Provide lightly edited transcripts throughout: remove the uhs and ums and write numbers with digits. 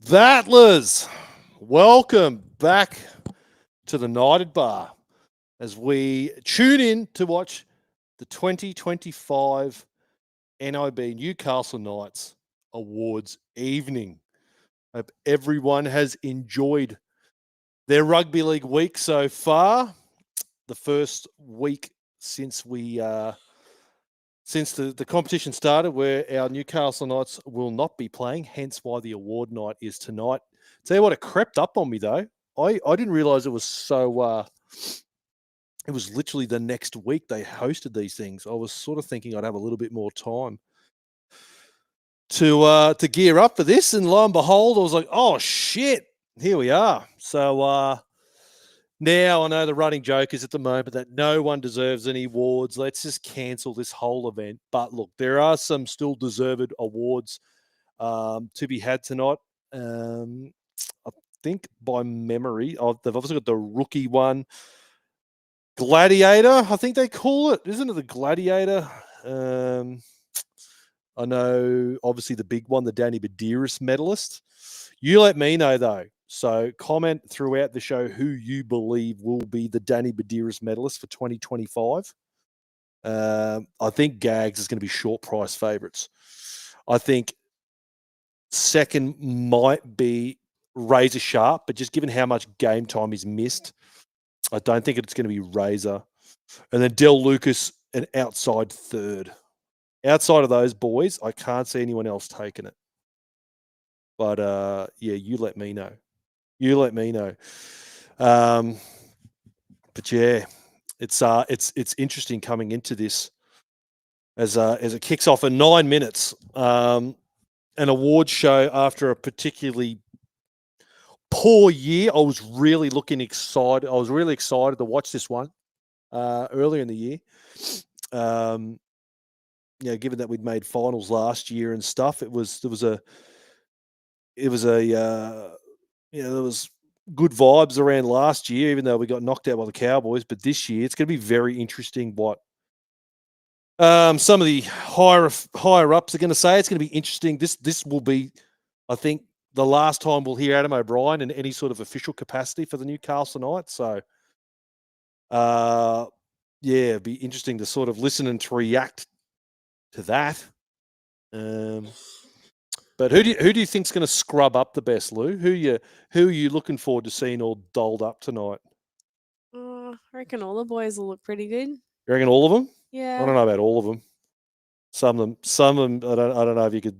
Thattlers, welcome back to the Knighted Bar as we tune in to watch the 2025 NIB Newcastle Knights Awards evening. Hope everyone has enjoyed their rugby league week so far. The first week since the competition started, where our Newcastle Knights will not be playing, hence why the award night is tonight. Tell you what, it crept up on me though. I didn't realise it was so. It was literally the next week they hosted these things. I was sort of thinking I'd have a little bit more time to gear up for this, and lo and behold, I was like, oh shit, here we are. So now I know the running joke is at the moment that no one deserves any awards. Let's just cancel this whole event. But look, there are some still deserved awards to be had tonight. I think by memory, they've obviously got the rookie one. Gladiator, I think they call it. Isn't it the Gladiator? I know, obviously, the big one, the Buderus Medalist. You let me know, though. So comment throughout the show who you believe will be the Buderus Medalist for 2025. I think Gags is going to be short price favourites. I think second might be Razor Sharp, but just given how much game time he's missed, I don't think it's going to be Razor. And then Del Lucas, an outside third. Outside of those boys, I can't see anyone else taking it. But yeah, you let me know. You let me know. But yeah, it's interesting coming into this as it kicks off in 9 minutes. An award show after a particularly poor year. I was really excited. I was really excited to watch this one earlier in the year. Given that we'd made finals last year and stuff, there was good vibes around last year, even though we got knocked out by the Cowboys. But this year, it's going to be very interesting what some of the higher ups are going to say. It's going to be interesting. This will be, I think, the last time we'll hear Adam O'Brien in any sort of official capacity for the Newcastle Knights. So, yeah, it'd be interesting to sort of listen and to react to that. But who do you think's going to scrub up the best, Lou? Who are you looking forward to seeing all dolled up tonight? I reckon all the boys will look pretty good. You reckon all of them? Yeah. I don't know about all of them. Some of them. I don't know if you could.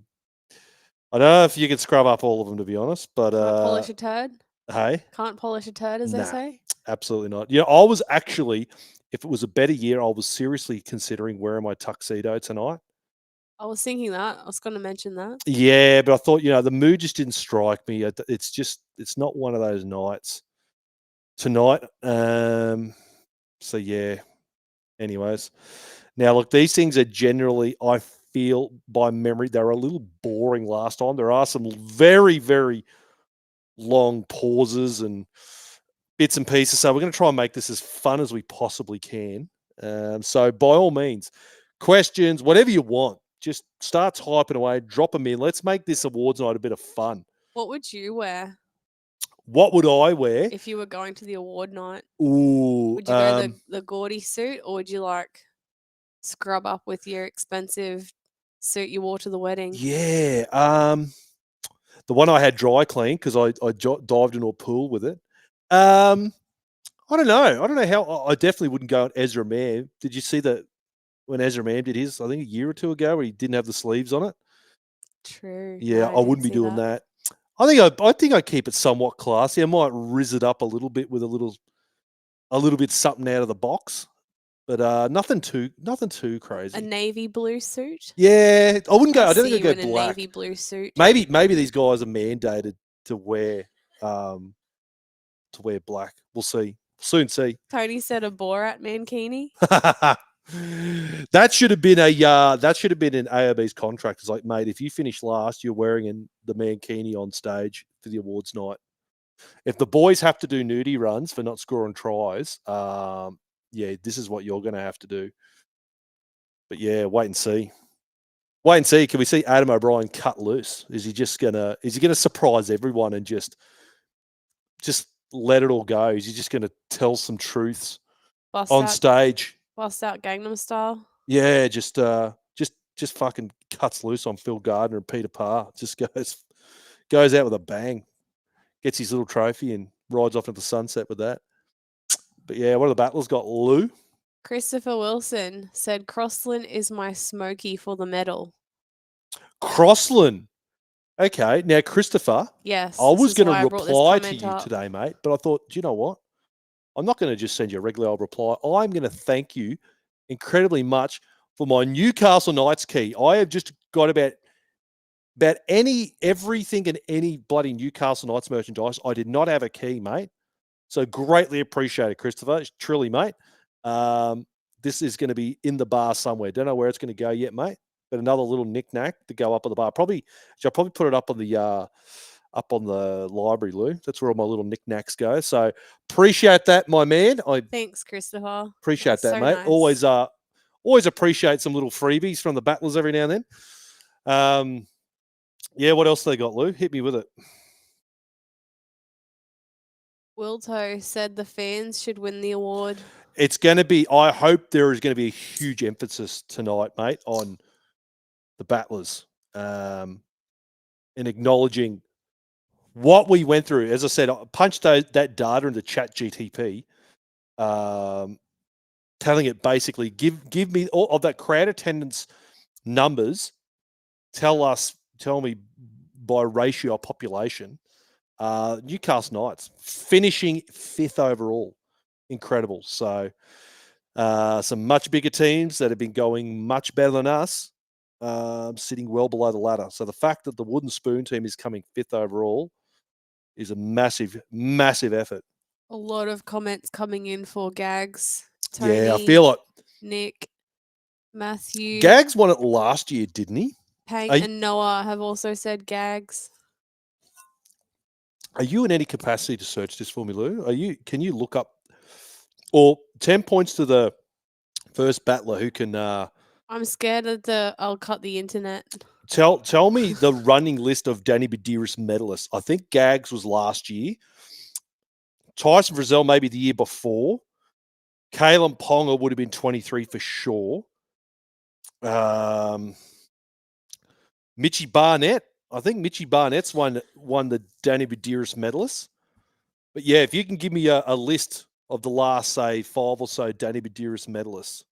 I don't know if you could scrub up all of them, to be honest. But can't polish a turd. Hey, can't polish a turd, as they say. Absolutely not. Yeah, I was actually, if it was a better year, I was seriously considering wearing my tuxedo tonight. I was thinking that. I was going to mention that. Yeah, but I thought, the mood just didn't strike me. It's not one of those nights tonight. So yeah. Anyways, now look, these things are generally, I feel by memory, they were a little boring last time. There are some very, very long pauses and bits and pieces. So we're going to try and make this as fun as we possibly can. So by all means, questions, whatever you want, just start typing away, drop them in. Let's make this awards night a bit of fun. What would you wear? What would I wear? If you were going to the award night? Ooh. Would you go the gaudy suit, or would you scrub up with your expensive suit you wore to the wedding? Yeah. The one I had dry clean because I dived into a pool with it. I don't know. I don't know how. I definitely wouldn't go on Ezra Mann. Did you see that when Ezra Mann did his, I think a year or two ago, where he didn't have the sleeves on it? True. Yeah, no, I wouldn't be doing that. I think I keep it somewhat classy. I might rizz it up a little bit with a little bit something out of the box, but nothing too crazy. A navy blue suit. Yeah, I wouldn't go. I don't think I'd go in black. A navy blue suit. Maybe these guys are mandated to wear black. We'll see. Soon see. Tony said a Borat mankini. That should have been in AOB's contract. It's like, mate, if you finish last, you're wearing the mankini on stage for the awards night. If the boys have to do nudie runs for not scoring tries, yeah, this is what you're going to have to do. But yeah, wait and see. Wait and see. Can we see Adam O'Brien cut loose? Is he gonna surprise everyone and just let it all go? Is he just gonna tell some truths on stage? Bust out Gangnam Style. Yeah, just fucking cuts loose on Phil Gardner and Peter Parr. Just goes out with a bang. Gets his little trophy and rides off into the sunset with that. But yeah, what have the battlers got, Lou? Christopher Wilson said Crossland is my smoky for the medal. Crossland. Okay, now Christopher. Yes. I was going to reply to you today, mate, but I thought, do you know what? I'm not going to just send you a regular old reply. I'm going to thank you incredibly much for my Newcastle Knights key. I have just got about everything and any bloody Newcastle Knights merchandise. I did not have a key, mate. So greatly appreciated, Christopher. Truly, mate. This is going to be in the bar somewhere. Don't know where it's going to go yet, mate. But another little knick-knack to go up on the bar. I'll probably put it up on the library, Lou. That's where all my little knick-knacks go. So appreciate that, my man. Thanks, Christopher. Appreciate that, so mate. Nice. Always appreciate some little freebies from the battlers every now and then. Yeah, what else they got, Lou? Hit me with it. Wilto said the fans should win the award. It's going to be, I hope there is going to be a huge emphasis tonight, mate, on the battlers and acknowledging what we went through. As I said, I punched that data into Chat GTP, telling it basically, give me all of that crowd attendance numbers, tell me by ratio of population, Newcastle Knights finishing 5th overall. Incredible. So some much bigger teams that have been going much better than us, sitting well below the ladder. So the fact that the Wooden Spoon team is coming 5th overall is a massive, massive effort. A lot of comments coming in for Gags. Tony, yeah, I feel it. Nick, Matthew. Gags won it last year, didn't he? Hank and Noah have also said Gags. Are you in any capacity to search this for me, Lou? Can you look up, or 10 points to the first battler who can? I'm scared of I'll cut the internet. Tell me the running list of Danny Buderus medalists. I think Gags was last year. Tyson Frizzell maybe the year before. Kalen Ponga would have been 23 for sure. Mitchie Barnett. I think Mitchie Barnett's won the Danny Buderus medalists. But yeah, if you can give me a list of the last, say, 5 or so Danny Buderus medalists.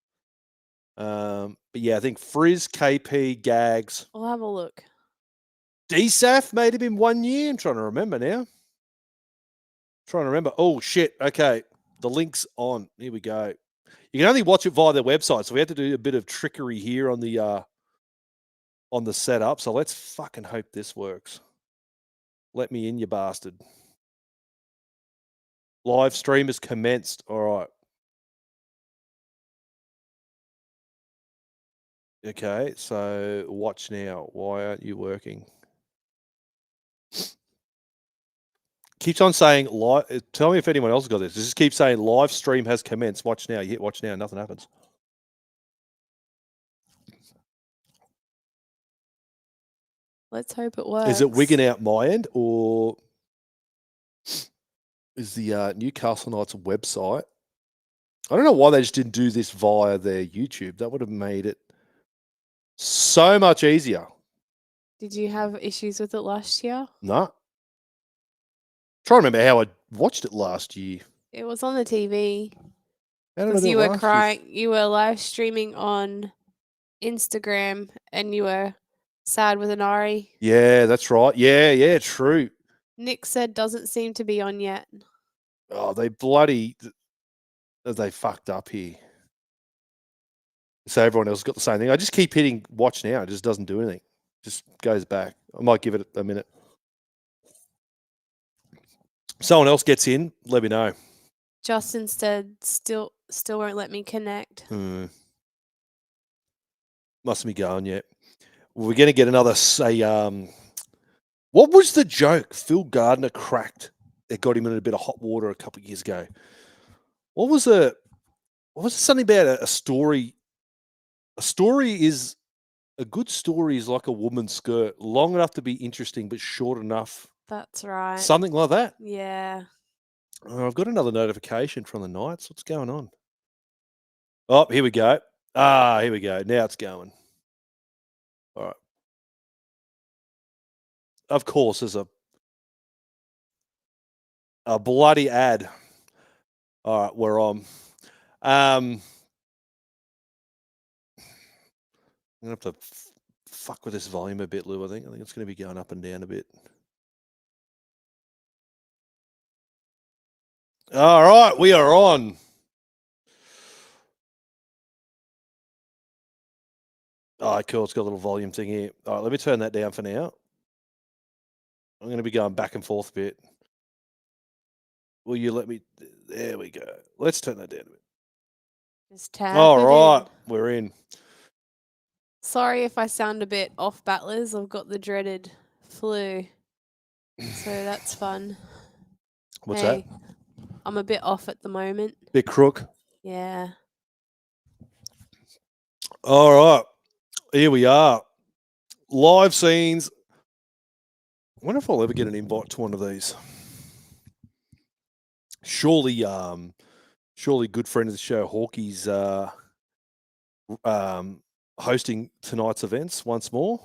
But yeah, I think Frizz, KP, Gags. I'll have a look. DSAF made him in 1 year. I'm trying to remember now. Oh, shit. Okay. The link's on. Here we go. You can only watch it via their website. So we had to do a bit of trickery here on the setup. So let's fucking hope this works. Let me in, you bastard. Live stream has commenced. All right. Okay, so watch now. Why aren't you working? Keeps on saying live. Tell me if anyone else got this. Just keep saying live stream has commenced. Watch now. You hit watch now. Nothing happens. Let's hope it works. Is it wigging out my end, or is the Newcastle Knights website? I don't know why they just didn't do this via their YouTube. That would have made it so much easier. Did you have issues with it last year? No. Try to remember how I watched it last year. It was on the TV. Because you were crying. You were live streaming on Instagram and you were sad with an Ari. Yeah, that's right. Yeah, true. Nick said doesn't seem to be on yet. Oh, they fucked up here. So everyone else has got the same thing. I just keep hitting watch now. It just doesn't do anything. Just goes back. I might give it a minute. Someone else gets in, let me know. Justin said still won't let me connect. Mustn't be going yet. We're going to get another say. What was the joke Phil Gardner cracked that got him in a bit of hot water a couple of years ago? What was something about a story? A story is A good story is like a woman's skirt, long enough to be interesting, but short enough. That's right. Something like that. Yeah. Oh, I've got another notification from the Knights. What's going on? Oh, here we go. Here we go. Now it's going. All right. Of course, there's a bloody ad. All right, we're on. I'm gonna have to fuck with this volume a bit, Lou. I think it's going to be going up and down a bit. All right, we are on. All right, cool. It's got a little volume thing here. All right, let me turn that down for now. I'm going to be going back and forth a bit. Will you let me? There we go. Let's turn that down a bit. Just tap All it right, in. we're in. Sorry if I sound a bit off, battlers. I've got the dreaded flu. So that's fun. What's that? I'm a bit off at the moment. Bit crook. Yeah. All right, here we are. Live scenes. I wonder if I'll ever get an invite to one of these. Surely, good friend of the show, Hawkey's hosting tonight's events once more.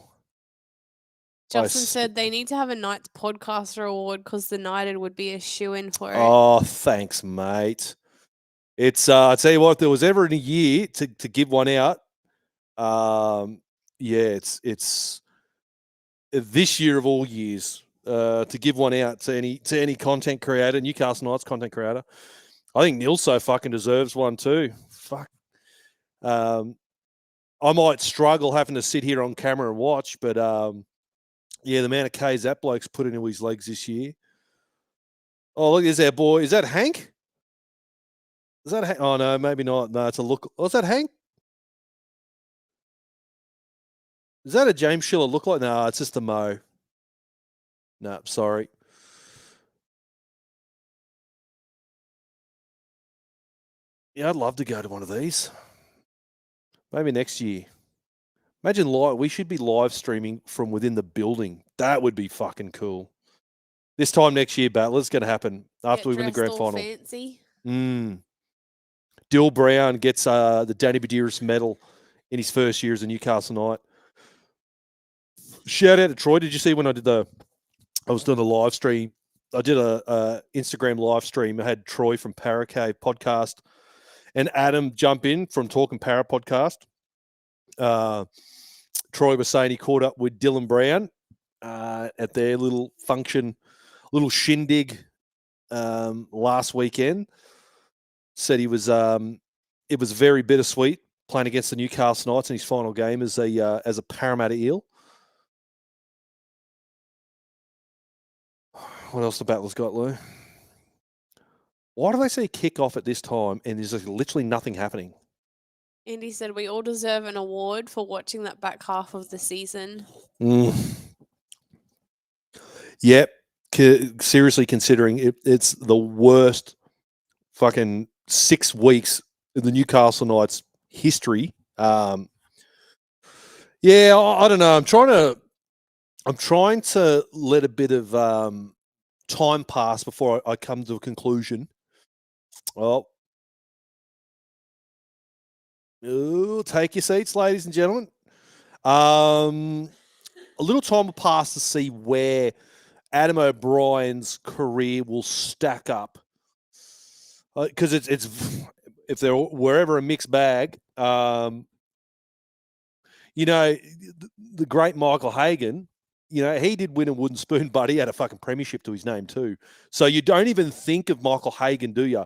Justin said they need to have a Knights Podcaster Award because the Knighted would be a shoo-in for it. Oh, thanks, mate. It's I tell you what, if there was ever in a year to give one out, it's this year of all years to give one out to any content creator, Newcastle Knights content creator. I think Nilso fucking deserves one too. Fuck. I might struggle having to sit here on camera and watch, but the amount of K's that bloke's put into his legs this year. Oh, look, is that boy? Is that Hank? Is that Hank? Oh, no, maybe not. No, it's a look. Oh, is that Hank? Is that a James Schiller lookalike? No, it's just a Mo. No, sorry. Yeah, I'd love to go to one of these. Maybe next year. Imagine we should be live streaming from within the building. That would be fucking cool. This time next year, Battler's going to happen after we win the grand final. Fancy. Dill Brown gets the Danny Buderus Medal in his first year as a Newcastle Knight. Shout out to Troy. Did you see when I was doing a live stream? I did a Instagram live stream. I had Troy from Paracave podcast and Adam jump in from Talking Para podcast. Troy was saying he caught up with Dylan Brown at their little function, little shindig last weekend. Said he was it was very bittersweet playing against the Newcastle Knights in his final game as a Parramatta Eel. What else the Battlers got, Lou? Why do they say kick off at this time and there's literally nothing happening? Andy said we all deserve an award for watching that back half of the season. Yep. Seriously, considering it's the worst fucking 6 weeks in the Newcastle Knights history. I don't know. I'm trying to let a bit of time pass before I come to a conclusion. Well, take your seats, ladies and gentlemen. A little time will pass to see where Adam O'Brien's career will stack up, because it's if there were ever a mixed bag. The great Michael Hagan. He did win a wooden spoon, but he had a fucking premiership to his name too. So you don't even think of Michael Hagan, do you,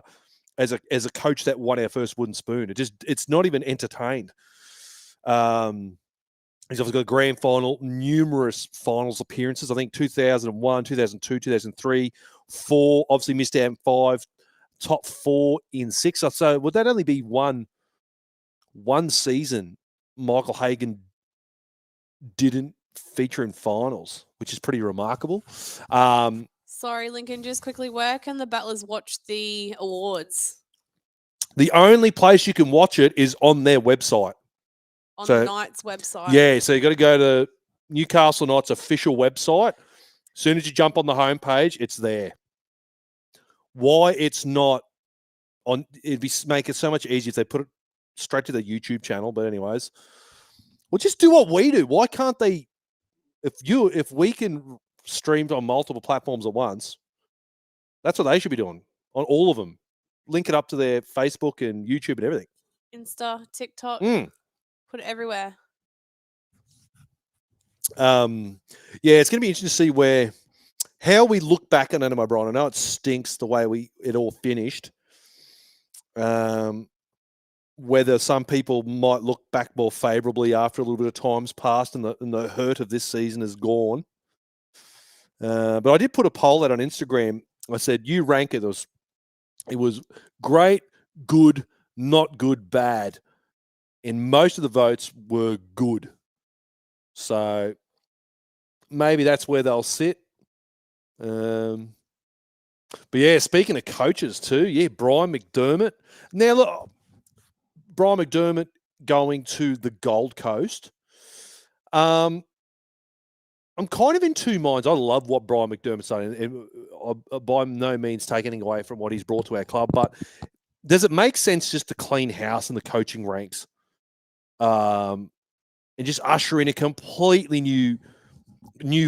as a coach that won our first wooden spoon? It's not even entertained. He's obviously got a grand final, numerous finals appearances. I think 2001, 2002, 2003, 4. Obviously missed out in 5. Top 4 in 6. So would that only be one season Michael Hagan didn't feature in finals, which is pretty remarkable. Sorry, Lincoln, just quickly, where can the Battlers watch the awards? The only place you can watch it is on their website. On So, the Knights website. Yeah, so you got to go to Newcastle Knights official website. As soon as you jump on the homepage, it's there. Why it's not on? Make it so much easier if they put it straight to the YouTube channel. But anyways, well, just do what we do. Why can't they? If we can stream on multiple platforms at once, that's what they should be doing on all of them. Link it up to their Facebook and YouTube and everything. Insta, TikTok, put it everywhere. Yeah, it's going to be interesting to see how we look back on it, my Brian. I know it stinks the way it all finished. Whether some people might look back more favourably after a little bit of time's passed and the hurt of this season is gone. But I did put a poll out on Instagram. I said, you rank it. It was great, good, not good, bad. And most of the votes were good. So maybe that's where they'll sit. But yeah, speaking of coaches too, yeah, Brian McDermott. Now look, Brian McDermott going to the Gold Coast. I'm kind of in two minds. I love what Brian McDermott's done, and by no means take anything away from what he's brought to our club. But does it make sense just to clean house in the coaching ranks, and just usher in a completely new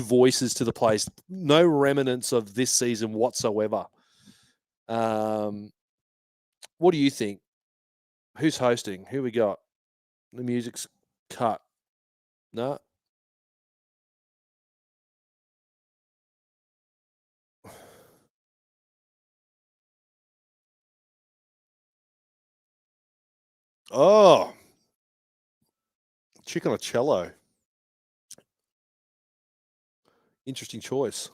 voices to the place? No remnants of this season whatsoever. What do you think? Who's hosting? Who we got? The music's cut. No. Oh, chick on a cello. Interesting choice.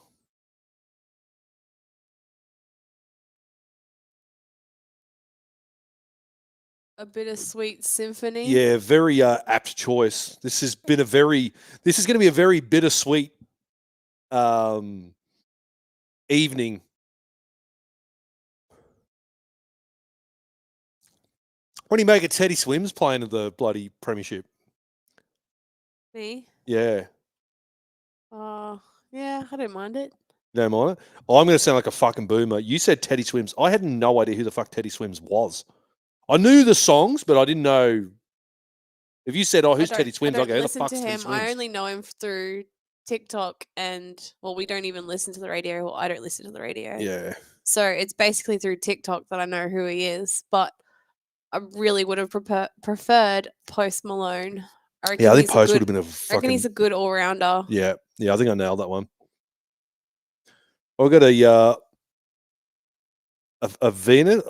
A bittersweet symphony. Yeah, very apt choice. This is going to be a very bittersweet evening. What do you make of Teddy Swims playing at the bloody premiership? Me? Yeah. Yeah, I don't mind it. You don't mind it? I'm going to sound like a fucking boomer. You said Teddy Swims. I had no idea who the fuck Teddy Swims was. I knew the songs, but I didn't know. If you said, "Oh, who's Teddy Swims?" I go, "Who the fuck's Teddy Swims?" I only know him through TikTok, and we don't even listen to the radio. Well, I don't listen to the radio. Yeah. So it's basically through TikTok that I know who he is. But I really would have preferred Post Malone. I think Post would have been a fucking. I reckon he's a good all rounder. Yeah, I think I nailed that one. I've got a Venus.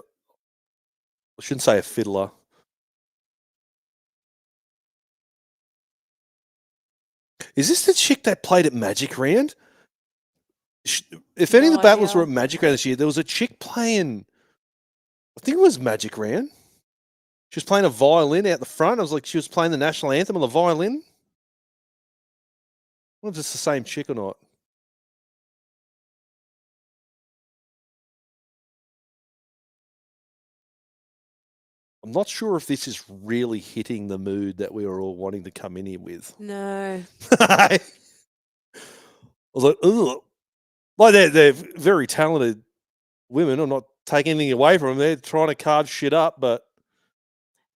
I shouldn't say a fiddler. Is this the chick that played at Magic Round? If any of the battlers were at Magic Round this year, there was a chick playing. I think it was Magic Round. She was playing a violin out the front. I was like, she was playing the national anthem on the violin. I wonder if it's the same chick or not. I'm not sure if this is really hitting the mood that we were all wanting to come in here with. No. I was like, ugh. Like they're very talented women. I'm not taking anything away from them. They're trying to carve shit up, but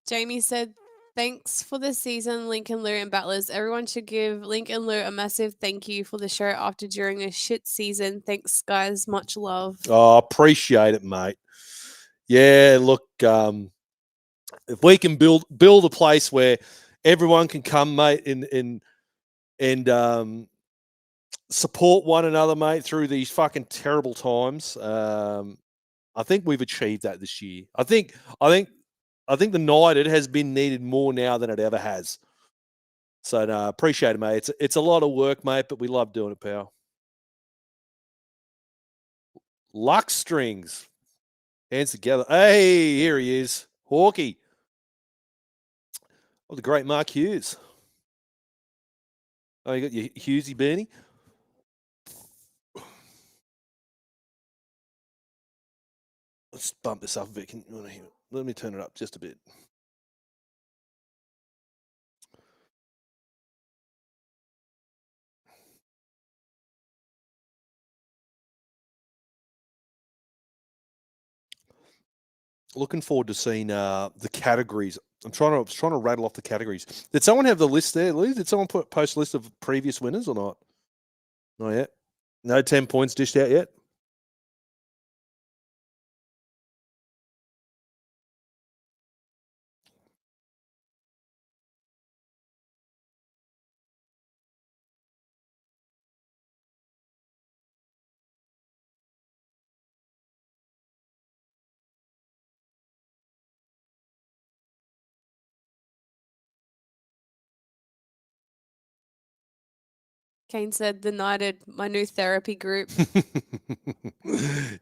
Jamie said, thanks for the season, Linc and Lou and Battlers. Everyone should give Linc and Lou a massive thank you for the show after during a shit season. Thanks, guys. Much love. Oh, appreciate it, mate. Yeah, look, if we can build a place where everyone can come, mate, and support one another, mate, through these fucking terrible times. I think we've achieved that this year. I think the United has been needed more now than it ever has. So no, appreciate it, mate. It's a lot of work, mate, but we love doing it, pal. Luck Strings. Hands together. Hey, here he is. Hawkey. Oh, the great Mark Hughes. Oh, you got your Hughesy Bernie. Let's bump this up a bit. Let me turn it up just a bit. looking forward to seeing the categories. I'm trying to rattle off the categories. Did someone have the list there, Lee? Did someone post a list of previous winners or not? Not yet. No 10 points dished out yet. Kane said the United, my new therapy group. Yeah,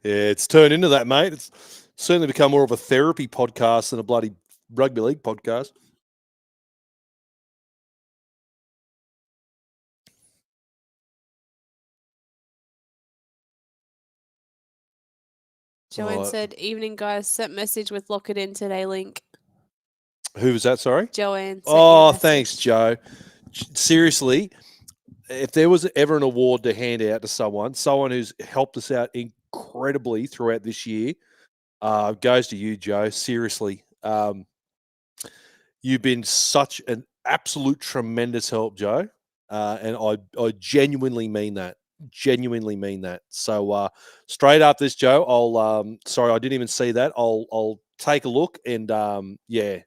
it's turned into that, mate. It's certainly become more of a therapy podcast than a bloody rugby league podcast. Joanne Oh, said, evening guys, sent message with lock it in today, Linc. who was that? Sorry. Joanne. Sent you a Oh, message. thanks, Joe. Seriously, if there was ever an award to hand out to someone who's helped us out incredibly throughout this year, goes to you, Joe. Seriously, you've been such an absolute tremendous help, Joe, and I genuinely mean that. Genuinely mean that. So straight up this, Joe. I'll sorry, I didn't even see that. I'll take a look and yeah,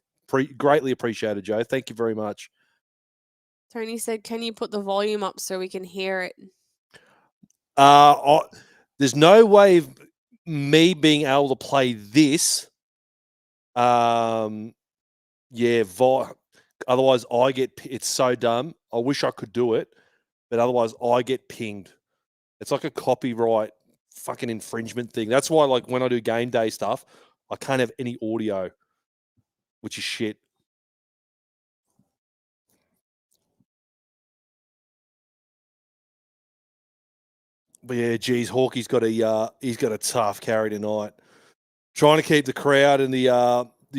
greatly appreciated, Joe. Thank you very much. Tony said, can you put the volume up so we can hear it? There's no way of me being able to play this. Yeah, otherwise I get. It's so dumb. I wish I could do it, but otherwise I get pinged. It's like a copyright fucking infringement thing. That's why, like, when I do game day stuff, I can't have any audio, which is shit. But yeah, geez, Hawkey's got a tough carry tonight. Trying to keep the crowd and the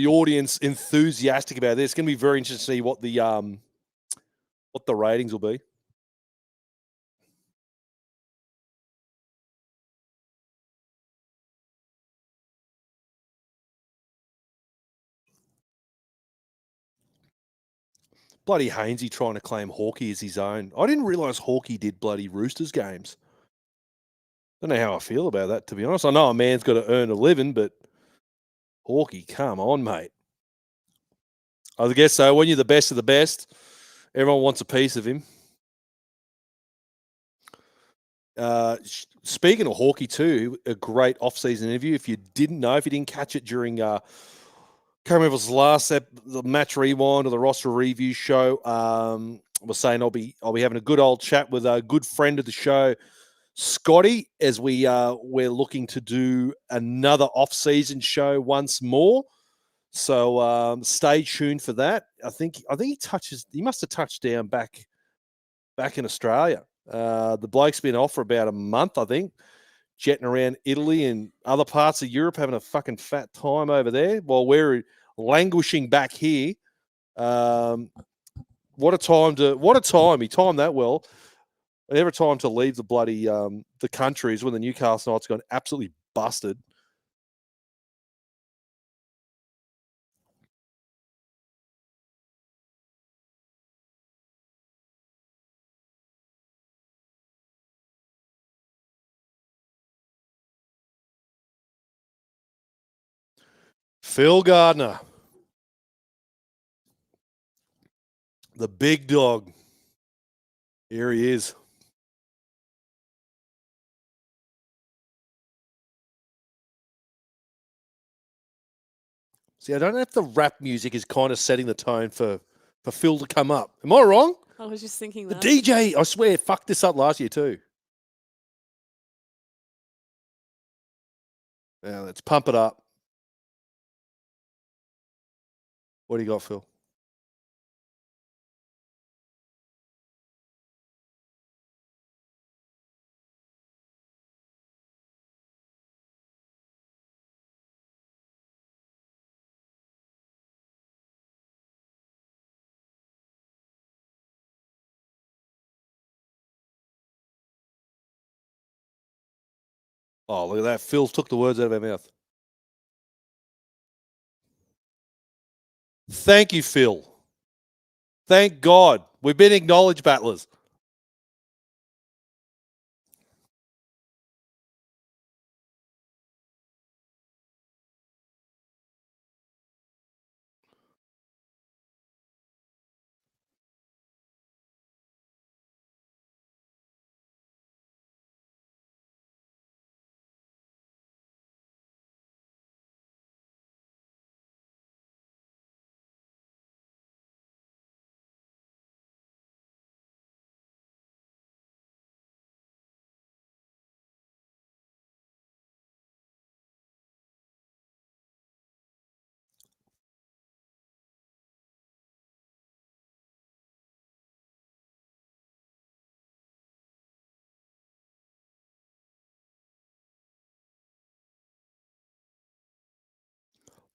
audience enthusiastic about this. It's going to be very interesting to see what the ratings will be. Bloody Hainsey trying to claim Hawkey as his own. I didn't realise Hawkey did bloody Roosters games. Don't know how I feel about that, to be honest. I know a man's got to earn a living, but Hawkey, come on, mate. I guess so. When you're the best of the best, everyone wants a piece of him. Speaking of Hawkey too, a great off-season interview. If you didn't catch it during can't remember if it was the match rewind or the roster review show. I was saying I'll be having a good old chat with a good friend of the show, Scotty, as we're looking to do another off-season show once more. So stay tuned for that. I think he must have touched down back in Australia. The bloke's been off for about a month, I think, jetting around Italy and other parts of Europe, having a fucking fat time over there while we're languishing back here. What a time. He timed that well. Every time to leave the bloody the country is when the Newcastle Knights got absolutely busted. Phil Gardner, the big dog. Here he is. See, I don't know if the rap music is kind of setting the tone for Phil to come up. Am I wrong? I was just thinking The that. DJ, I swear, fucked this up last year too. Now let's pump it up. What do you got, Phil? Oh, look at that. Phil took the words out of our mouth. Thank you, Phil. Thank God. We've been acknowledged, battlers.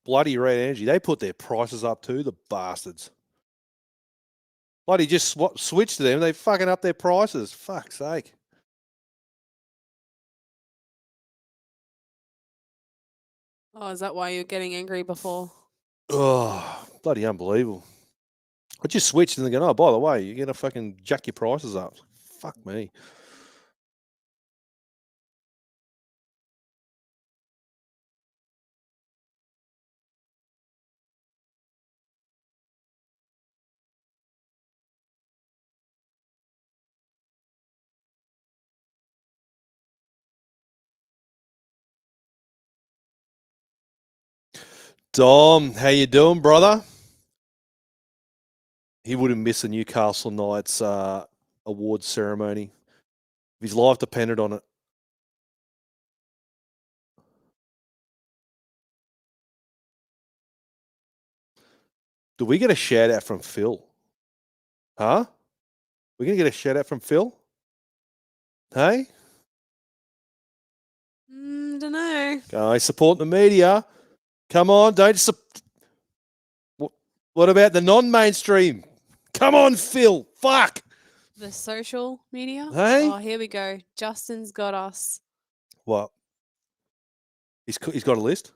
Bloody Red Energy. They put their prices up too, the bastards. Bloody just switched to them. They fucking up their prices. Fuck's sake. Oh, is that why you're getting angry before? Oh, bloody unbelievable. I just switched and they're going, oh, by the way, you're going to fucking jack your prices up. Fuck me. Dom, how you doing, brother? He wouldn't miss the Newcastle Knights awards ceremony. His life depended on it. Do we get a shout out from Phil? Huh? We're going to get a shout out from Phil? Hey? Don't know. Guys, support the media. Come on, don't. What about the non-mainstream? Come on, Phil. Fuck. The social media? Hey? Oh, here we go. Justin's got us. What? He's got a list?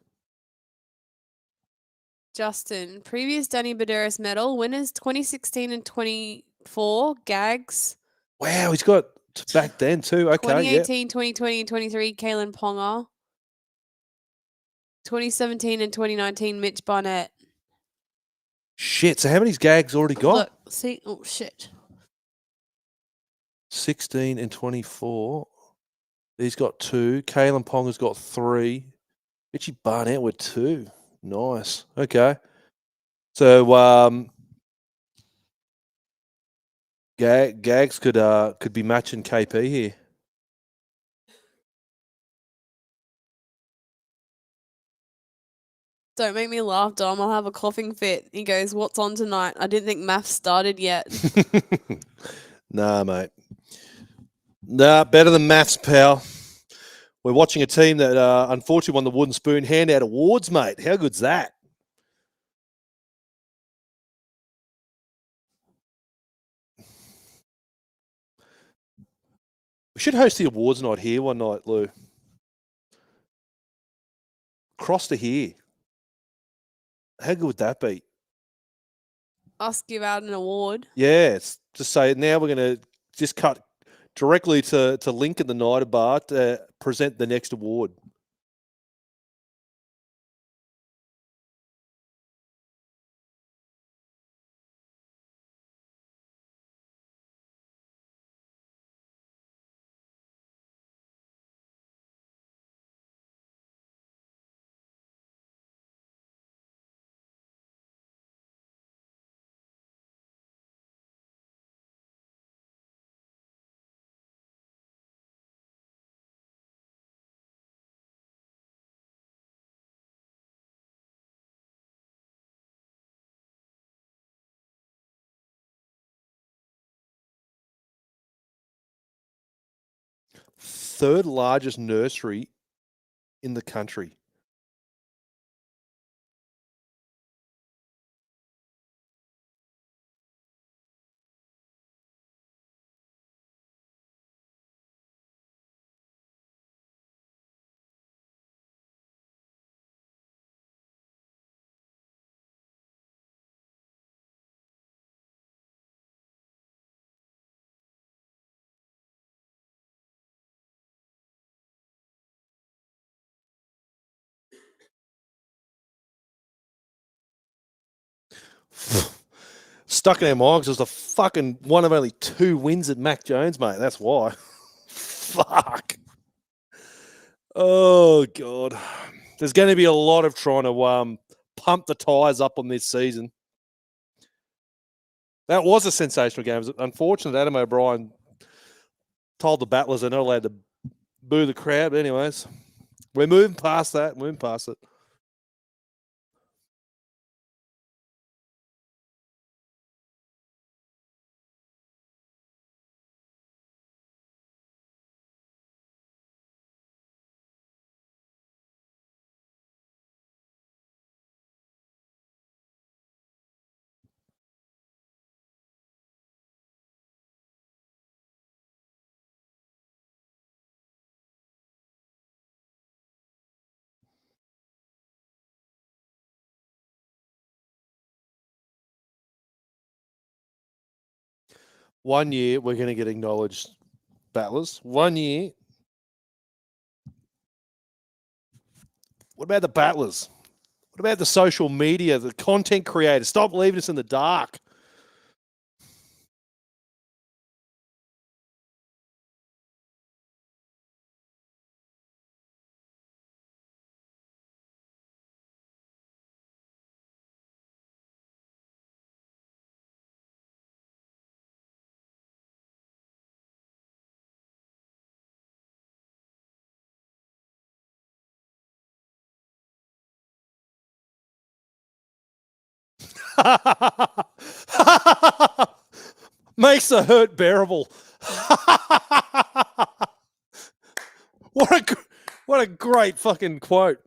Justin, previous Buderus Medal winners 2016 and 24, Gags. Wow, he's got back then too. Okay, 2018, 2020, and 23, Kalen Ponga. 2017 and 2019, Mitch Barnett. Shit, so how many Gags already got? Look, see, oh shit. 16 and 24. He's got 2. Kalen Ponga's got 3. Richie Barnett with 2. Nice. Okay. So Gags could be matching KP here. Don't make me laugh, Dom. I'll have a coughing fit. He goes, what's on tonight? I didn't think maths started yet. Nah, mate. Nah, better than maths, pal. We're watching a team that unfortunately won the Wooden Spoon Handout Awards, mate. How good's that? We should host the awards night here one night, Lou. Cross to here. How good would that be? Us give out an award. Yeah, it's just say now we're going to just cut directly to Linc at the Night Bar to present the next award. Third largest nursery in the country. Stuck in our minds was the fucking one of only 2 wins at Mac Jones, mate. That's why. Fuck. Oh, God. There's going to be a lot of trying to pump the tyres up on this season. That was a sensational game. It was unfortunate Adam O'Brien told the battlers they're not allowed to boo the crowd. But anyways, we're moving past that. Moving past it. One year, we're going to get acknowledged battlers. 1 year. What about the battlers? What about the social media, the content creators? Stop leaving us in the dark. Makes the hurt bearable. What a great fucking quote.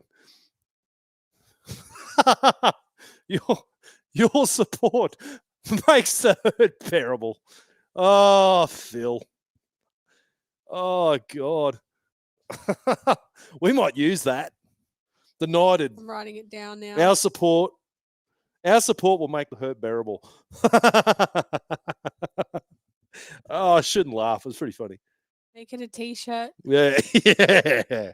Your support makes the hurt bearable. Oh, Phil. Oh, God. We might use that. The Knighted. I'm writing it down now. Our support will make the hurt bearable. Oh, I shouldn't laugh. It was pretty funny. Make it a t-shirt. Yeah. Yeah.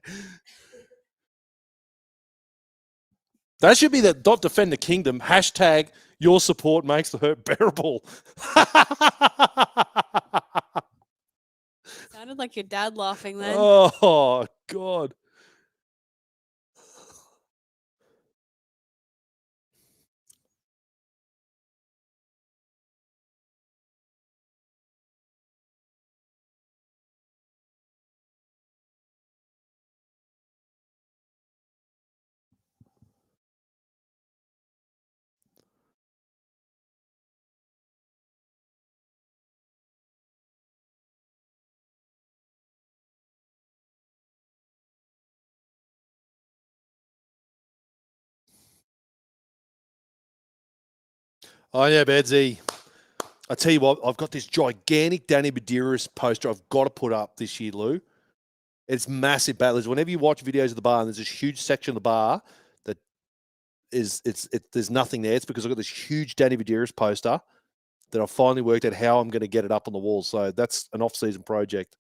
That should be the "Dot Defend the Kingdom" hashtag. Your support makes the hurt bearable. Sounded like your dad laughing then. Oh, God. Oh, yeah, Bedsy. I tell you what, I've got this gigantic Danny Buderus poster I've got to put up this year, Lou. It's massive battlers. Whenever you watch videos of the bar and there's this huge section of the bar that there's nothing there, it's because I've got this huge Danny Buderus poster that I've finally worked out how I'm going to get it up on the wall. So that's an off-season project.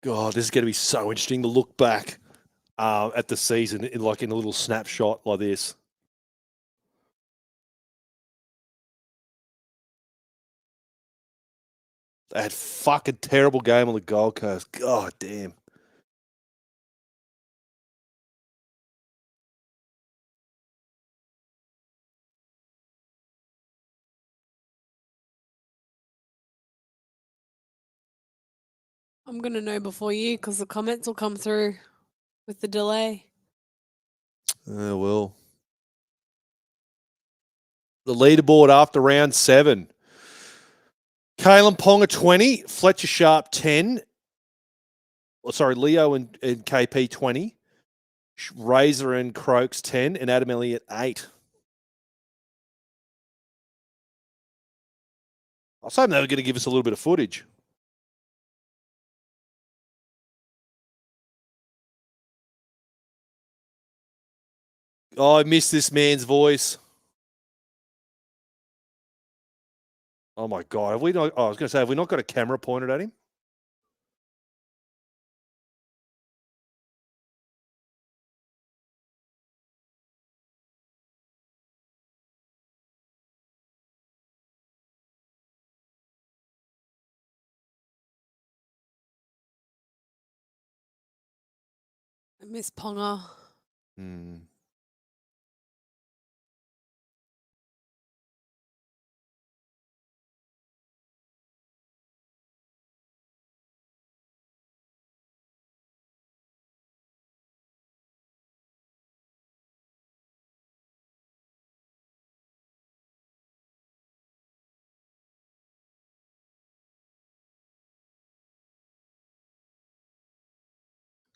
God, this is going to be so interesting to look back at the season in a little snapshot like this. That fucking terrible game on the Gold Coast. God damn. I'm going to know before you because the comments will come through with the delay. Oh, well. The leaderboard after round 7. Kalen Ponga 20, Fletcher Sharp 10. Leo and KP 20. Razor and Croaks 10, and Adam Elliott 8. I was hoping they were going to give us a little bit of footage. Oh, I missed this man's voice. Oh my god, have we not? Oh, I was going to say, have we not got a camera pointed at him? I miss Ponga. Hmm.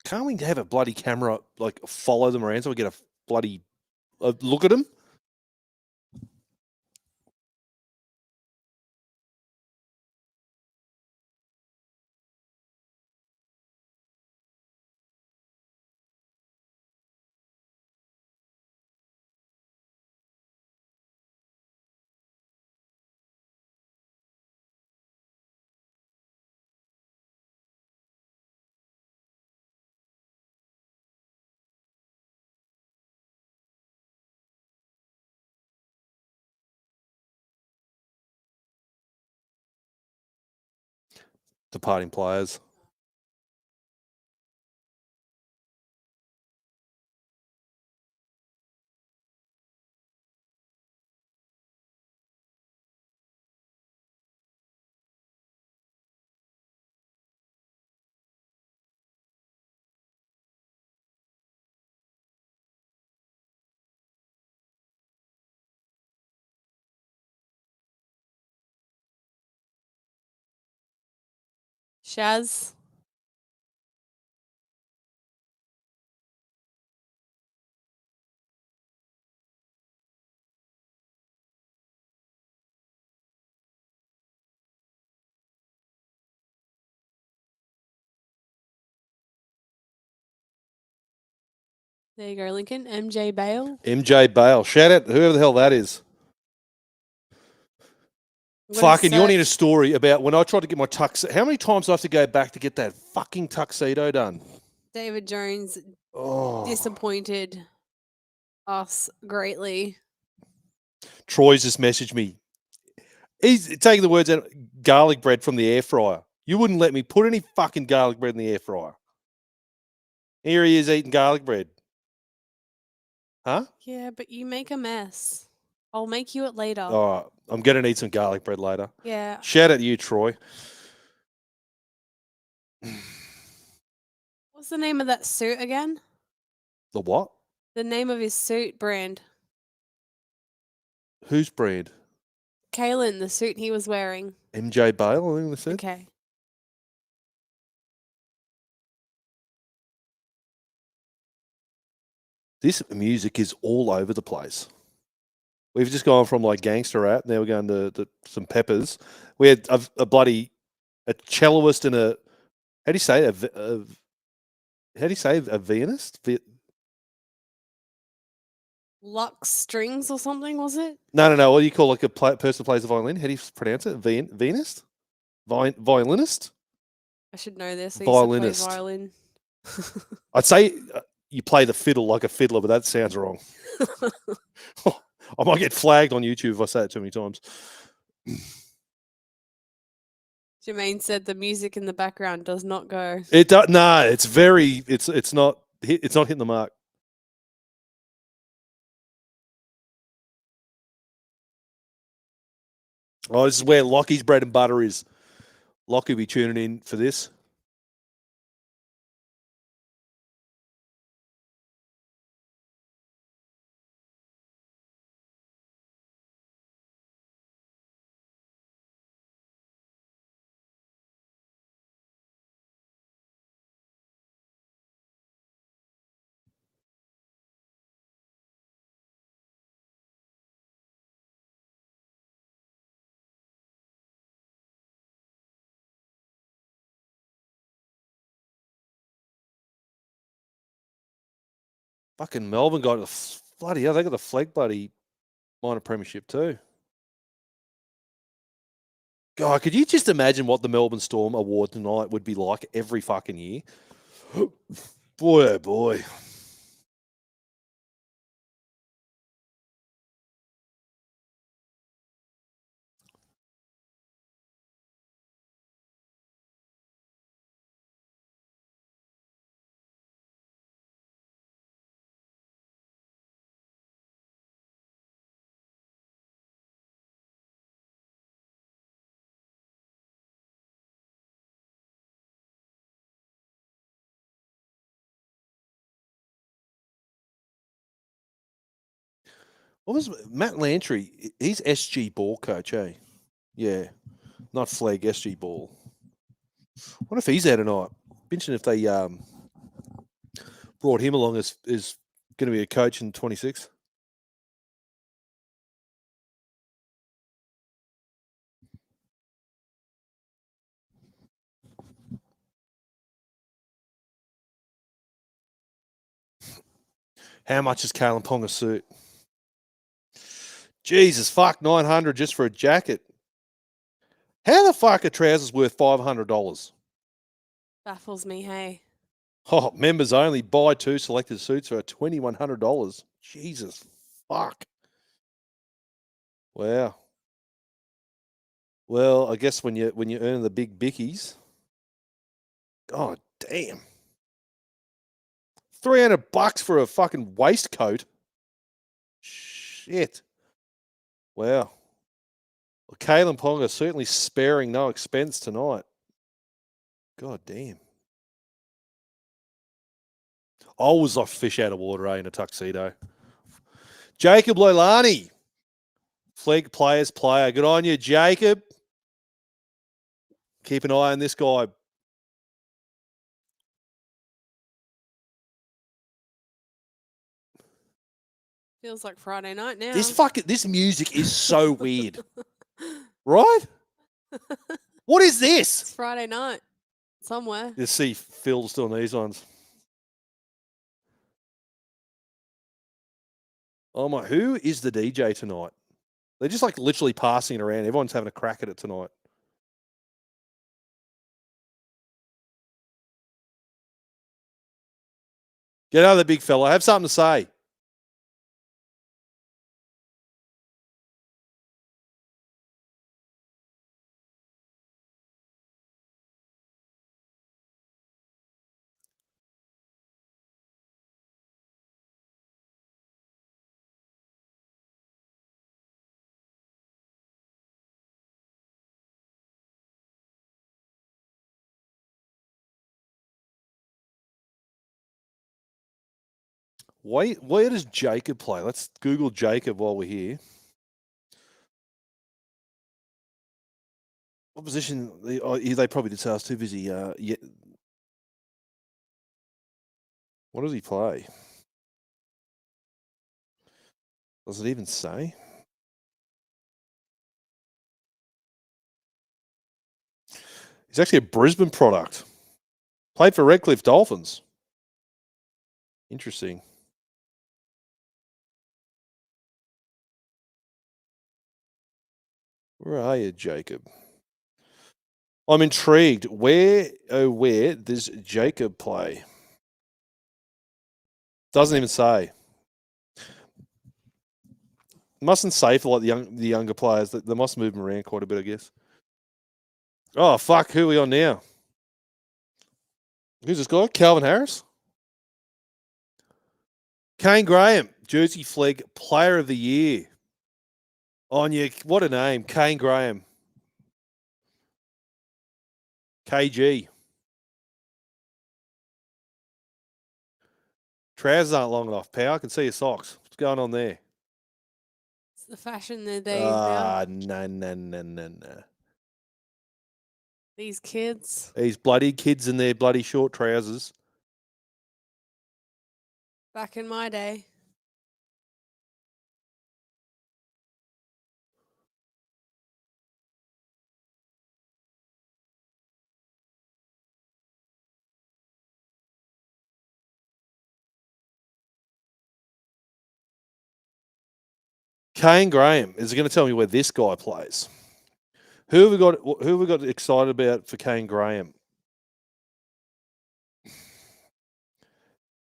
Can't we have a bloody camera like follow them around so we get a bloody look at them? Departing players. Shaz. There you go, Lincoln. MJ Bale. MJ Bale. Shout out whoever the hell that is. I'm gonna Fucking, you need a search- story about when I tried to get my tuxedo. How many times do I have to go back to get that fucking tuxedo done? David Jones Oh, disappointed us greatly. Troy's just messaged me. He's taking the words out. Garlic bread from the air fryer. You wouldn't let me put any fucking garlic bread in the air fryer. Here he is eating garlic bread. Huh? Yeah, but you make a mess. I'll make you it later. All right. I'm going to need some garlic bread later. Yeah. Shout out to you, Troy. What's the name of that suit again? The what? The name of his suit brand. Whose brand? Kalen, the suit he was wearing. MJ Bale, I think they said. Okay. This music is all over the place. We've just gone from like gangster rap. Now we're going to some peppers. We had a celloist and a how do you say a violist? Lux Strings or something, was it? No. What do you call like a person who plays the violin? How do you pronounce it? Violist? Violinist? I should know this. I Violinist. used to play violin. I'd say you play the fiddle like a fiddler, but that sounds wrong. I might get flagged on YouTube if I say it too many times. Jermaine said the music in the background does not go. It does. Nah, it's not hitting the mark. Oh, this is where Lockie's bread and butter is. Lockie will be tuning in for this. Fucking Melbourne got Bloody hell, they got the flag bloody minor premiership too. God, could you just imagine what the Melbourne Storm award tonight would be like every fucking year? Boy, oh boy. What was Matt Lantry? He's SG ball coach, eh? Yeah, not flag, SG ball. What if he's out tonight? Be interesting if they brought him along as going to be a coach in 26. How much is Kalen Ponga's suit? Jesus, fuck, 900 just for a jacket. How the fuck are trousers worth $500? Baffles me, hey. Oh, members only. Buy 2 selected suits for $2,100. Jesus, fuck. Wow. Well, I guess when you earn the big bickies, God damn, $300 for a fucking waistcoat. Shit. Wow. Well, Kalen Ponga certainly sparing no expense tonight. God damn. I was like fish out of water, in a tuxedo. Jacob Leilani. Flag players player. Good on you, Jacob. Keep an eye on this guy. Feels like Friday night now. This music is so weird. Right? What is this? It's Friday night somewhere. You see Phil's doing these ones. Oh my, who is the DJ tonight? They're just like literally passing it around. Everyone's having a crack at it tonight. Get out of there, big fella. Have something to say. Where does Jacob play? Let's Google Jacob while we're here. What position? They probably did say I was too busy. Yeah. What does he play? Does it even say? He's actually a Brisbane product. Played for Redcliffe Dolphins. Interesting. Where are you, Jacob? I'm intrigued. Where does Jacob play? Doesn't even say. Mustn't say for like the younger players. They must move them around quite a bit, I guess. Oh fuck! Who are we on now? Who's this guy? Calvin Harris. Kane Graham, Jersey Flag Player of the Year. On you, what a name, Kane Graham. KG. Trousers aren't long enough, pal. I can see your socks. What's going on there? It's the fashion the days now. No. These kids. These bloody kids in their bloody short trousers. Back in my day. Kane Graham is going to tell me where this guy plays. Who have we got? Who have we got excited about for Kane Graham?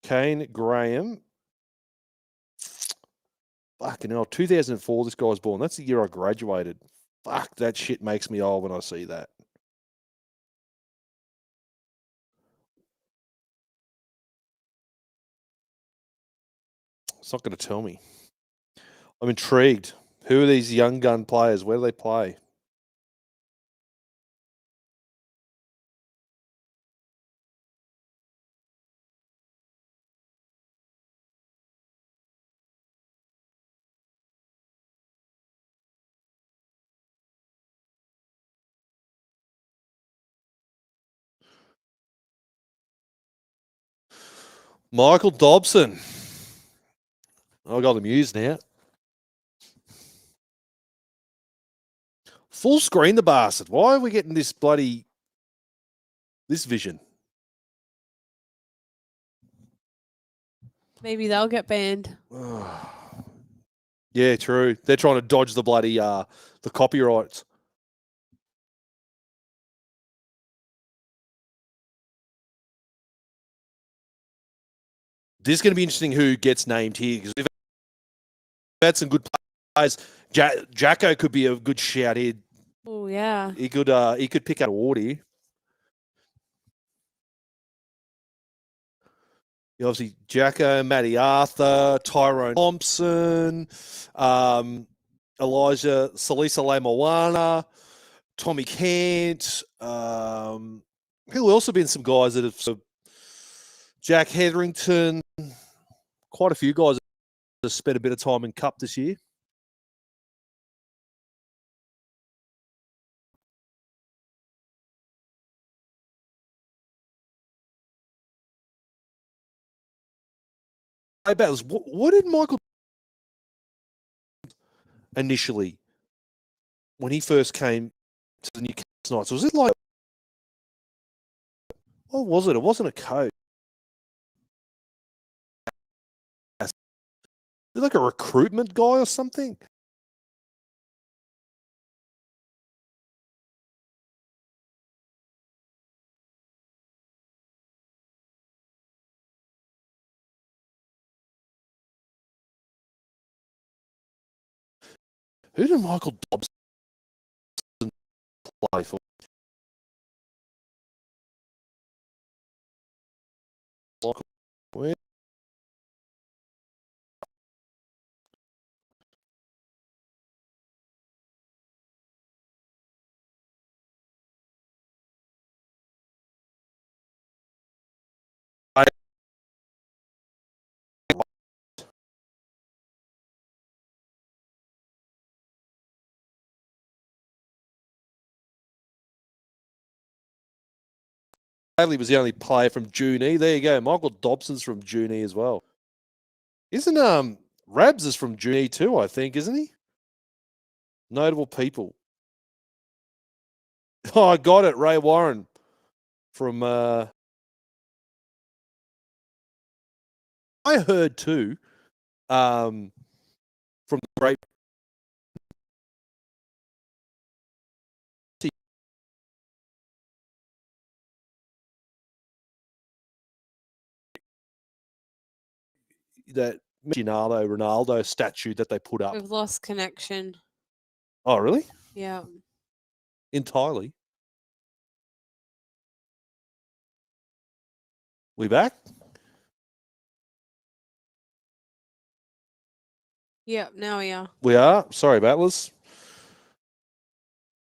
Kane Graham. Fucking hell, 2004 this guy was born. That's the year I graduated. Fuck, that shit makes me old when I see that. It's not going to tell me. I'm intrigued. Who are these young gun players? Where do they play? Michael Dobson. I got them used now. Full screen the bastard. Why are we getting this vision? Maybe they'll get banned. Yeah, true. They're trying to dodge the the copyrights. This is going to be interesting who gets named here because we've had some good players. Jacko could be a good shout here. Oh yeah. He could pick out a award here. Obviously, Jacko, Matty Arthur, Tyrone Thompson, Elijah Salisa Lemoana, Tommy Kent. Who else have been some guys that have Jack Hetherington? Quite a few guys that have spent a bit of time in Cup this year. Hey, Battles, what did Michael initially when he first came to the Newcastle Knights? Was it like, what was it? It wasn't a coach. Was it like a recruitment guy or something? Who did Michael Dobson play for? Where? Bradley was the only player from Junee. There you go. Michael Dobson's from Junee as well. Isn't Rabs is from Junee too, I think, isn't he? Notable people. Oh, I got it. Ray Warren from I heard too, from the great that Ronaldo statue that they put up. We've lost connection. Oh, really? Yeah. Entirely. We back? Yep, now we are. We are. Sorry, Battlers.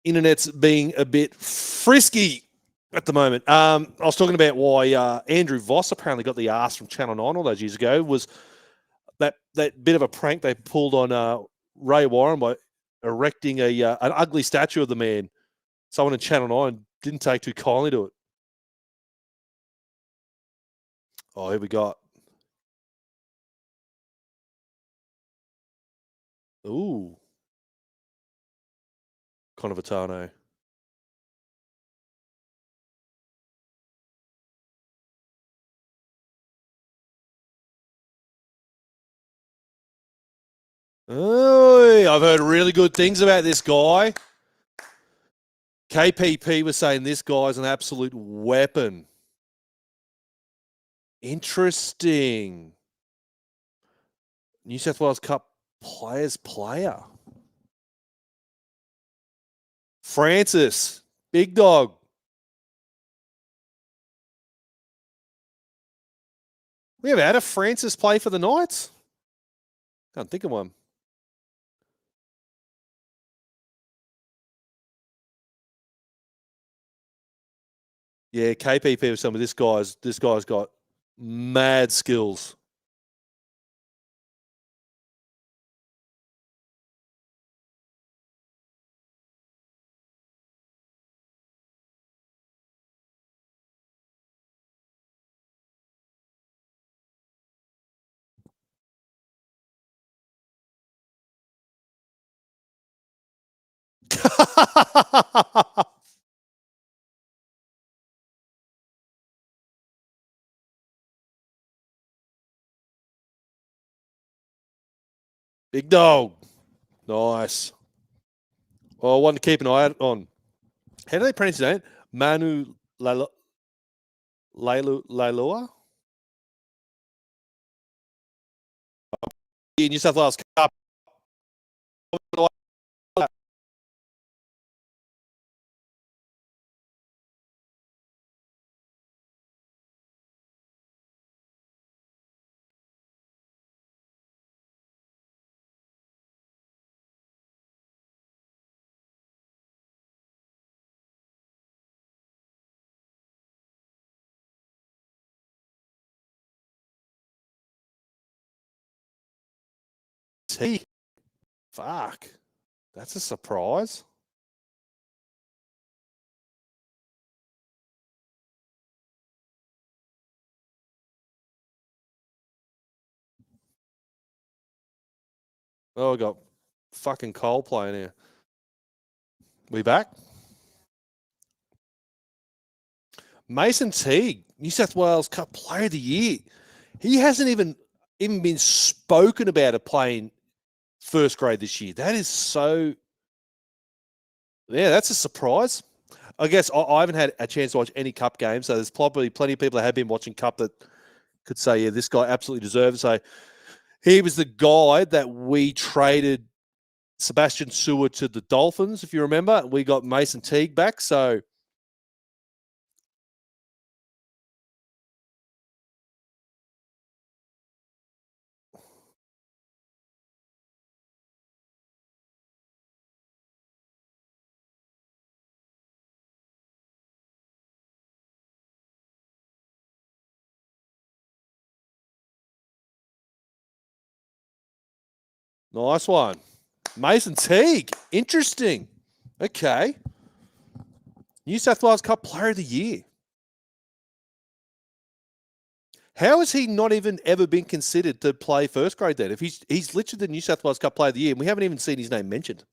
Internet's being a bit frisky at the moment. I was talking about why Andrew Voss apparently got the arse from Channel 9 all those years ago. Was that bit of a prank they pulled on Ray Warren by erecting an ugly statue of the man. Someone in Channel 9 didn't take too kindly to it. Oh, here we got. Ooh. Conovatano. Oh, Really? I've heard really good things about this guy. KPP was saying this guy's an absolute weapon. Interesting. New South Wales Cup Players Player. Francis, big dog. We have had a Francis play for the Knights? Can't think of one. Yeah, KPP was some of this guy's got mad skills. Big dog. Nice. Well, one to keep an eye on. How do they pronounce his name? Manu Leilua? New South Wales Cup. Fuck. That's a surprise. Oh, we got fucking Cole playing here. We back? Mason Teague, New South Wales Cup Player of the Year. He hasn't even been spoken about of playing first grade this year. That is so... Yeah, that's a surprise. I guess I haven't had a chance to watch any Cup games, so there's probably plenty of people that have been watching Cup that could say, yeah, this guy absolutely deserves it. So he was the guy that we traded Sebastian Sewer to the Dolphins, if you remember. We got Mason Teague back, so... Nice one. Mason Teague. Interesting. Okay. New South Wales Cup Player of the Year. How has he not even ever been considered to play first grade then? If he's literally the New South Wales Cup Player of the Year, and we haven't even seen his name mentioned.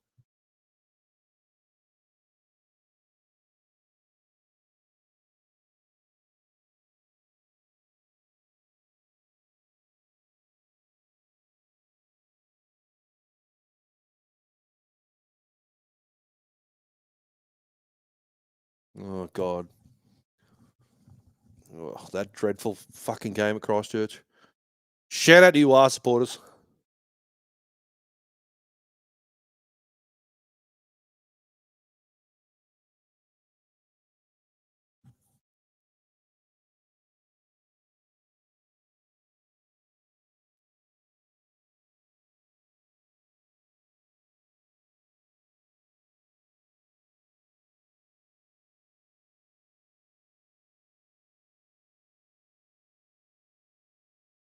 Oh, God. Oh, that dreadful fucking game at Christchurch. Shout out to you, our supporters.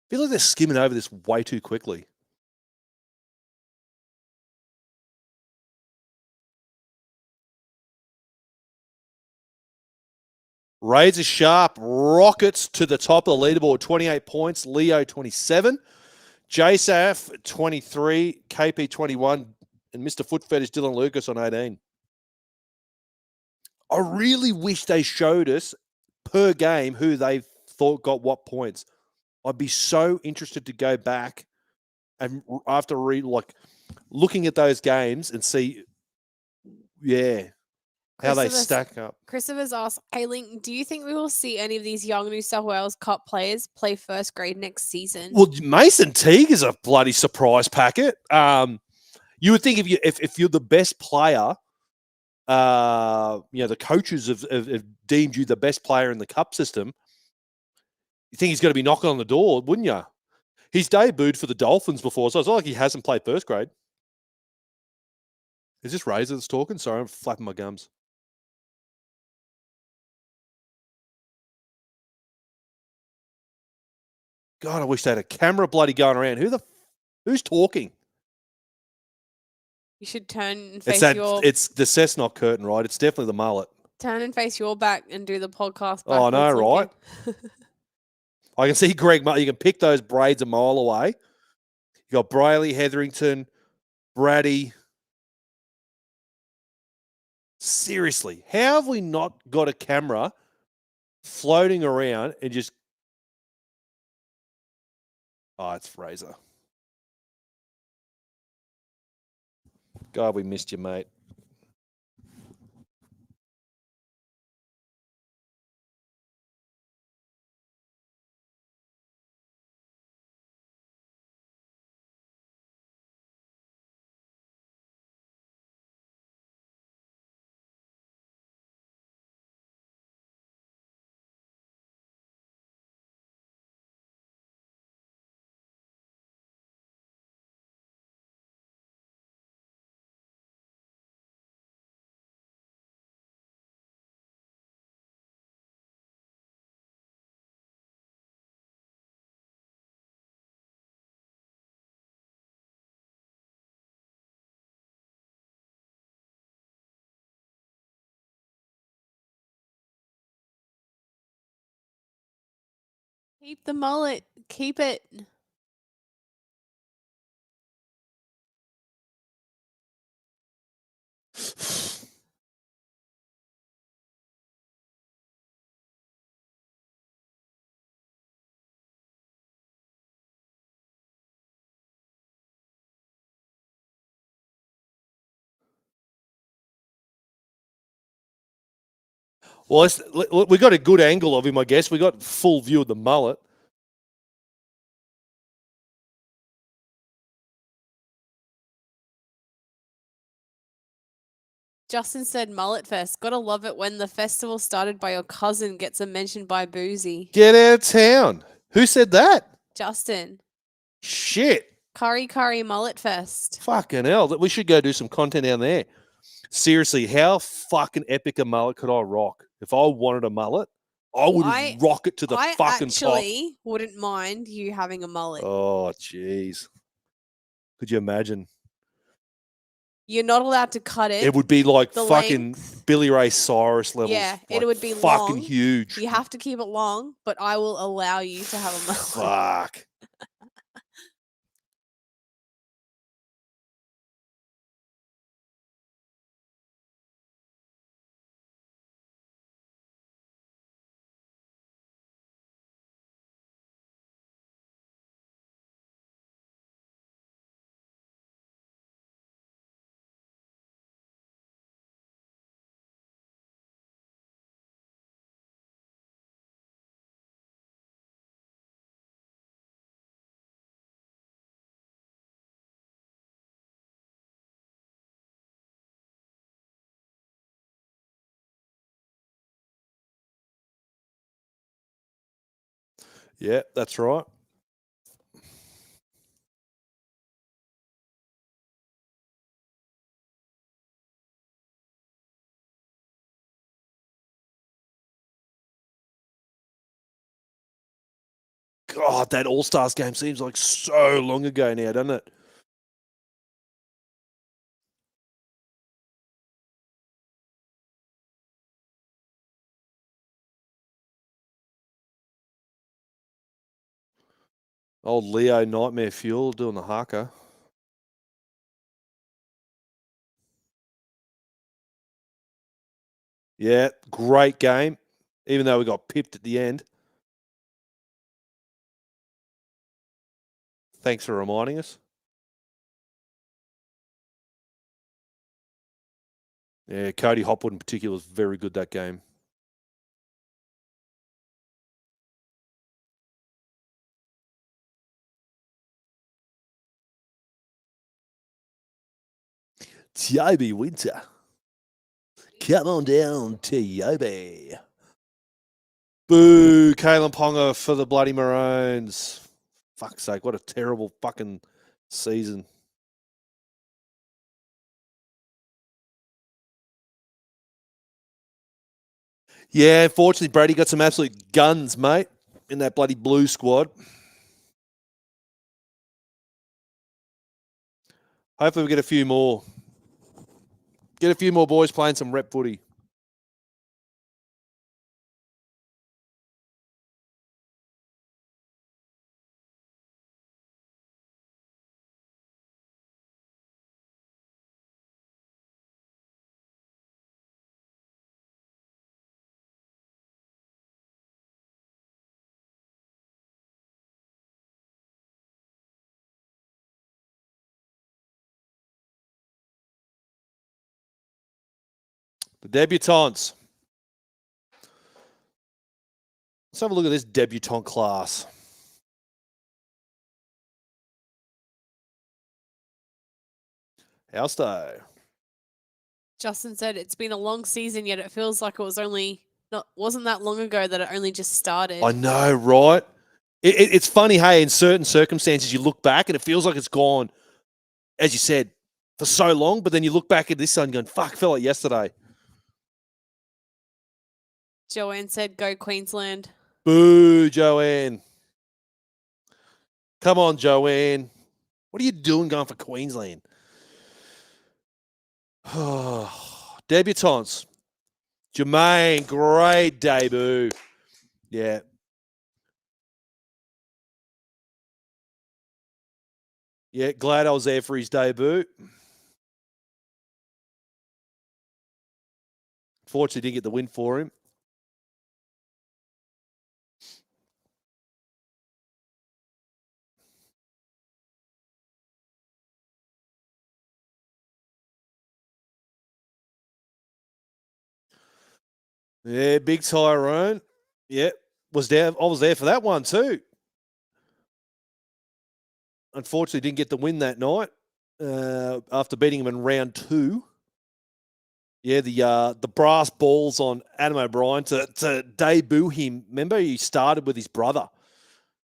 I feel like they're skimming over this way too quickly. Razor Sharp rockets to the top of the leaderboard, 28 points. Leo, 27. JSAF, 23. KP, 21. And Mr. Foot Fetish, Dylan Lucas on 18. I really wish they showed us per game who they thought got what points. I'd be so interested to go back and after looking at those games and see, how they stack up. Christopher's asked, hey, Linc, do you think we will see any of these young New South Wales Cup players play first grade next season? Well, Mason Teague is a bloody surprise packet. You would think if you're the best player, the coaches have deemed you the best player in the Cup system, you think he's going to be knocking on the door, wouldn't you? He's debuted for the Dolphins before, so it's not like he hasn't played first grade. Is this Razor that's talking? Sorry, I'm flapping my gums. God, I wish they had a camera bloody going around. Who's talking? You should turn and face It's the Cessnock curtain, right? It's definitely the mullet. Turn and face your back and do the podcast. Oh, I know, right? I can see Greg. You can pick those braids a mile away. You got Brayley, Hetherington, Brady. Seriously, how have we not got a camera floating around and just... Oh, it's Fraser. God, we missed you, mate. Keep the mullet. Keep it. Well, we got a good angle of him, I guess. We got full view of the mullet. Justin said mullet fest. Gotta love it when the festival started by your cousin gets a mention by Boozy. Get out of town. Who said that? Justin. Shit. Curry mullet fest. Fucking hell. We should go do some content down there. Seriously, how fucking epic a mullet could I rock? If I wanted a mullet, I would rock it to the fucking top. I actually wouldn't mind you having a mullet. Oh, jeez. Could you imagine? You're not allowed to cut it. It would be like fucking length. Billy Ray Cyrus levels. Yeah, like it would be fucking long. huge. You have to keep it long, but I will allow you to have a mullet. Fuck. Yeah, that's right. God, that All-Stars game seems like so long ago now, doesn't it? Old Leo Nightmare Fuel doing the haka. Yeah, great game, even though we got pipped at the end. Thanks for reminding us. Yeah, Cody Hopwood in particular was very good that game. Tiobe Winter. Come on down, Tiobe. Boo, Kalen Ponga for the bloody Maroons. Fuck's sake, what a terrible fucking season. Yeah, unfortunately, Brady got some absolute guns, mate, in that bloody blue squad. Hopefully we get a few more. Get a few more boys playing some rep footy. The debutants. Let's have a look at this debutant class. Alsto. Justin said it's been a long season, yet it feels like it wasn't that long ago that it only just started. I know, right? It's funny, hey, in certain circumstances, you look back and it feels like it's gone, as you said, for so long, but then you look back at this one going, fuck, felt like yesterday. Joanne said, go Queensland. Boo, Joanne. Come on, Joanne. What are you doing going for Queensland? Debutants. Jermaine, great debut. Yeah. Yeah, glad I was there for his debut. Fortunately, didn't get the win for him. Yeah, big Tyrone. Yeah, was there. I was there for that one too. Unfortunately, didn't get the win that night after beating him in round 2. Yeah, the brass balls on Adam O'Brien to debut him. Remember, he started with his brother,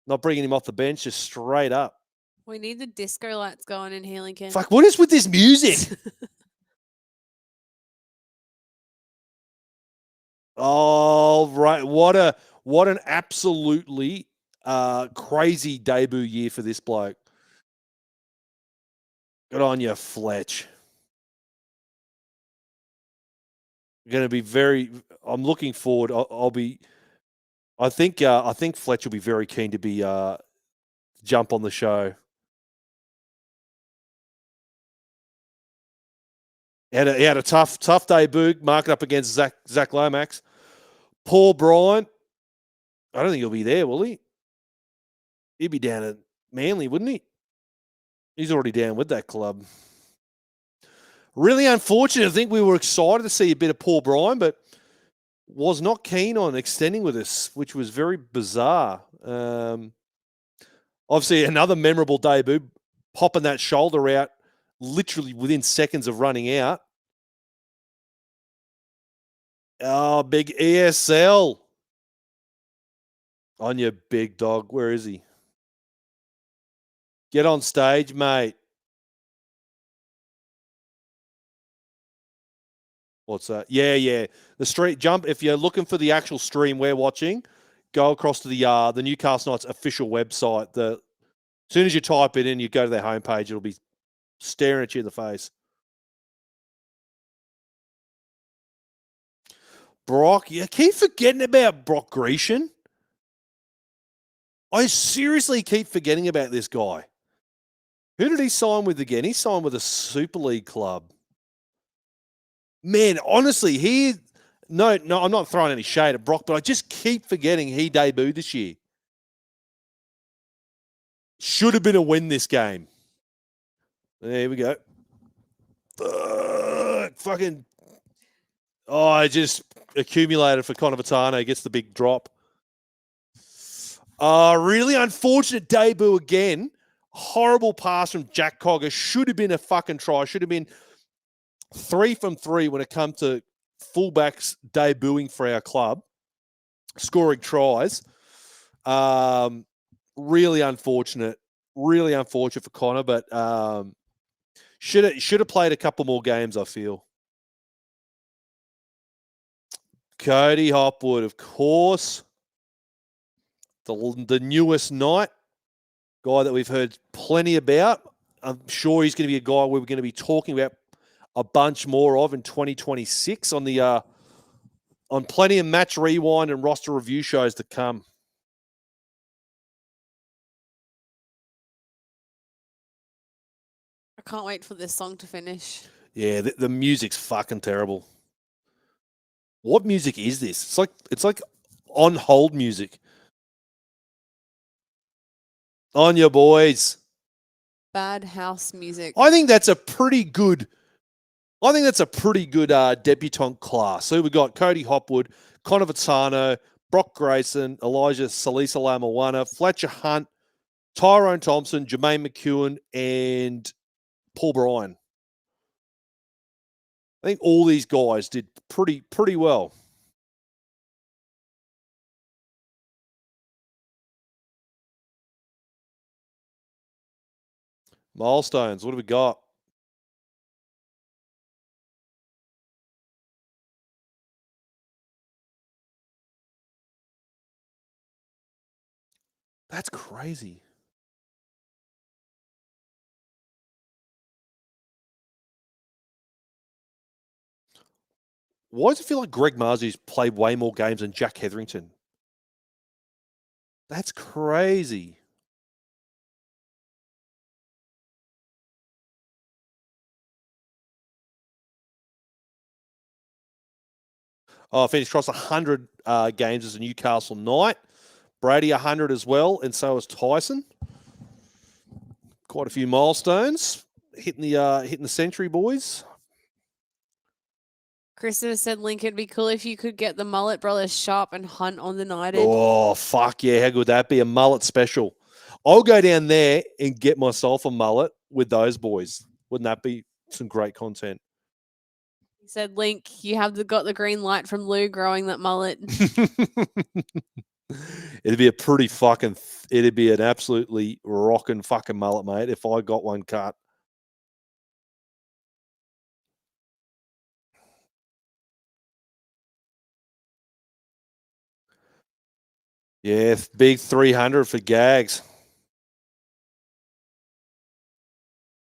not bringing him off the bench, just straight up. We need the disco lights going in here, Lincoln. Fuck, what is with this music? Oh, right. What an absolutely crazy debut year for this bloke. Good on you, Fletch. Going to be very. I'm looking forward. I think Fletch will be very keen to be jump on the show. He had a tough debut, marking up against Zach Lomax. Paul Bryant. I don't think he'll be there, will he? He'd be down at Manly, wouldn't he? He's already down with that club. Really unfortunate. I think we were excited to see a bit of Paul Bryant, but was not keen on extending with us, which was very bizarre. Obviously, another memorable debut, popping that shoulder out literally within seconds of running out. Oh, big ESL. On your big dog. Where is he? Get on stage, mate. What's that? Yeah. The street jump. If you're looking for the actual stream we're watching, go across to the Newcastle Knights official website. As soon as you type it in, you go to their homepage, it'll be staring at you in the face. Brock, you keep forgetting about Brock Grecian. I seriously keep forgetting about this guy. Who did he sign with again? He signed with a Super League club. Man, honestly, no, I'm not throwing any shade at Brock, but I just keep forgetting he debuted this year. Should have been a win this game. There we go. Fucking Oh, I just accumulated for Conovatano. Gets the big drop. Really unfortunate debut again. Horrible pass from Jack Cogger. Should have been a fucking try. Should have been 3 from 3 when it comes to fullbacks debuting for our club, scoring tries. Really unfortunate. Really unfortunate for Connor, but should have played a couple more games, I feel. Cody Hopwood, of course. The newest knight, guy that we've heard plenty about. I'm sure he's going to be a guy we're going to be talking about a bunch more of in 2026 on the on plenty of match rewind and roster review shows to come. I can't wait for this song to finish. Yeah, the music's fucking terrible. What music is this? It's like on hold music. On your boys. Bad house music. I think that's a pretty good debutant class. So we got Cody Hopwood, Connor Vitano, Brock Grayson, Elijah Salisa Lamawana, Fletcher Hunt, Tyrone Thompson, Jermaine McEwen, and Paul Bryan. I think all these guys did pretty well. Milestones, what have we got? That's crazy. Why does it feel like Greg Marzu's played way more games than Jack Hetherington? That's crazy. Oh, finished across 100 games as a Newcastle Knight. Brady 100 as well, and so is Tyson. Quite a few milestones hitting the century, boys. Christopher said, Linc, it'd be cool if you could get the Mullet Brothers Sharp and Hunt on the Knighted. Oh, fuck yeah. How good would that be? A mullet special. I'll go down there and get myself a mullet with those boys. Wouldn't that be some great content? He said, Linc, you have got the green light from Lou growing that mullet. It'd be an absolutely rocking fucking mullet, mate, if I got one cut. Yeah, big 300 for Gags.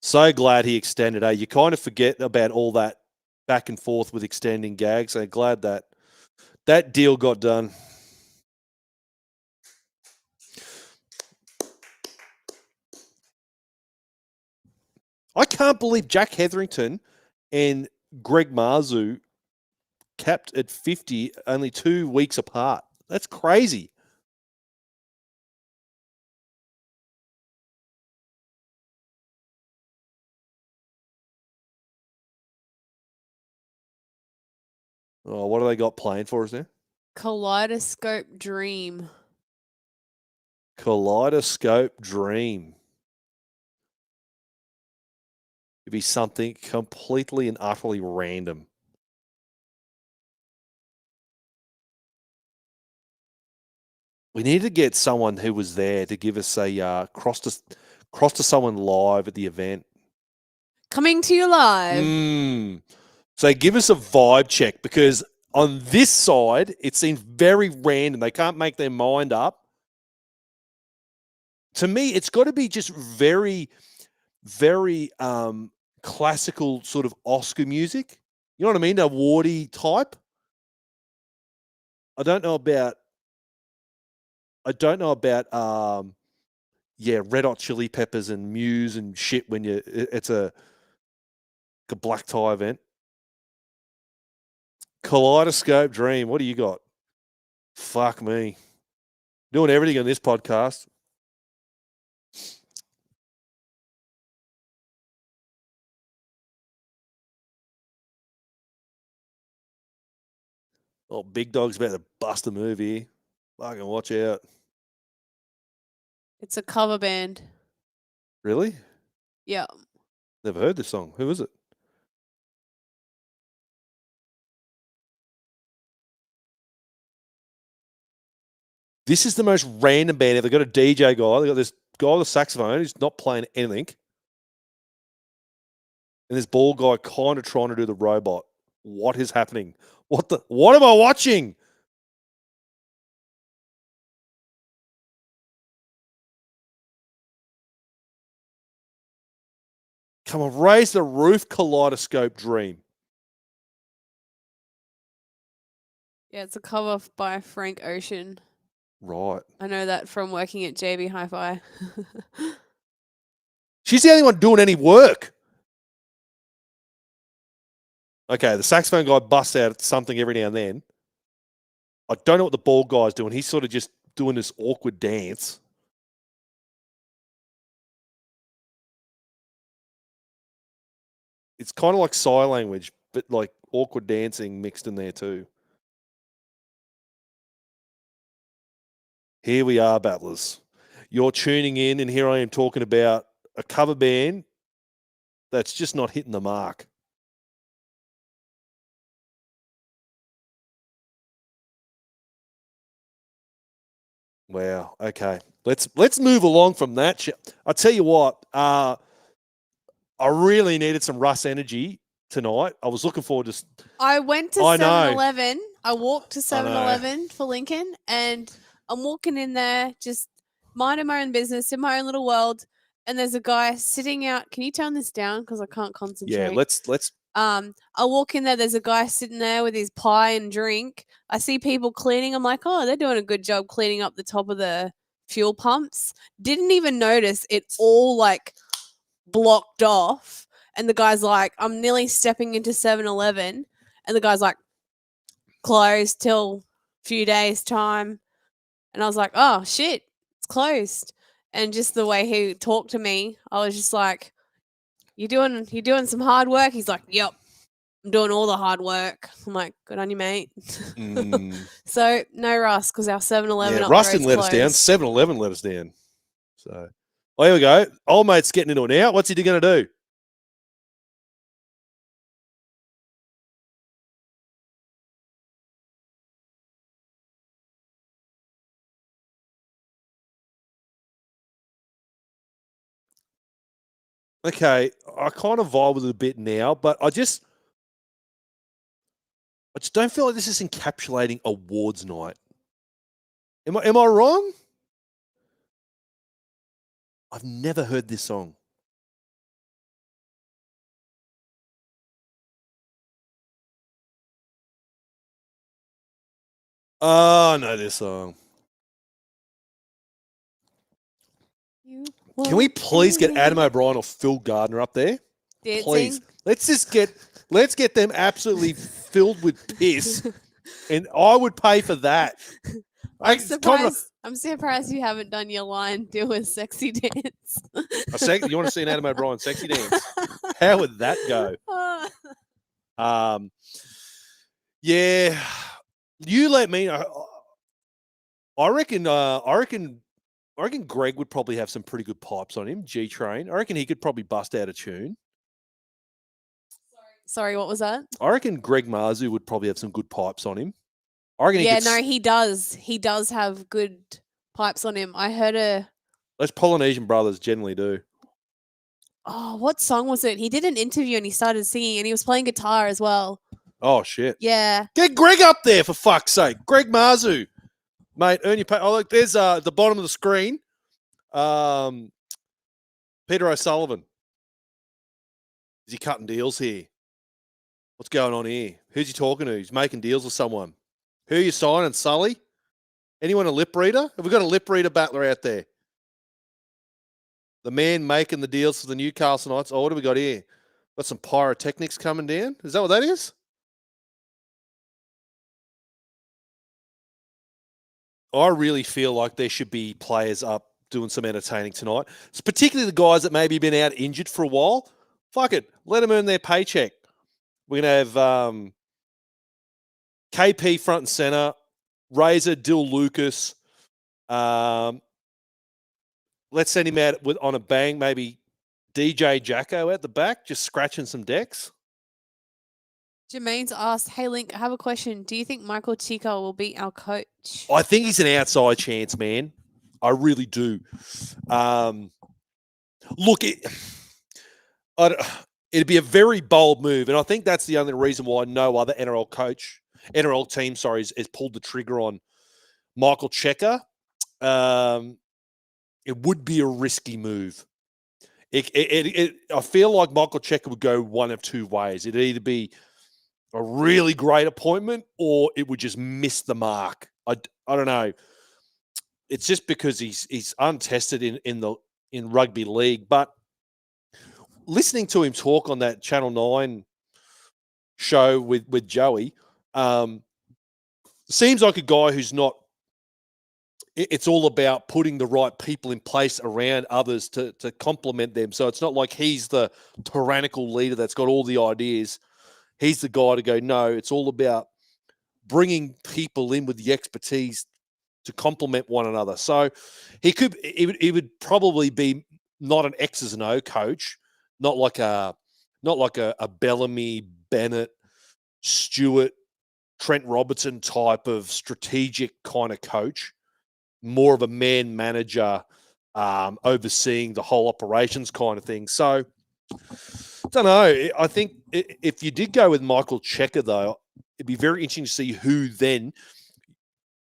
So glad he extended. You kind of forget about all that back and forth with extending Gags. So glad that deal got done. I can't believe Jack Hetherington and Greg Marzu capped at 50 only 2 weeks apart. That's crazy. Oh, what do they got playing for us there? Kaleidoscope Dream. Kaleidoscope Dream. It'd be something completely and utterly random. We need to get someone who was there to give us a cross to someone live at the event. Coming to you live. So give us a vibe check, because on this side, it seems very random. They can't make their mind up. To me, it's got to be just very, very classical sort of Oscar music. You know what I mean? Awardy type. I don't know about Red Hot Chili Peppers and Muse and shit when it's a black tie event. Kaleidoscope Dream. What do you got? Fuck me. Doing everything on this podcast. Oh, Big Dog's about to bust a move here. Fucking watch out. It's a cover band. Really? Yeah. Never heard this song. Who is it? This is the most random band ever. They've got a DJ guy. They've got this guy with a saxophone who's not playing anything. And this bald guy kind of trying to do the robot. What is happening? What am I watching? Come on, raise the roof, kaleidoscope dream. Yeah, it's a cover by Frank Ocean. Right. I know that from working at JB Hi-Fi. She's the only one doing any work. Okay, the saxophone guy busts out something every now and then. I don't know what the bald guy's doing. He's sort of just doing this awkward dance. It's kind of like sign language, but like awkward dancing mixed in there too. Here we are, battlers. You're tuning in, and here I am talking about a cover band that's just not hitting the mark. Wow. Okay. Let's move along from that. I tell you what, I really needed some Russ energy tonight. I was looking forward to. I went to I know. 7-Eleven. I walked to 7-Eleven for Lincoln, and I'm walking in there just minding my own business in my own little world. And there's a guy sitting out. Can you turn this down? Because I can't concentrate. Yeah, let's. I walk in there. There's a guy sitting there with his pie and drink. I see people cleaning. I'm like, oh, they're doing a good job cleaning up the top of the fuel pumps. Didn't even notice it all like blocked off. And the guy's like, I'm nearly stepping into 7-Eleven. And the guy's like, closed till a few days' time. And I was like, oh, shit, it's closed. And just the way he talked to me, I was just like, you doing some hard work? He's like, yep, I'm doing all the hard work. I'm like, good on you, mate. So no Russ, because our 7-Eleven up Russ the didn't road's let us down. closed. 7-Eleven let us down. So, here we go. Old mate's getting into it now. What's he going to do? Okay, I kind of vibe with it a bit now, but I just don't feel like this is encapsulating awards night. Am I wrong? I've never heard this song. Oh, I know this song. Can we please get Adam O'Brien or Phil Gardner up there? Dancing? Please. Let's get them absolutely filled with piss. And I would pay for that. I'm surprised you haven't done your line, do a sexy dance. You want to see an Adam O'Brien sexy dance? How would that go? Yeah. You let me know. I reckon Greg would probably have some pretty good pipes on him. G-Train. I reckon he could probably bust out a tune. Sorry, what was that? I reckon Greg Marzu would probably have some good pipes on him. I reckon he does. He does have good pipes on him. I heard those Polynesian brothers generally do. Oh, what song was it? He did an interview and he started singing and he was playing guitar as well. Oh, shit. Yeah. Get Greg up there, for fuck's sake. Greg Marzu. Mate, earn your pay. Oh, look, there's at the bottom of the screen. Peter O'Sullivan. Is he cutting deals here? What's going on here? Who's he talking to? He's making deals with someone. Who are you signing, Sully? Anyone a lip reader? Have we got a lip reader battler out there? The man making the deals for the Newcastle Knights. Oh, what have we got here? Got some pyrotechnics coming down. Is that what that is? I really feel like there should be players up doing some entertaining tonight. It's particularly the guys that maybe been out injured for a while. Fuck it. Let them earn their paycheck. We're going to have KP front and center, Razor, Dill Lucas. Let's send him out on a bang. Maybe DJ Jacko at the back, just scratching some decks. Jermaine's asked, "Hey Linc, I have a question. Do you think Michael Chico will be our coach?" I think he's an outside chance, man. I really do. Look, it'd be a very bold move, and I think that's the only reason why no other NRL team, has pulled the trigger on Michael Cheika. It would be a risky move. I feel like Michael Cheika would go one of two ways. It'd either be a really great appointment, or it would just miss the mark. I don't know. It's just because he's untested in rugby league. But listening to him talk on that Channel 9 show with Joey, seems like a guy who's not. It's all about putting the right people in place around others to complement them. So it's not like he's the tyrannical leader that's got all the ideas. He's the guy to go, no, it's all about bringing people in with the expertise to complement one another. So he would probably be not an X's and O coach, not like a Bellamy, Bennett, Stewart, Trent Robertson type of strategic kind of coach, more of a man manager, overseeing the whole operations kind of thing. So I don't know. I think if you did go with Michael Cheika, though, it'd be very interesting to see who then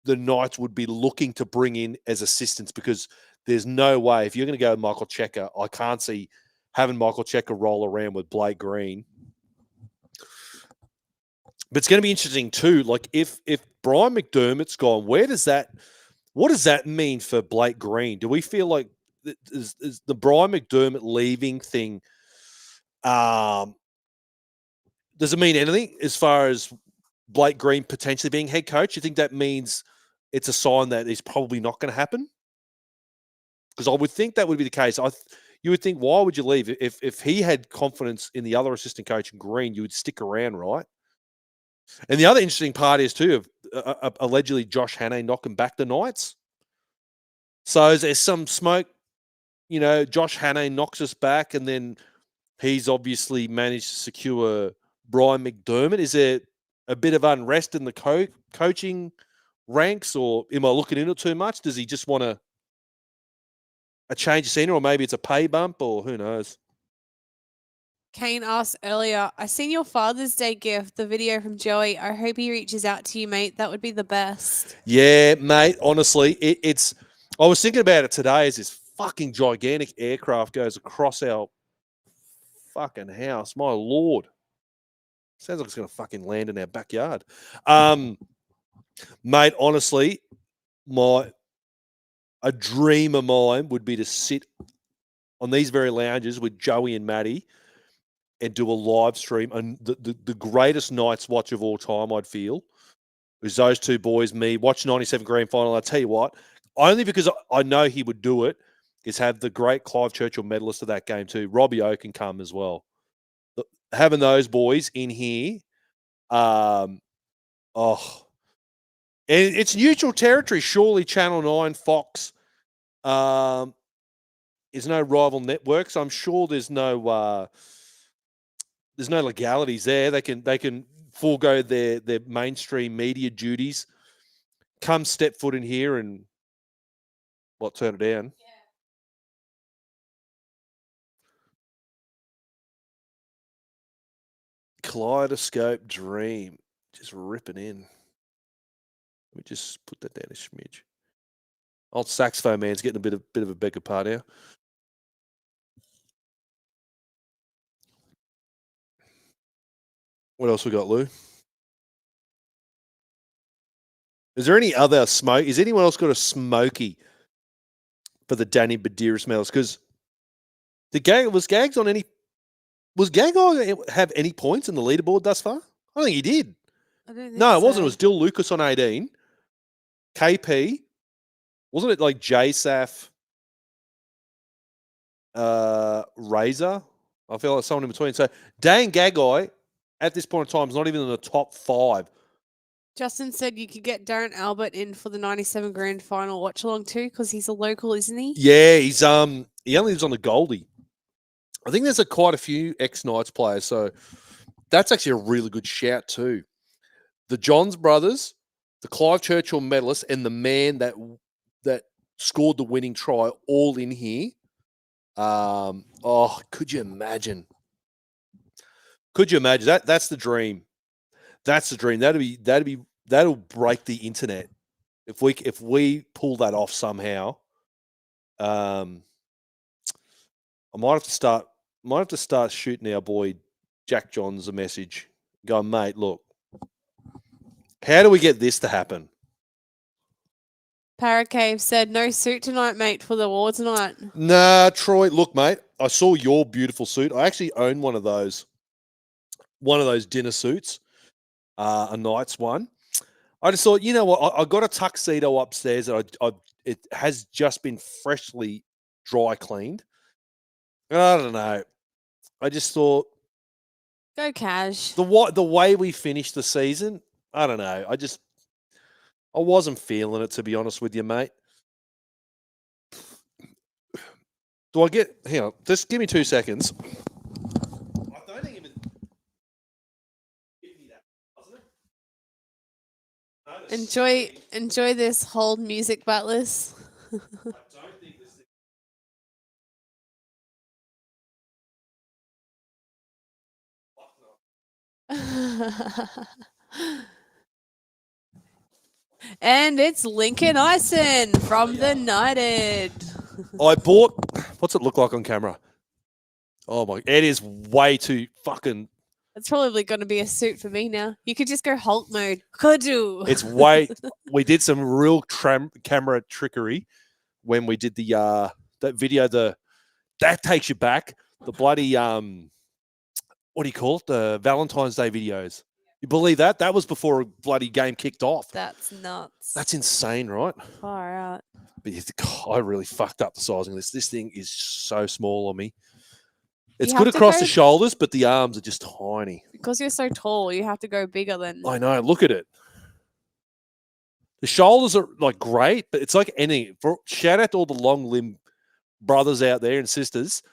the Knights would be looking to bring in as assistants, because there's no way, if you're going to go with Michael Cheika, I can't see having Michael Cheika roll around with Blake Green. But it's going to be interesting too. Like if Brian McDermott's gone, what does that mean for Blake Green? Do we feel like is the Brian McDermott leaving thing? Does it mean anything as far as Blake Green potentially being head coach? You think that means it's a sign that it's probably not going to happen? Because I would think that would be the case. You would think, why would you leave? If he had confidence in the other assistant coach in Green, you would stick around, right? And the other interesting part is too, of allegedly Josh Hannay knocking back the Knights. So there's some smoke, Josh Hannay knocks us back, and then he's obviously managed to secure Brian McDermott. Is there a bit of unrest in the coaching ranks, or am I looking into it too much? Does he just want a change of scenery, or maybe it's a pay bump, or who knows? Kane asked earlier, "I seen your Father's Day gift, the video from Joey. I hope he reaches out to you, mate. That would be the best." Yeah, mate. Honestly, it's. I was thinking about it today as this fucking gigantic aircraft goes across our fucking house. My Lord. Sounds like it's going to fucking land in our backyard. Mate, honestly, a dream of mine would be to sit on these very lounges with Joey and Maddie and do a live stream. And the greatest Knights watch of all time, I'd feel, is those two boys, me, watch 97 grand final. I'll tell you what, only because I know he would do it, is have the great Clive Churchill medalist of that game too. Robbie O can come as well. Having those boys in here, and it's neutral territory. Surely Channel 9, Fox, is no rival network, so I'm sure there's no legalities there. They can forego their mainstream media duties, come step foot in here and turn it down. Yeah. Kaleidoscope Dream, just ripping in. Let me just put that down a smidge. Old saxophone man's getting a bit of a bigger part now. What else we got, Lou? Is there any other smoke? Is anyone else got a smoky for the Danny Buderus medals? Because was Gags on any? Was Gag have any points in the leaderboard thus far? I don't think he did. I don't think no, it so. wasn't. It was Dill Lucas on 18. KP. Wasn't it like JSAF, Razor? I feel like someone in between. So Dan Gagai at this point in time is not even in the top 5 Justin said you could get Darren Albert in for the 97 grand final watch along too because he's a local, isn't he? Yeah, he only lives on the Goldie. I think there's quite a few ex-Knights players, so that's actually a really good shout too. The Johns brothers, the Clive Churchill medalist, and the man that scored the winning try all in here. Could you imagine? Could you imagine that? That's the dream. That's the dream. That'll break the internet if we pull that off somehow. I might have to start shooting our boy Jack Johns a message. Going, mate, look, how do we get this to happen? Paracave said, no suit tonight, mate, for the awards tonight. Nah, Troy, look, mate, I saw your beautiful suit. I actually own one of those dinner suits, a Knights one. I just thought, you know what, I got a tuxedo upstairs that it has just been freshly dry cleaned. I don't know. I just thought, go cash. The way we finished the season, I don't know. I wasn't feeling it, to be honest with you, mate. Hang on, just give me 2 seconds. I don't even give me that, wasn't it? Enjoy this hold music, Butlers. I don't think this thing. And it's Lincoln Ison from the Knighted. I bought. What's it look like on camera? Oh my! It is way too fucking. It's probably going to be a suit for me now. You could just go Hulk mode. Could you? It's way. We did some real camera trickery when we did the that video. That takes you back. The bloody what do you call it? The Valentine's Day videos. You believe that? That was before a bloody game kicked off. That's nuts. That's insane, right? Far out. But I really fucked up the sizing of this. This thing is so small on me. It's good across the shoulders, but the arms are just tiny. Because you're so tall, you have to go bigger than. I know. Look at it. The shoulders are like great, but it's like any. Shout out to all the long limb brothers out there and sisters.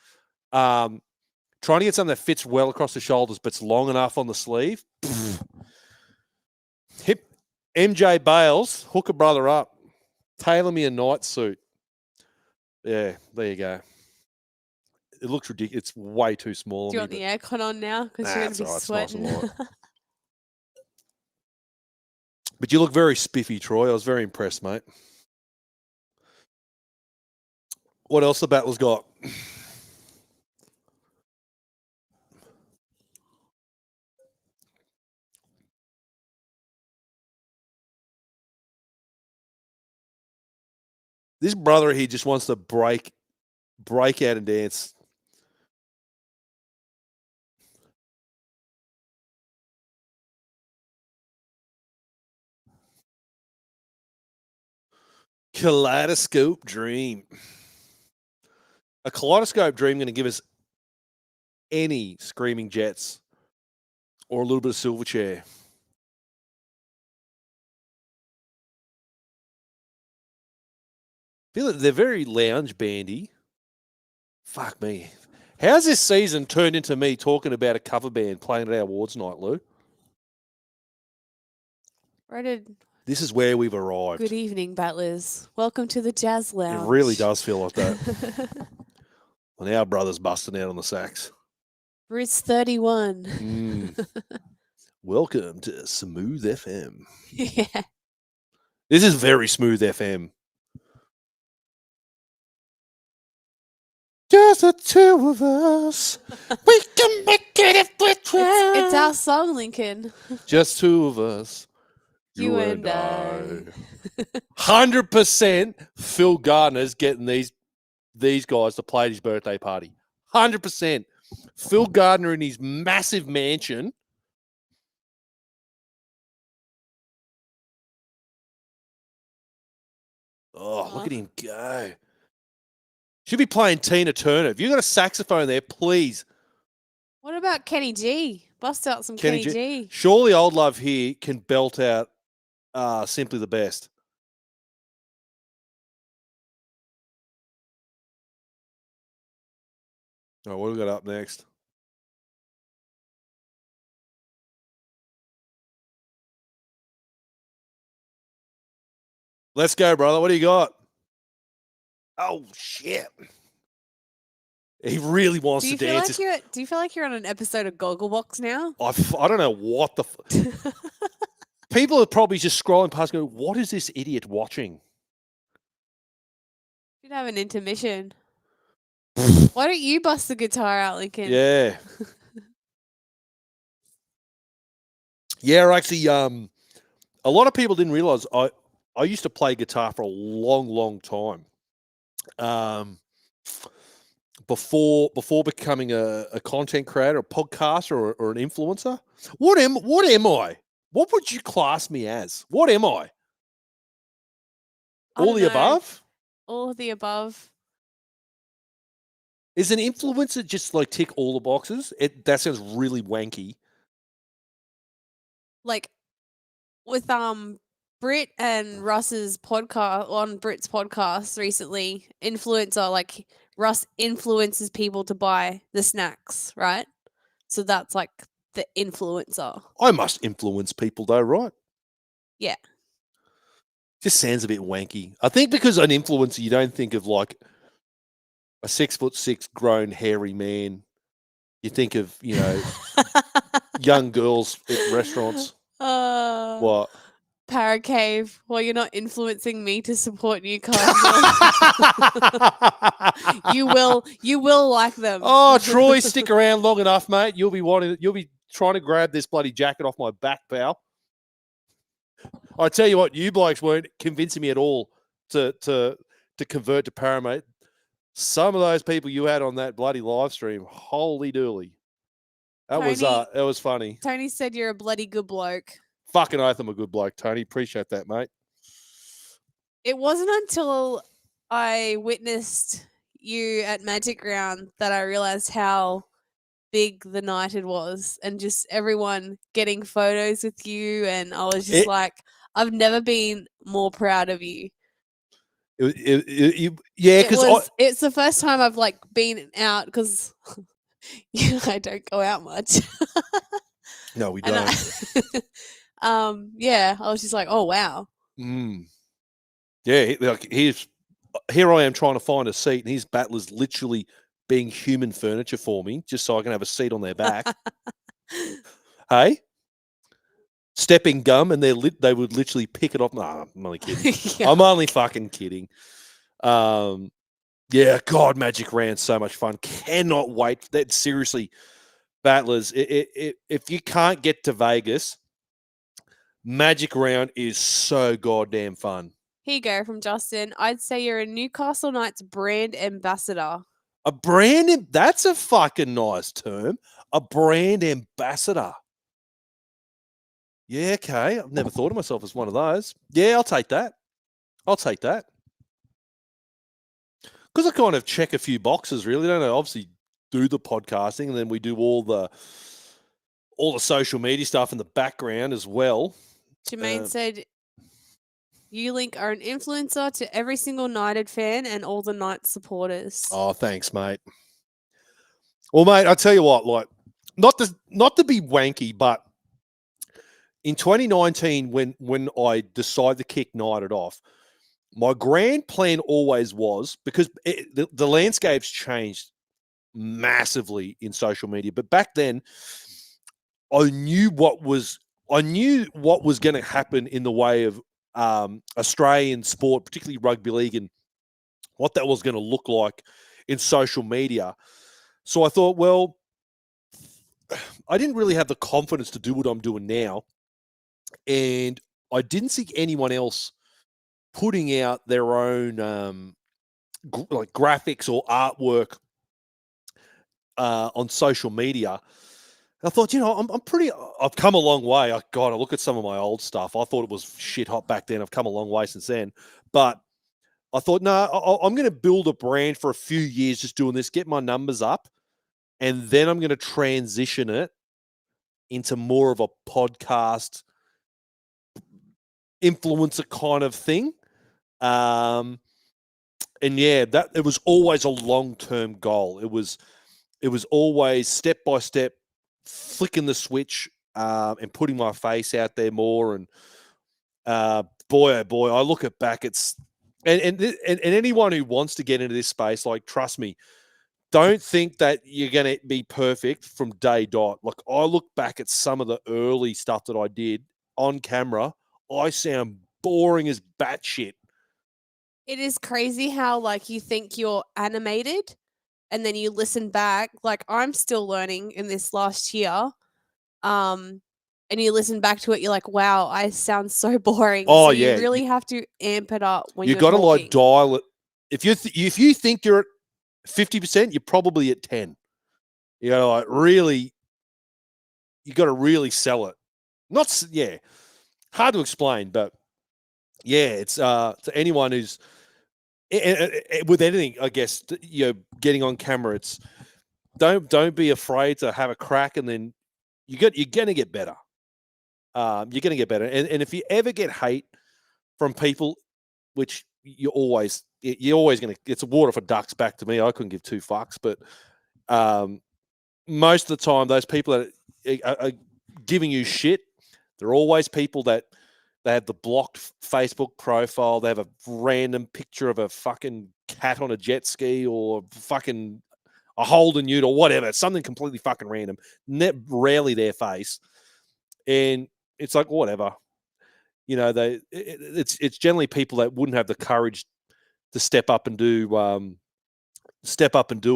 Trying to get something that fits well across the shoulders, but it's long enough on the sleeve. Hip MJ Bales, hook a brother up. Tailor me a night suit. Yeah, there you go. It looks ridiculous. It's way too small. Do you want the aircon on now? Because you're going to be sweating. Nice but you look very spiffy, Troy. I was very impressed, mate. What else the Battler's got? This brother, he just wants to break out and dance. Kaleidoscope dream. A kaleidoscope dream going to give us any Screaming Jets or a little bit of Silverchair. Feel like they're very lounge bandy. Fuck me. How's this season turned into me talking about a cover band playing at our awards night, Lou? This is where we've arrived. Good evening, Battlers. Welcome to the Jazz Lounge. It really does feel like that. When our brother's busting out on the sax. Ritz 31. Welcome to Smooth FM. Yeah. This is very Smooth FM. Just the two of us. We can make it if we try. It's our song, Lincoln. Just two of us. You and I. 100% Phil Gardner's getting these guys to play at his birthday party. 100%. Phil Gardner in his massive mansion. Oh, look at him go. Should be playing Tina Turner. If you've got a saxophone there, please. What about Kenny G? Bust out some Kenny G. Surely Old Love here can belt out simply the best. All right, what do we got up next? Let's go, brother. What do you got? Oh shit! He really wants Do you to feel dance. like do you feel like you're on an episode of Gogglebox now? I don't know what the. People are probably just scrolling past, going, "What is this idiot watching?" You'd have an intermission. Why don't you bust the guitar out, Lincoln? Yeah. Yeah, actually, a lot of people didn't realize I used to play guitar for a long time. Before becoming a content creator, a podcaster, or an influencer. What am I? What would you class me as? What am I? I All don't the know. above? All of the above. Is an influencer just like tick all the boxes? That sounds really wanky. Like with Brit and Russ's podcast on Brit's podcast recently, influencer, like Russ influences people to buy the snacks, right? So that's like the influencer. I must influence people though, right? Yeah. Just sounds a bit wanky. I think because an influencer, you don't think of like a 6'6" grown hairy man. You think of, young girls at restaurants. What? Para Cave. Well, you're not influencing me to support Newcastle. You will like them. Oh, Troy, stick around long enough, mate. You'll be trying to grab this bloody jacket off my back, pal. I tell you what, you blokes weren't convincing me at all to convert to para, mate. Some of those people you had on that bloody live stream, holy dooly. That was funny. Tony said you're a bloody good bloke. Fucking oath I'm a good bloke, Tony. Appreciate that, mate. It wasn't until I witnessed you at Magic Round that I realized how big the night it was, and just everyone getting photos with you, and I was just like, I've never been more proud of you. Yeah, because it's the first time I've like been out, because I don't go out much. No, we don't. Yeah, I was just like, oh wow. Yeah, like here I am trying to find a seat, and his battler's literally being human furniture for me, just so I can have a seat on their back. Hey, stepping gum, and they would literally pick it off. Nah, I'm only kidding. Yeah. I'm only fucking kidding. Yeah, God, Magic Round's so much fun. Cannot wait. That seriously, battlers. If you can't get to Vegas, Magic Round is so goddamn fun. Here you go from Justin. I'd say you're a Newcastle Knights brand ambassador. A brand? That's a fucking nice term. A brand ambassador. Yeah, okay. I've never thought of myself as one of those. Yeah, I'll take that. Because I kind of check a few boxes, really. Don't I obviously do the podcasting, and then we do all the social media stuff in the background as well. Jermaine said, you, Linc, are an influencer to every single United fan and all the Knights supporters. Oh, thanks, mate. Well, mate, I tell you what, like, not to be wanky, but in 2019, when I decided to kick United off, my grand plan always was, because the landscape's changed massively in social media, but back then, I knew what was going to happen in the way of Australian sport, particularly rugby league, and what that was going to look like in social media. So I thought, well, I didn't really have the confidence to do what I'm doing now, and I didn't see anyone else putting out their own like graphics or artwork on social media. I thought, I've come a long way. I look at some of my old stuff. I thought it was shit hot back then. I've come a long way since then. But I thought, no, I'm going to build a brand for a few years just doing this, get my numbers up, and then I'm going to transition it into more of a podcast influencer kind of thing. And yeah, that it was always a long-term goal. It was always step by step, flicking the switch and putting my face out there more. And boy, oh boy, I look at back. It's and anyone who wants to get into this space, like, trust me, don't think that you're going to be perfect from day dot. Like, I look back at some of the early stuff that I did on camera. I sound boring as batshit. It is crazy how, like, you think you're animated and then you listen back. Like, I'm still learning in this last year. And you listen back to it, you're like, wow, I sound so boring. Oh, so yeah. You really have to amp it up when You you're got to talking. like dial it. If you think you're at 50%, you're probably at 10. You know, like, really, you got to really sell it. Hard to explain, but yeah, it's to anyone who's with anything, I guess, getting on camera. It's don't be afraid to have a crack, and then you're going to get better. You're going to get better, and if you ever get hate from people, which you're always going to, it's a water for ducks back to me. I couldn't give two fucks, but most of the time, those people that are giving you shit, they're always people that they have the blocked Facebook profile. They have a random picture of a fucking cat on a jet ski, or fucking a Holden Ute, or whatever. It's something completely fucking random. Rarely their face. And it's like, whatever. You know, it's generally people that wouldn't have the courage to step up and do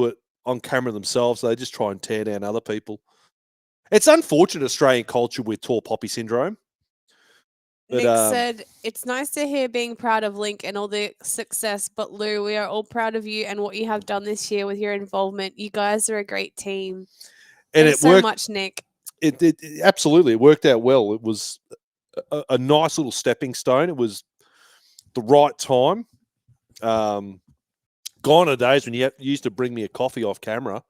it on camera themselves. So they just try and tear down other people. It's unfortunate Australian culture with tall poppy syndrome. But, Nick said, it's nice to hear being proud of Linc and all the success, but Lou, we are all proud of you and what you have done this year with your involvement. You guys are a great team. And Thanks so much, Nick. It absolutely, it worked out well. It was a nice little stepping stone. It was the right time. Gone are days when you used to bring me a coffee off camera.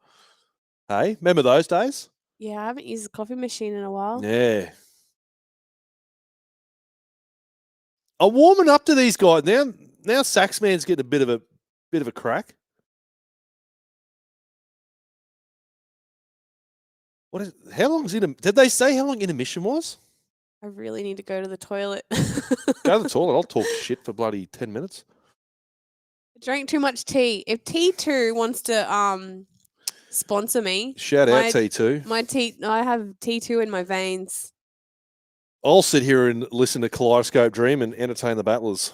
Hey, remember those days? Yeah, I haven't used a coffee machine in a while. Yeah. I'm warming up to these guys now. Now Saxman's getting a bit of a crack. How long's did they say how long intermission was? I really need to go to the toilet. Go to the toilet. I'll talk shit for bloody 10 minutes. I drank too much tea. If T2 wants to sponsor me, shout out T2. I have T2 in my veins. I'll sit here and listen to Kaleidoscope Dream and entertain the battlers.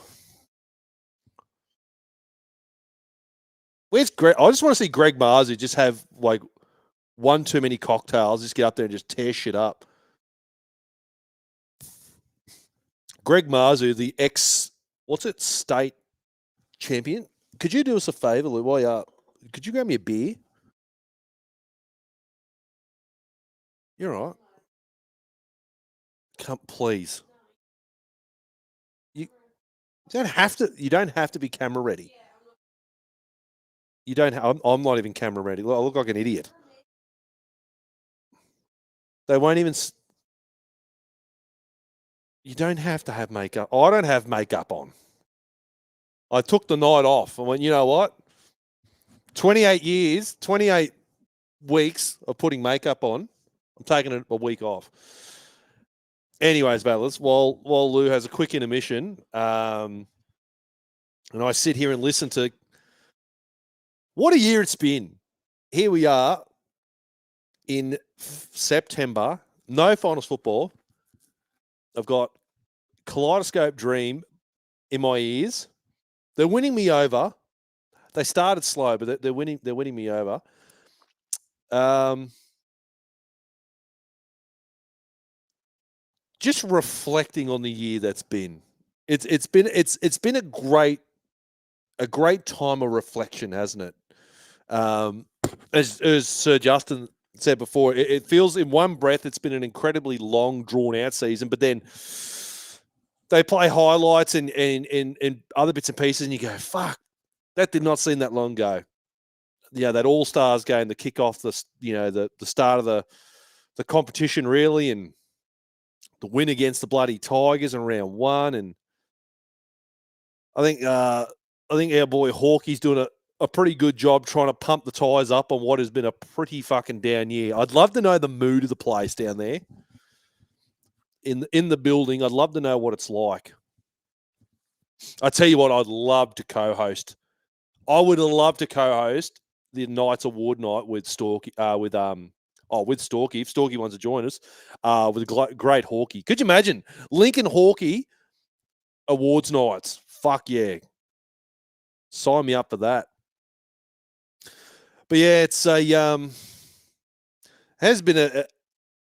Where's Greg? I just want to see Greg Marzu just have like one too many cocktails, just get up there and just tear shit up. Greg Marzu, the state champion. Could you do us a favor, Lou, while you're up? Could you grab me a beer? You're all right. Come, please. You don't have to. You don't have to be camera ready. You don't. I'm not even camera ready. I look like an idiot. They won't even. You don't have to have makeup. I don't have makeup on. I took the night off. I went, you know what? 28 years, 28 weeks of putting makeup on. I'm taking a week off. Anyways, battlers, while Lou has a quick intermission, and I sit here and listen to what a year it's been. Here we are in September, no finals football. I've got Kaleidoscope Dream in my ears. They're winning me over. They started slow, but they're winning me over. Just reflecting on the year that's been. It's been a great time of reflection, hasn't it? As Sir Justin said before, it feels in one breath it's been an incredibly long, drawn-out season, but then they play highlights and other bits and pieces, and you go, fuck, that did not seem that long ago. Yeah, that All-Stars game, the kickoff, the start of the competition, really, and the win against the bloody Tigers in round 1, and I think our boy Hawkey's doing a pretty good job trying to pump the tyres up on what has been a pretty fucking down year. I'd love to know the mood of the place down there in the building. I'd love to know what it's like. I tell you what, I'd love to co-host. I would love to co-host the Knights Award night with Storky, with Storky, if Storky wants to join us, with a great Hawkey. Could you imagine Linc and Hawkey awards nights? Fuck yeah. Sign me up for that. But yeah, it's has been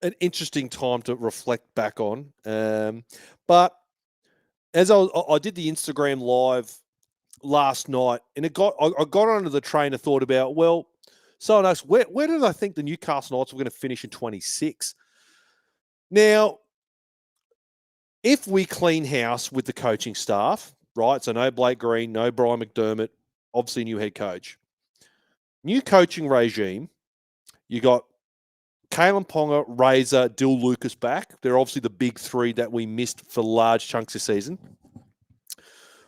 an interesting time to reflect back on. But as I did the Instagram live last night, and I got onto the train of thought about, well, someone asked, where did I think the Newcastle Knights were going to finish in 26? Now, if we clean house with the coaching staff, right? So no Blake Green, no Brian McDermott, obviously new head coach. New coaching regime, you got Kalen Ponga, Razor, Dill Lucas back. They're obviously the big three that we missed for large chunks this season.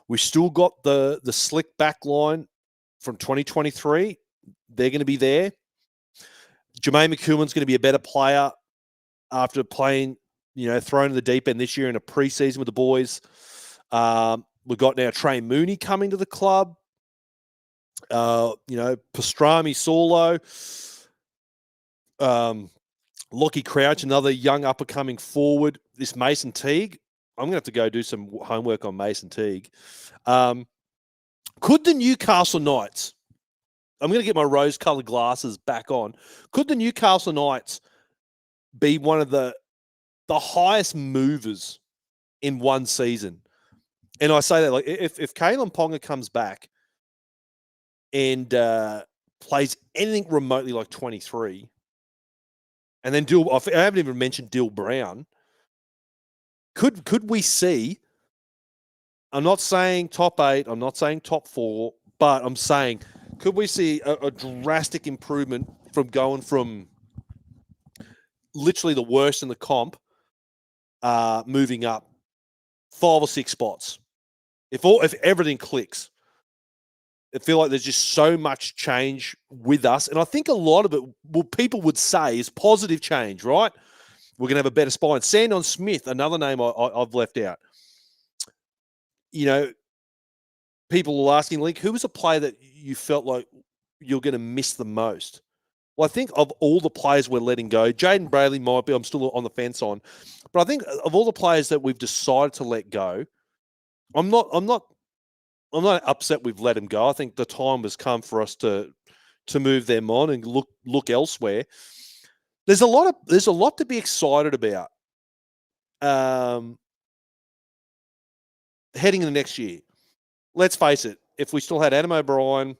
We still got the slick back line from 2023. They're going to be there. Jermaine McEwen's going to be a better player after playing, thrown in the deep end this year in a preseason with the boys. We've got now Trey Mooney coming to the club. Pastrami Solo. Lockie Crouch, another young up-and-coming forward. This Mason Teague. I'm going to have to go do some homework on Mason Teague. Could the Newcastle Knights, I'm going to get my rose-coloured glasses back on, could the Newcastle Knights be one of the highest movers in one season? And I say that, like, if Kalen Ponga comes back and plays anything remotely like 23, and then I haven't even mentioned Dill Brown, could we see, I'm not saying top 8, I'm not saying top 4, but I'm saying, could we see a drastic improvement from going from literally the worst in the comp, moving up 5 or 6 spots? If everything clicks, I feel like there's just so much change with us. And I think a lot of it, people would say, is positive change, right? We're going to have a better spine. Sandon Smith, another name I've left out. People were asking, Linc, who was a player that you felt like you're going to miss the most? Well, I think of all the players we're letting go, Jaden Brayley might be, I'm still on the fence on, but I think of all the players that we've decided to let go, I'm not upset we've let them go. I think the time has come for us to move them on and look elsewhere. There's a lot to be excited about heading into next year. Let's face it, if we still had Adam O'Brien,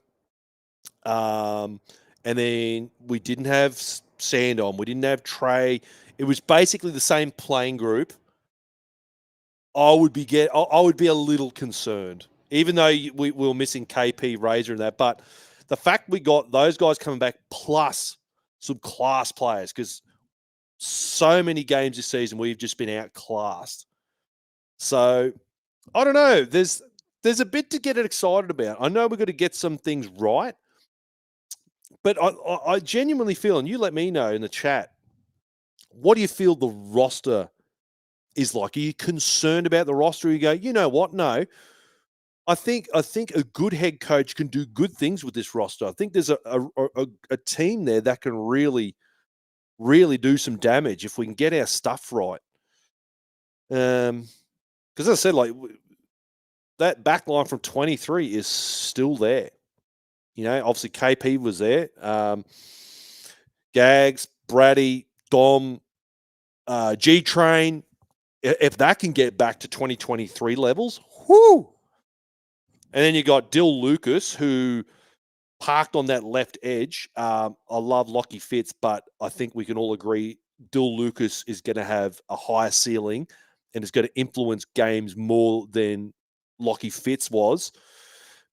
and then we didn't have Sandon, we didn't have Trey, it was basically the same playing group, I would be a little concerned, even though we were missing KP, Razor and that. But the fact we got those guys coming back plus some class players, because so many games this season we've just been outclassed. So I don't know. There's a bit to get excited about. I know we've got to get some things right, but I genuinely feel, and you let me know in the chat, what do you feel the roster is like? Are you concerned about the roster? Or you go, you know what? No. I think a good head coach can do good things with this roster. I think there's a team there that can really, really do some damage if we can get our stuff right. Because as I said, like, that back line from 23 is still there. Obviously KP was there. Gags, Brady, Dom, G-Train. If that can get back to 2023 levels, whoo! And then you got Dill Lucas, who parked on that left edge. I love Lockie Fitz, but I think we can all agree Dill Lucas is going to have a higher ceiling and is going to influence games more than Lockie Fitz was.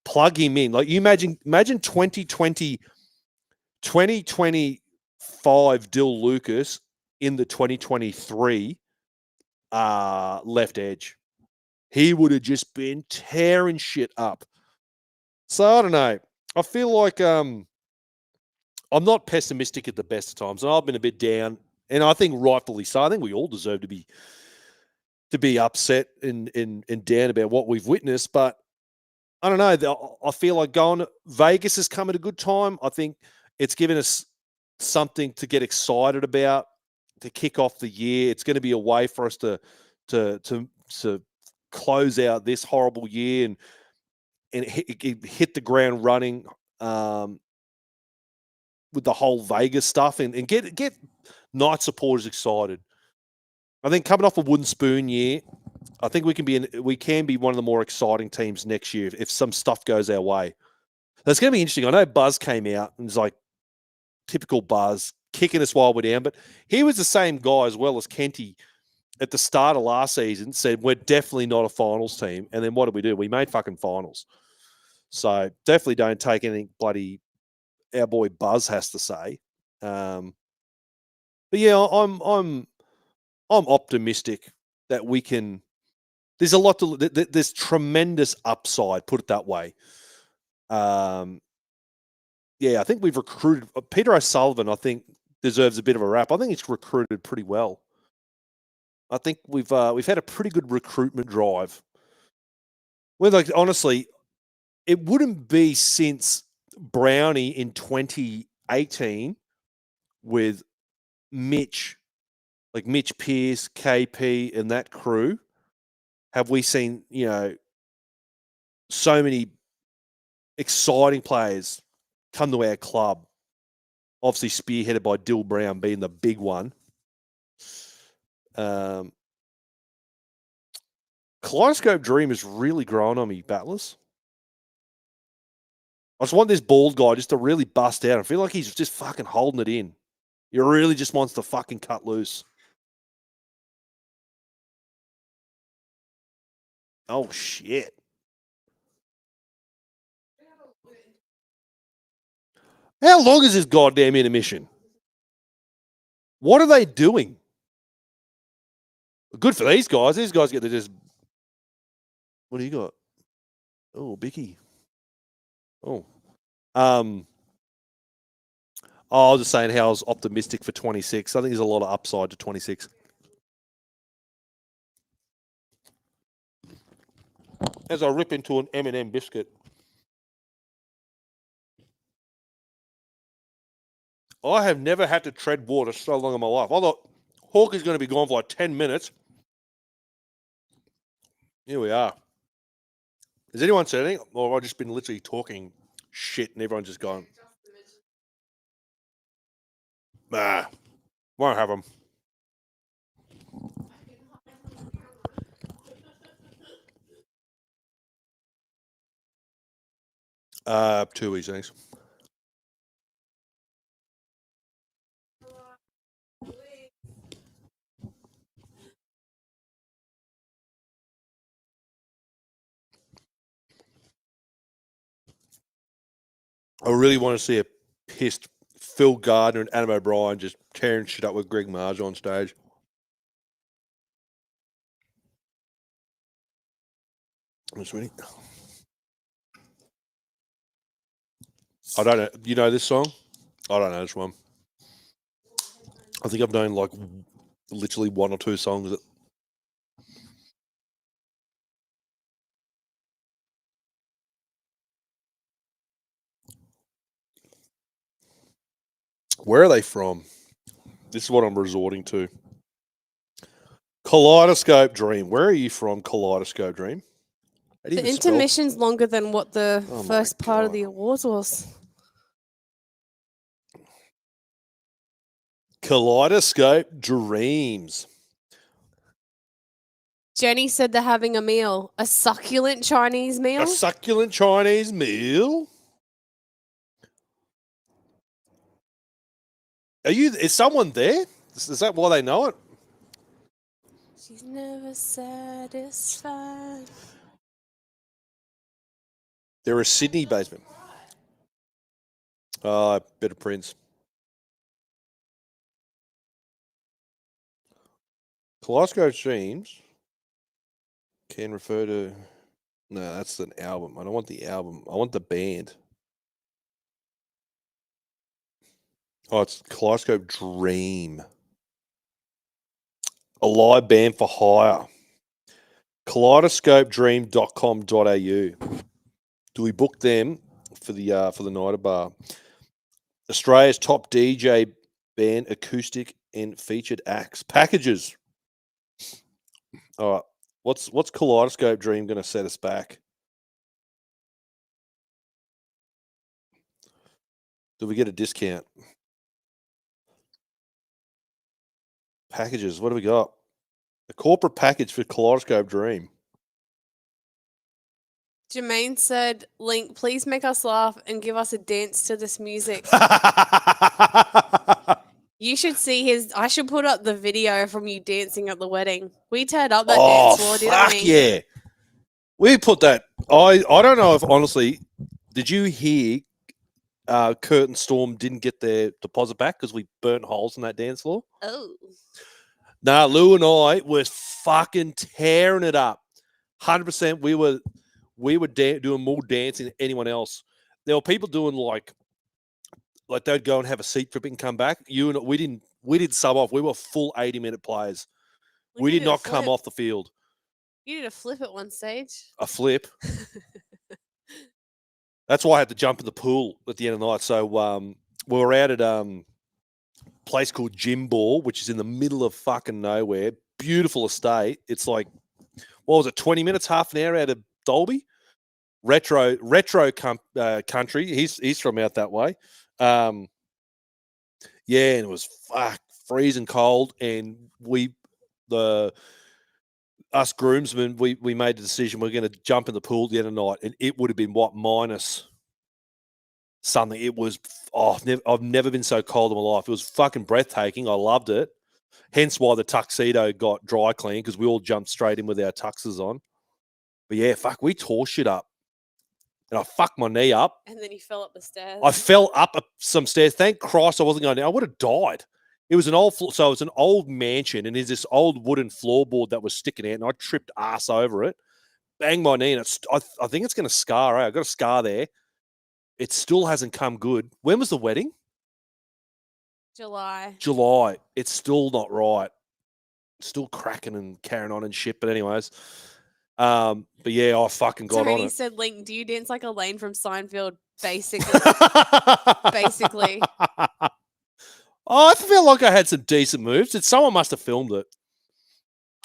Plug him in. Like, you imagine 2025 Dill Lucas in the 2023 left edge. He would have just been tearing shit up. So I don't know. I feel like I'm not pessimistic at the best of times, and I've been a bit down, and I think rightfully so. I think we all deserve to be upset and down about what we've witnessed, but I don't know. I feel like going Vegas has come at a good time. I think it's given us something to get excited about to kick off the year. It's going to be a way for us to close out this horrible year and hit the ground running with the whole Vegas stuff and get night supporters excited. I think coming off a wooden spoon year, I think we can be one of the more exciting teams next year if some stuff goes our way. That's going to be interesting. I know Buzz came out and was like typical Buzz, kicking us while we're down, but he was the same guy as well as Kenty at the start of last season, said we're definitely not a finals team. And then what did we do? We made fucking finals. So definitely don't take anything bloody our boy Buzz has to say. But yeah, I'm optimistic that we can. There's a lot to. There's tremendous upside. Put it that way. Yeah, I think we've recruited Peter O'Sullivan. I think deserves a bit of a rap. I think he's recruited pretty well. I think we've had a pretty good recruitment drive. Well, like honestly, it wouldn't be since Brownie in 2018 with Mitch Pearce, KP, and that crew. Have we seen, so many exciting players come to our club? Obviously spearheaded by Dill Brown being the big one. Kaleidoscope Dream is really growing on me, Battlers. I just want this bald guy just to really bust out. I feel like he's just fucking holding it in. He really just wants to fucking cut loose. Oh, shit. How long is this goddamn intermission? What are they doing? Good for these guys. These guys get to just... What do you got? Oh, Bicky. Oh. I was just saying how I was optimistic for 26. I think there's a lot of upside to 26. As I rip into an M&M biscuit. I have never had to tread water so long in my life. I thought Hawk is going to be gone for like 10 minutes. Here we are. Has anyone said anything? Or have I just been literally talking shit and everyone's just gone? Nah. Won't have them. Two easy things. I really want to see a pissed Phil Gardner and Adam O'Brien just tearing shit up with Greg Marge on stage. I'm just waiting. I don't know. You know this song? I don't know this one. I think I've known like literally one or two songs that. Where are they from? This is what I'm resorting to. Kaleidoscope Dream. Where are you from, Kaleidoscope Dream? The intermission's longer than what the first part of the awards was. Kaleidoscope Dreams. Jenny said they're having a meal. A succulent Chinese meal? A succulent Chinese meal? Is someone there? Is that why they know it? She's never satisfied. They're a Sydney basement. Better Prince. Kaleidoscope Streams can refer to... No, that's an album. I don't want the album. I want the band. Oh, it's Kaleidoscope Dream. A live band for hire. kaleidoscopedream.com.au. Do we book them for the night bar? Australia's top DJ band, acoustic and featured acts. Packages. All right. What's Kaleidoscope Dream going to set us back? Do we get a discount? Packages. What do we got? A corporate package for Kaleidoscope Dream. Jermaine said, Linc, please make us laugh and give us a dance to this music. You should see his... I should put up the video from you dancing at the wedding. We turned up that dance floor, didn't we? Yeah. We put that... I don't know if, honestly, did you hear Curtin Storm didn't get their deposit back because we burnt holes in that dance floor? Oh. Nah, Lou and I were fucking tearing it up. 100%. We were doing more dancing than anyone else. There were people doing like they'd go and have a seat trip and come back. We didn't sub off. We were full 80-minute players. We did not come off the field. You did a flip at one stage. A flip. That's why I had to jump in the pool at the end of the night. So we were out at a place called Jim Ball, which is in the middle of fucking nowhere. Beautiful estate. It's like, what was it, 20 minutes, half an hour out of Dolby? Retro country. He's from out that way. Yeah, and it was freezing cold, and us groomsmen, we made the decision we're going to jump in the pool the other night, and it would have been minus something. It was I've never been so cold in my life. It was fucking breathtaking. I loved it. Hence why the tuxedo got dry clean, because we all jumped straight in with our tuxes on. But yeah, we tore shit up. And I fucked my knee up. And then you fell up the stairs. I fell up some stairs. Thank Christ I wasn't going down. I would have died. It was an old mansion, and there's this old wooden floorboard that was sticking out, and I tripped ass over it, banged my knee, and I think it's going to scar. I got a scar there. It still hasn't come good. When was the wedding? July. It's still not right. Still cracking and carrying on and shit. But anyways, but yeah, I fucking got on it. He said, Linc, do you dance like Elaine from Seinfeld? Basically. Basically. Oh, I feel like I had some decent moves. Someone must have filmed it.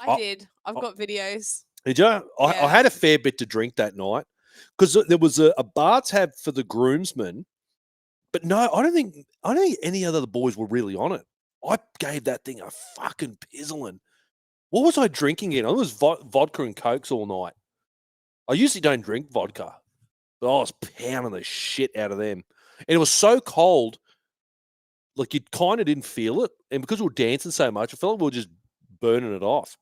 I did. I've got videos. Did you? I had a fair bit to drink that night, because there was a bar tab for the groomsmen. But no, I don't think any other boys were really on it. I gave that thing a fucking pizzling. What was I drinking in? I was vodka and Cokes all night. I usually don't drink vodka, but I was pounding the shit out of them. And it was so cold, like you kind of didn't feel it. And because we were dancing so much, I felt like we were just burning it off.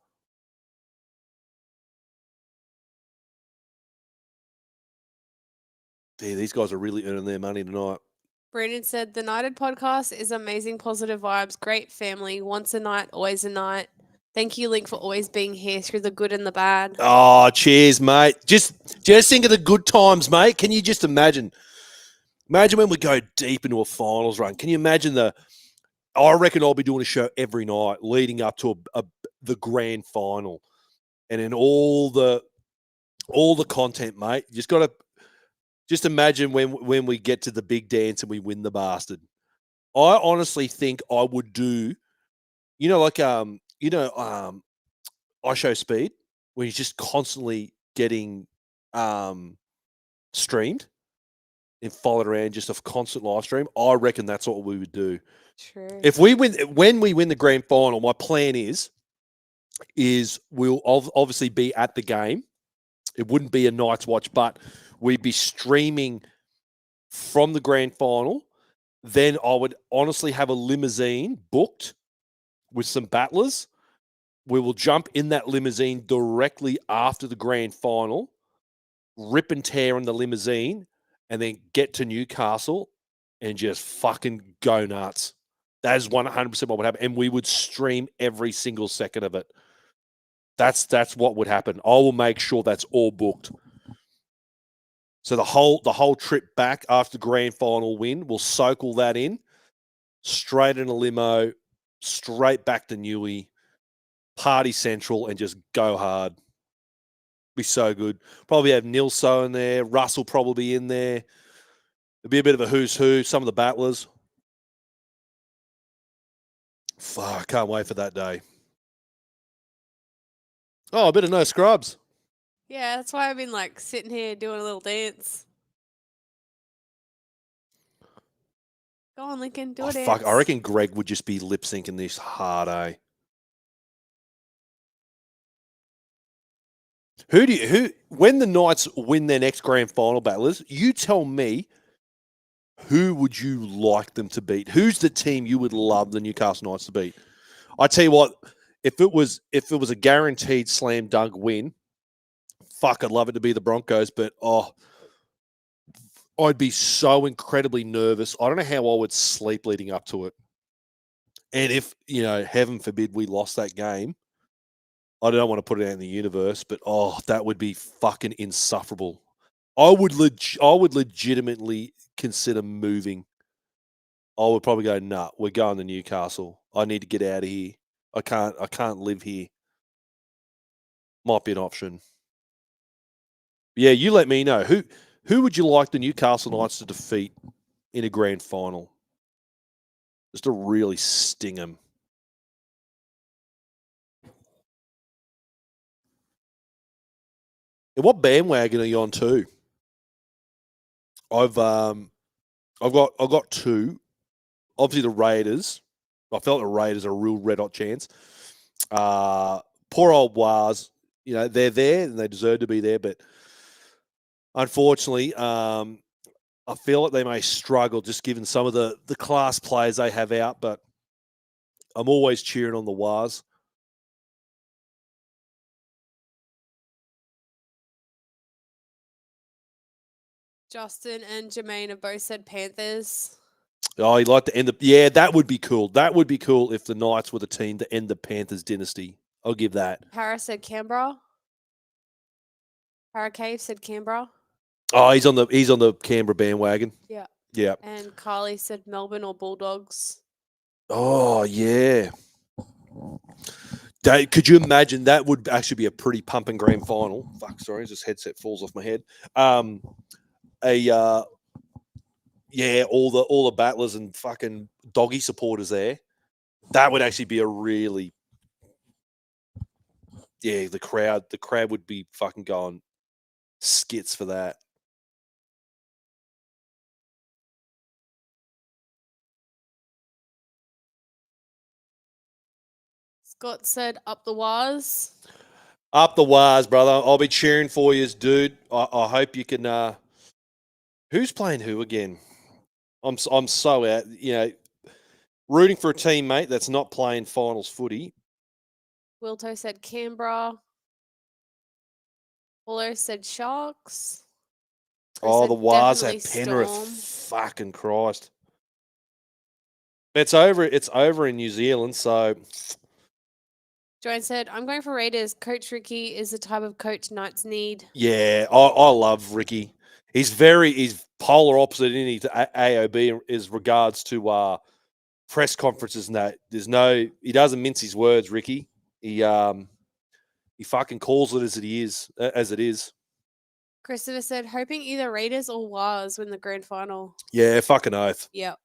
Yeah, these guys are really earning their money tonight. Brandon said, the Nighted podcast is amazing, positive vibes, great family, once a night, always a night. Thank you, Linc, for always being here through the good and the bad. Oh, cheers, mate. Just think of the good times, mate. Can you just imagine? Imagine when we go deep into a finals run. Can you imagine I reckon I'll be doing a show every night leading up to the grand final. And then all the content, mate. You just got to... Just imagine when we get to the big dance and we win the bastard. I honestly think I would do, I Show Speed, where he's just constantly getting streamed and followed around, just a constant live stream. I reckon that's what we would do. True. When we win the grand final, my plan is we'll obviously be at the game. It wouldn't be a night's watch, but we'd be streaming from the grand final. Then I would honestly have a limousine booked with some battlers. We will jump in that limousine directly after the grand final, rip and tear in the limousine, and then get to Newcastle and just fucking go nuts. That is 100% what would happen. And we would stream every single second of it. That's what would happen. I will make sure that's all booked. So the whole trip back after the grand final win, we'll soak all that in, straight in a limo, straight back to Newey, party central, and just go hard. Be so good. Probably have Nilso in there. Russell probably in there. It'll be a bit of a who's who. Some of the battlers. Fuck, can't wait for that day. Oh, a bit of no scrubs. Yeah, that's why I've been like sitting here doing a little dance. Go on, Lincoln, do a dance. Fuck, I reckon Greg would just be lip syncing this hard, eh? When the Knights win their next grand final battlers, you tell me who would you like them to beat? Who's the team you would love the Newcastle Knights to beat? I tell you what, if it was a guaranteed slam dunk win, fuck, I'd love it to be the Broncos, but I'd be so incredibly nervous. I don't know how I would sleep leading up to it. And if, heaven forbid we lost that game, I don't want to put it out in the universe, but that would be fucking insufferable. I would legitimately consider moving. I would probably go, nah, we're going to Newcastle. I need to get out of here. I can't live here. Might be an option. Yeah, you let me know. Who would you like the Newcastle Knights to defeat in a grand final? Just to really sting them. And what bandwagon are you on too? I've got two. Obviously the Raiders. I felt the Raiders are a real red hot chance. Poor old Waz, they're there and they deserve to be there, but unfortunately, I feel like they may struggle just given some of the class players they have out, but I'm always cheering on the Waz. Justin and Jermaine have both said Panthers. Oh, you'd like to end yeah, that would be cool. That would be cool if the Knights were the team to end the Panthers dynasty. I'll give that. Para said Canberra. Para Cave said Canberra. Oh, he's on the Canberra bandwagon. Yeah. Yeah. And Carly said Melbourne or Bulldogs. Oh, yeah. Could you imagine that would actually be a pretty pumping grand final? Fuck, sorry, this headset falls off my head. All the battlers and fucking doggy supporters there. That would actually be a really, the crowd would be fucking going skits for that. Scott said up the Waz. Up the Waz, brother. I'll be cheering for you, dude. I hope you can. Who's playing who again? I'm so out. Rooting for a teammate that's not playing finals footy. Wilto said Canberra. Paulo said Sharks. The Waz at Penrith. Fucking Christ. It's over in New Zealand, so. Joanne said, I'm going for Raiders. Coach Ricky is the type of coach Knights need. Yeah, I love Ricky. He's polar opposite in to AOB as regards to press conferences and that. He doesn't mince his words, Ricky. He fucking calls it as it is. Christopher said, hoping either Raiders or Waz win the grand final. Yeah, fucking oath. Yep.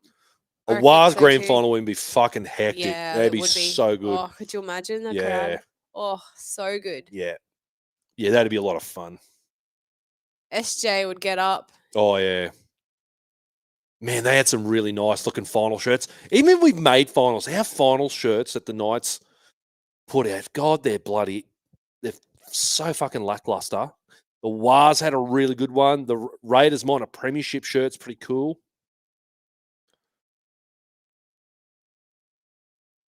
A Waz grand final would be fucking hectic. Yeah, that'd be so good. Oh, could you imagine the crowd? Oh, so good. Yeah. Yeah, that'd be a lot of fun. SJ would get up. Oh, yeah. Man, they had some really nice looking final shirts. Even if we've made finals, our final shirts that the Knights put out, God, they're so fucking lackluster. The Waz had a really good one. The Raiders minor premiership shirt's pretty cool.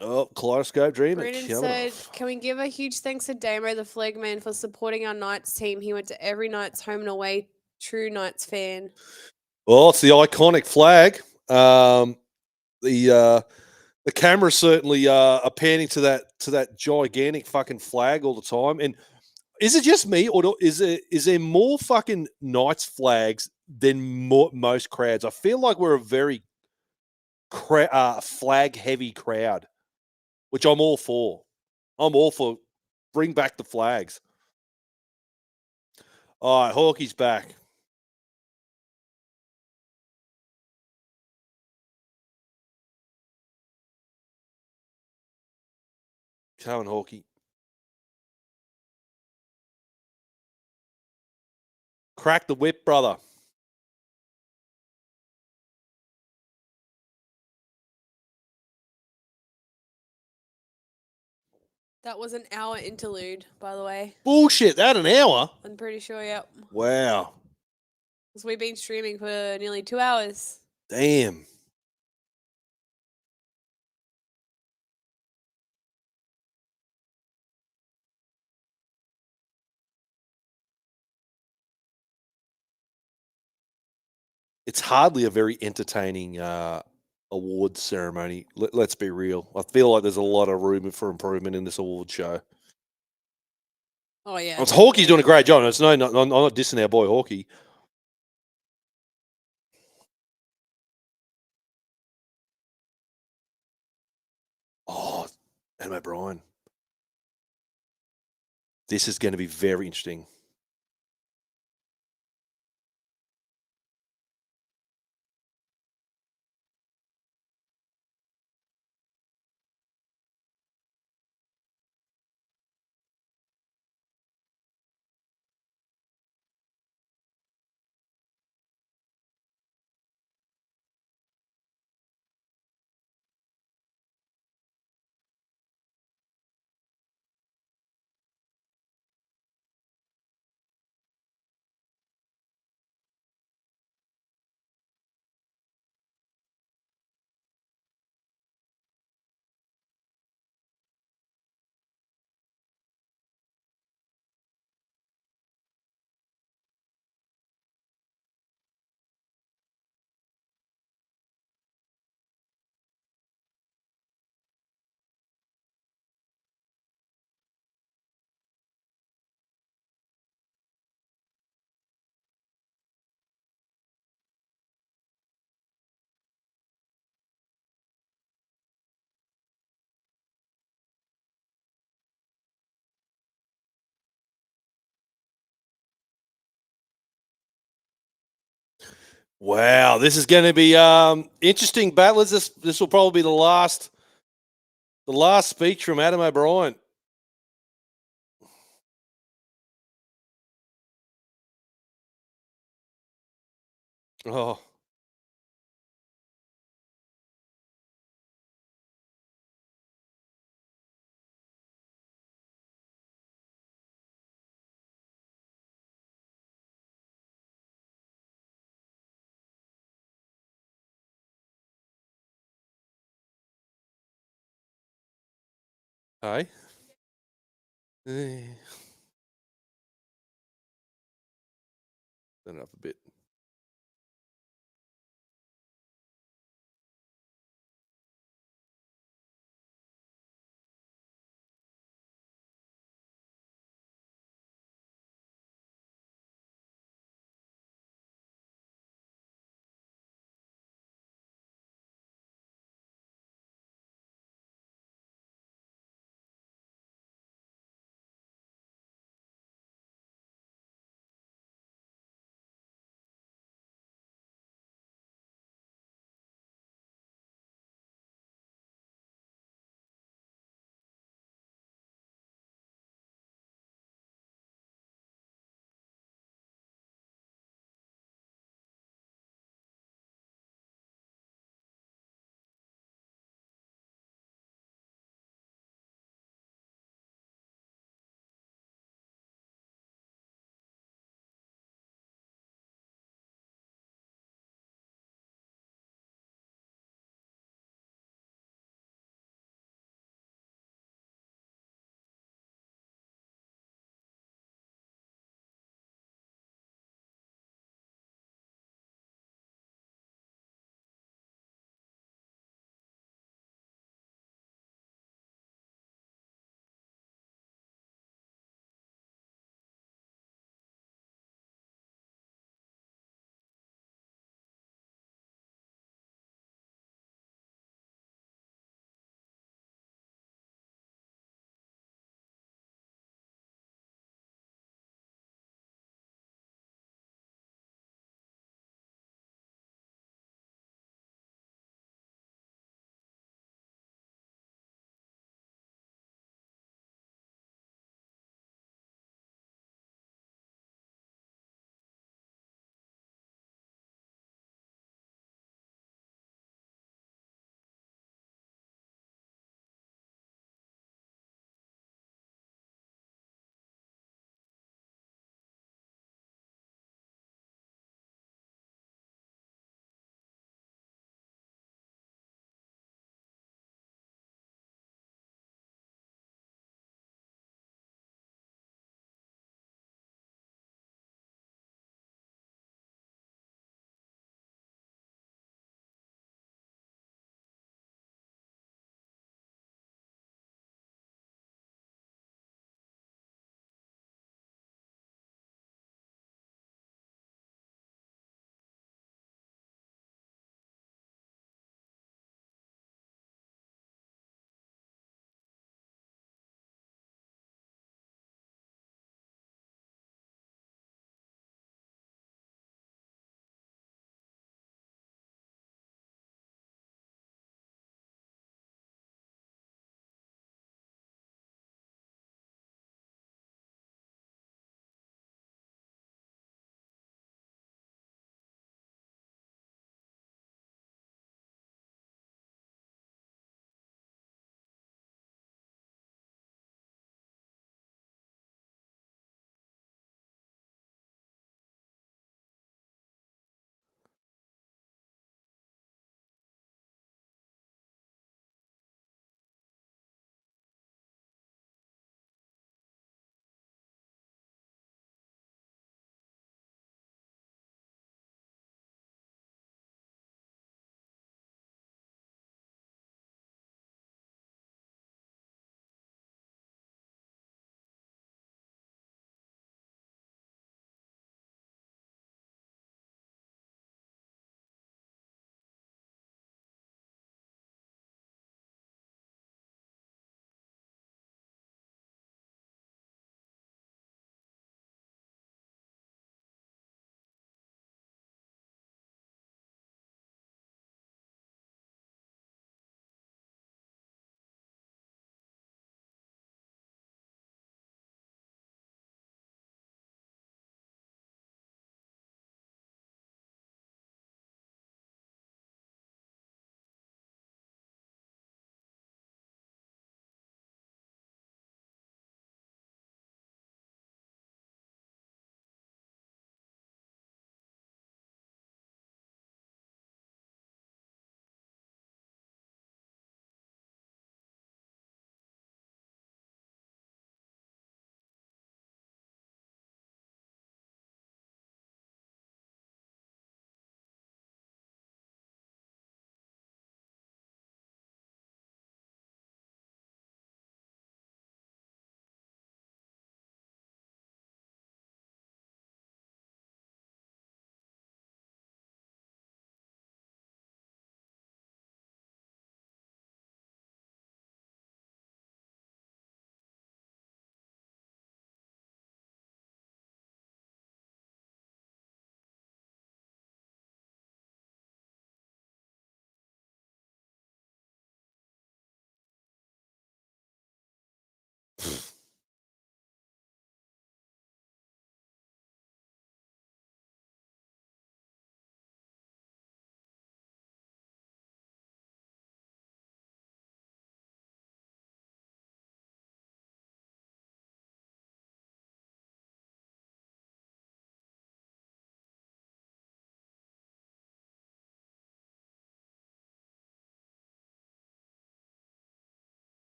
Oh, Kaleidoscope Dream. Brennan said, can we give a huge thanks to Damo, the flagman, for supporting our Knights team? He went to every Knights home and away. True Knights fan. Well, it's the iconic flag. There's The camera certainly are panning to that gigantic fucking flag all the time. And is it just me, or is there more fucking Knights flags than most crowds? I feel like we're a very flag heavy crowd, which I'm all for. I'm all for bring back the flags. All right, Hawkey's back. Come on, Hawkey. Crack the whip, brother. That was an hour interlude, by the way. Bullshit, that an hour? I'm pretty sure, yep. Wow. Because we've been streaming for nearly 2 hours. Damn. It's hardly a very entertaining awards ceremony. Let's be real. I feel like there's a lot of room for improvement in this award show. Oh, yeah. Hawkey's doing a great job. I'm not dissing our boy Hawkey. Oh, Adam O'Brien. This is going to be very interesting. Wow, this is going to be interesting battle. This will probably be the last speech from Adam O'Brien. Oh. Hey. Turn it up a bit.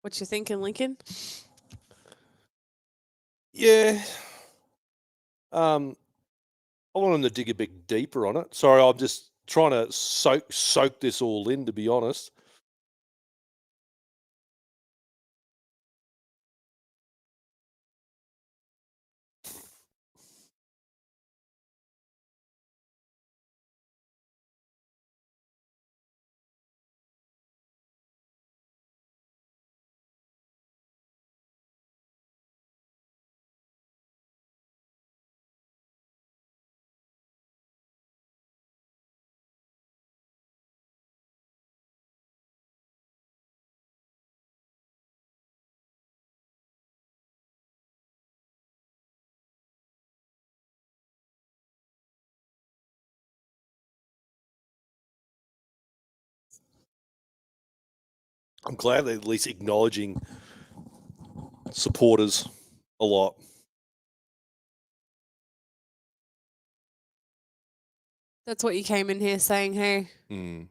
What you thinking, Lincoln? Yeah. I want him to dig a bit deeper on it. Sorry, I'm just trying to soak this all in, to be honest. I'm glad they're at least acknowledging supporters a lot. That's what you came in here saying, hey? Mm.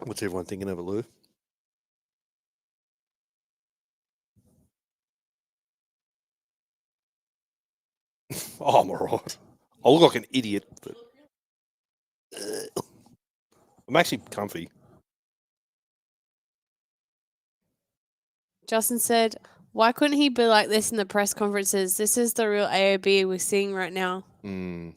What's everyone thinking of it, Lou? Oh, I'm all right. I look like an idiot, but I'm actually comfy. Justin said, why couldn't he be like this in the press conferences? This is the real AOB we're seeing right now. Mm.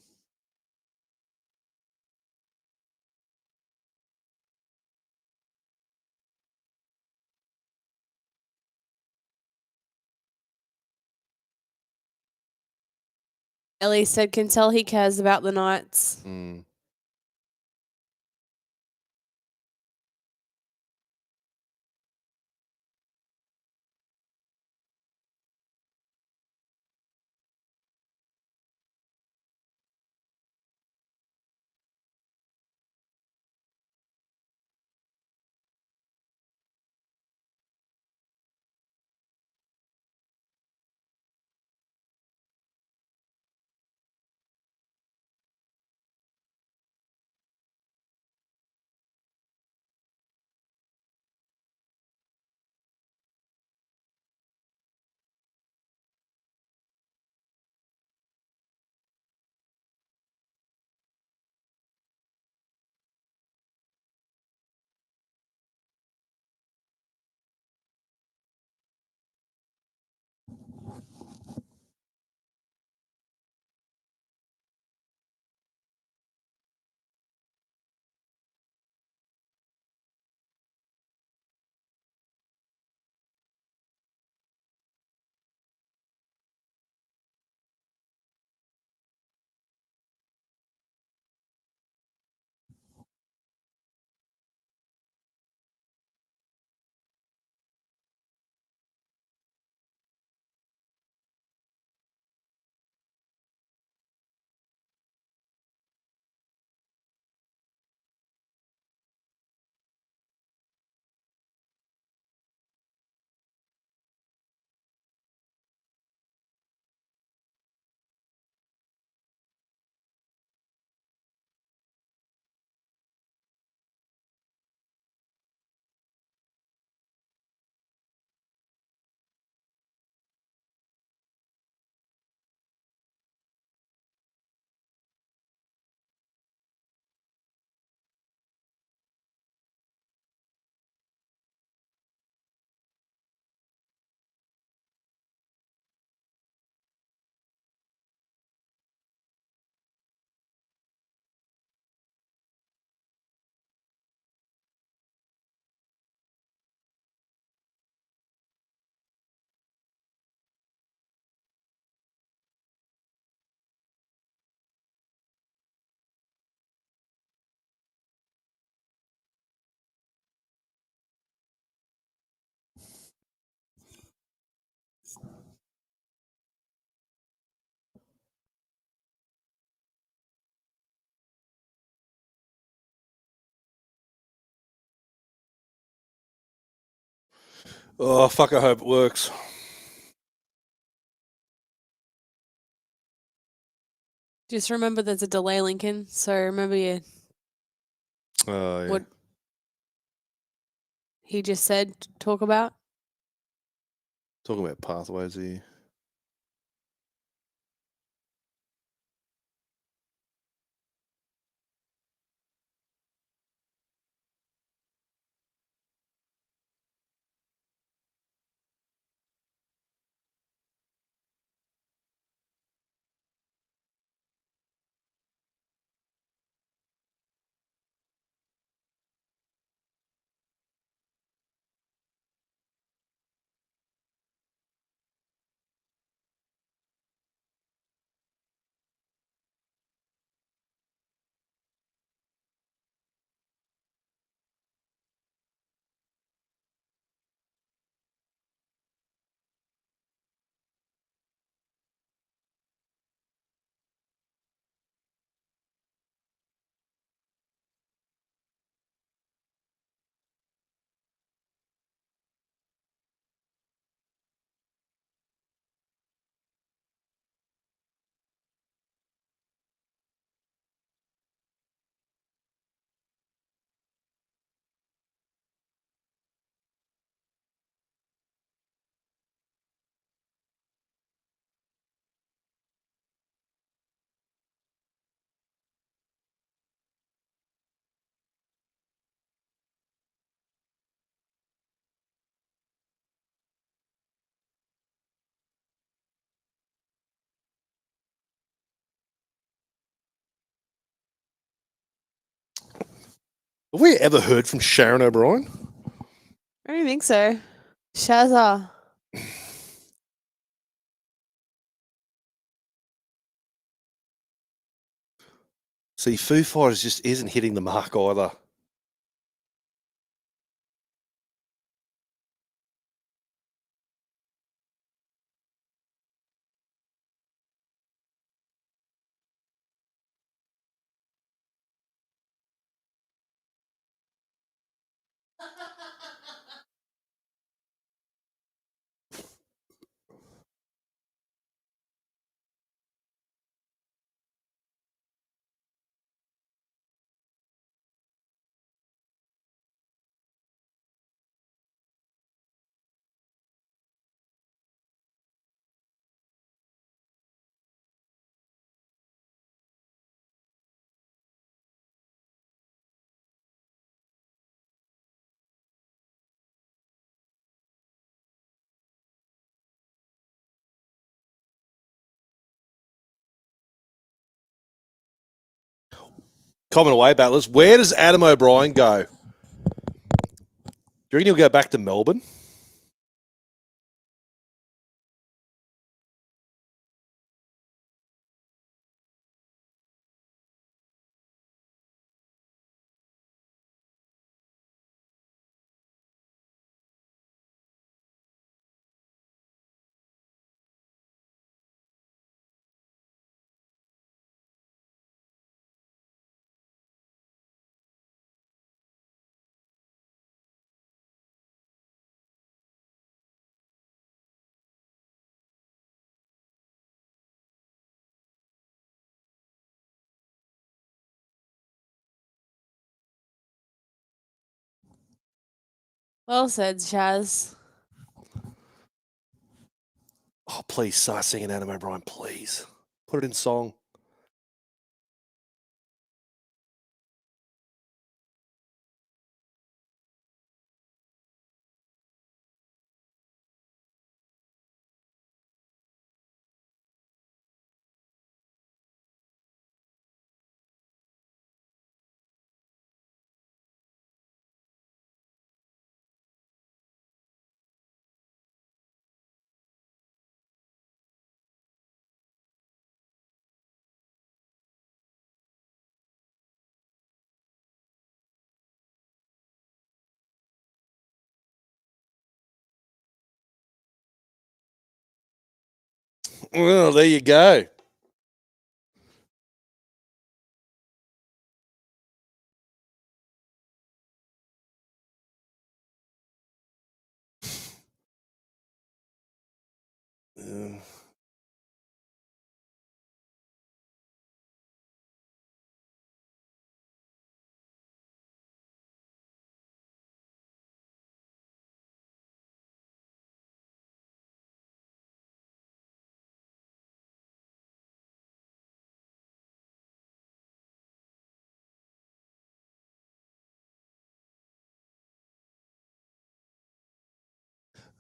Ellie said, can tell he cares about the Knights. Mm. Oh, fuck, I hope it works. Just remember there's a delay, Lincoln. So remember Oh, yeah. what he just said to talk about. Talking about pathways here. Have we ever heard from Sharon O'Brien? I don't think so. Shazza. See, Foo Fighters just isn't hitting the mark either. Comment away, battlers. Where does Adam O'Brien go? Do you reckon he'll go back to Melbourne? Well said, Shaz. Oh, please start singing Adam O'Brien, please. Put it in song. Well, there you go.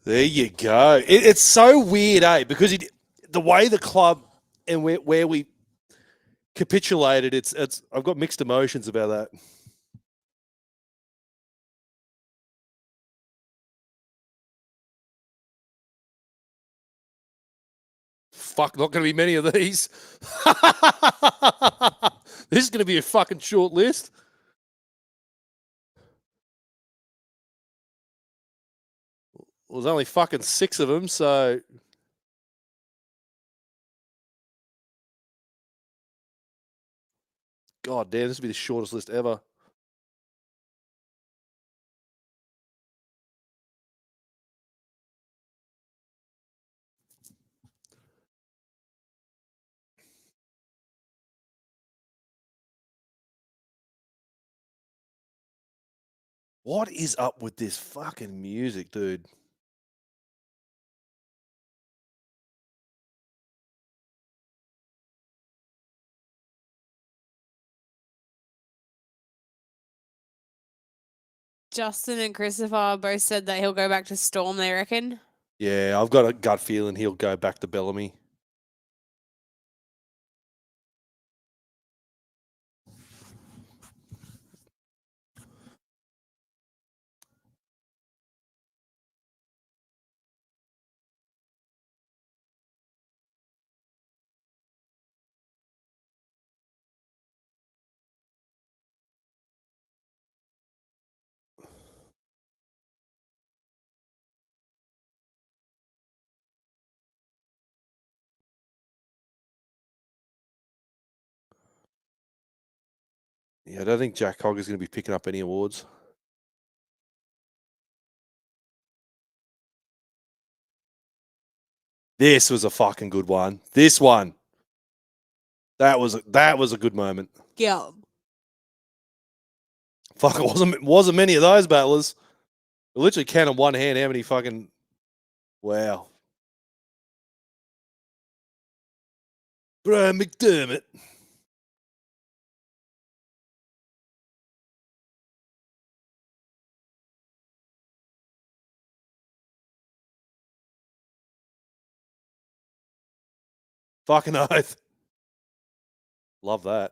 There you go. It's so weird, eh? Because the way the club and where we capitulated, it's I've got mixed emotions about that. Fuck, not going to be many of these. This is going to be a fucking short list. Well, there's only fucking 6 of them, so. God damn, this will be the shortest list ever. What is up with this fucking music, dude? Justin and Christopher both said that he'll go back to Storm, they reckon. Yeah, I've got a gut feeling he'll go back to Bellamy. Yeah, I don't think Jack Hogg is going to be picking up any awards. This was a fucking good one. This one. That was a good moment. Yeah. Fuck, it wasn't many of those battlers. I literally count on one hand how many fucking. Wow. Brian McDermott. Fucking oath. Love that.